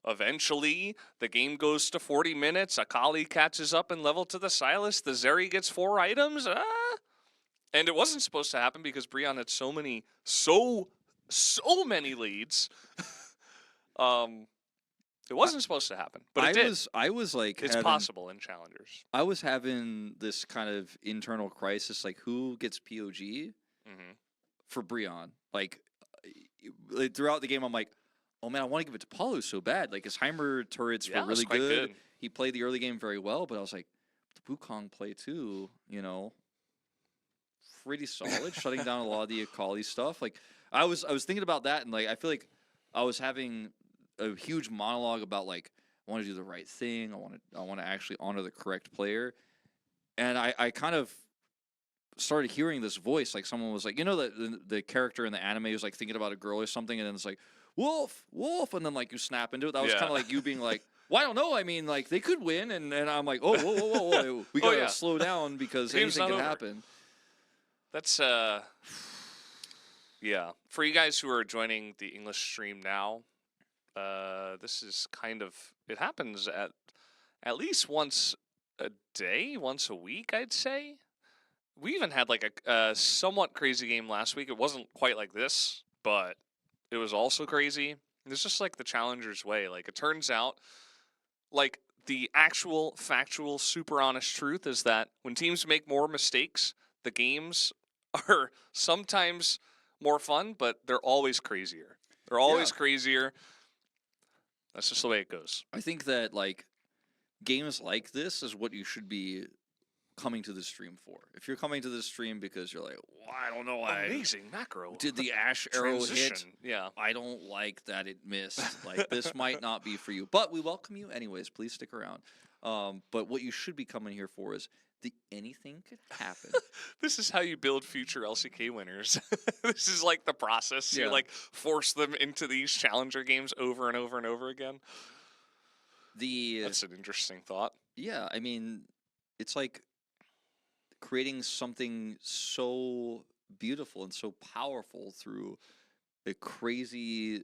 eventually the game goes to 40 minutes. Akali catches up and level to the Sylas. The Zeri gets 4 items. And it wasn't supposed to happen because Breon had so many leads. It wasn't supposed to happen, but it did. I was like, it's possible in challengers. I was having this kind of internal crisis, like who gets POG for Breon. Like throughout the game, I'm like, oh man, I want to give it to Palu so bad. Like his Heimer turrets were really good. He played the early game very well, but I was like, the Wukong play too, pretty solid, shutting down a lot of the Akali stuff. Like I was thinking about that, and like I feel like I was having a huge monologue about like I want to do the right thing. I want to actually honor the correct player, and I kind of started hearing this voice, like someone was like, the character in the anime was like thinking about a girl or something, and then it's like wolf, and then like you snap into it. That was kind of like you being like, well, I don't know. I mean, like they could win, and I'm like, whoa, we gotta slow down because anything can happen. That's yeah. For you guys who are joining the English stream now, this is kind of, it happens at least once a day, once a week, I'd say. We even had like a somewhat crazy game last week. It wasn't quite like this, but it was also crazy. It's just like the challenger's way. Like it turns out, like the actual factual, super honest truth is that when teams make more mistakes, the games are sometimes more fun, but they're always crazier. They're always crazier. That's just the way it goes. I think that like games like this is what you should be coming to the stream for. If you're coming to the stream because you're like, well, I don't know, amazing macro. Did the Ashe arrow hit? Yeah. I don't like that it missed. Like this might not be for you, but we welcome you anyways. Please stick around. But what you should be coming here for is anything could happen. This is how you build future LCK winners. This is like the process. You like force them into these challenger games over and over and over again. That's an interesting thought. Yeah, I mean, it's like creating something so beautiful and so powerful through a crazy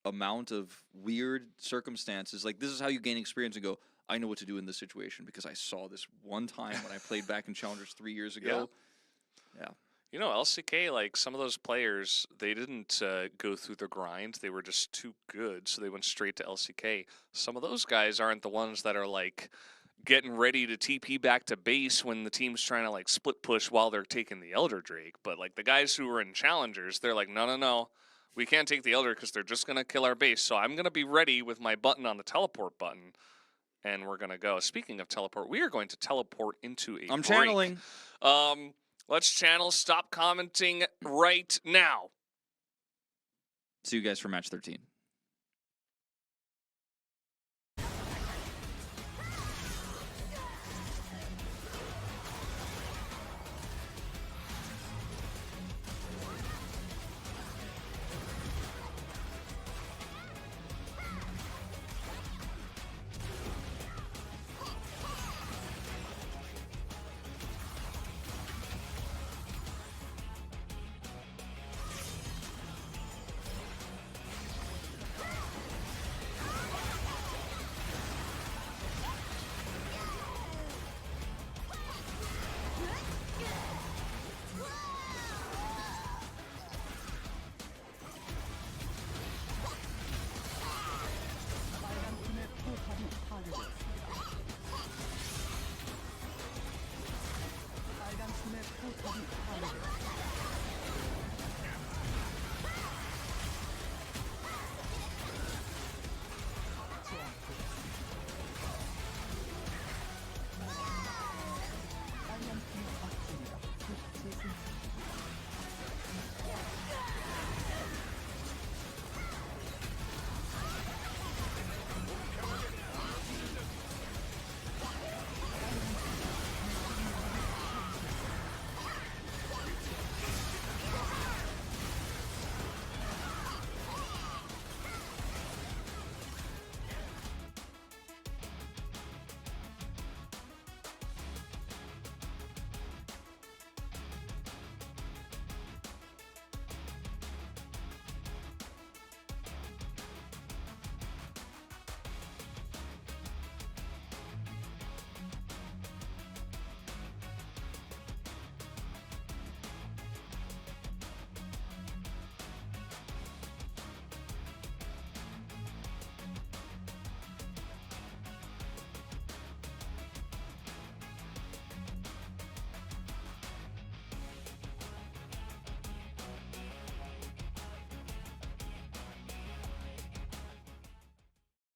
amount of weird circumstances. Like this is how you gain experience and go, I know what to do in this situation because I saw this one time when I played back in Challengers 3 years ago. Yeah. LCK, like some of those players, they didn't go through the grind. They were just too good, so they went straight to LCK. Some of those guys aren't the ones that are like getting ready to TP back to base when the team's trying to like split push while they're taking the Elder Drake. But like the guys who were in Challengers, they're like, no. We can't take the Elder because they're just going to kill our base. So I'm going to be ready with my button on the teleport button. And we're going to go. Speaking of teleport, we are going to teleport into a break. Channeling. Let's channel. Stop commenting right now. See you guys for match 13.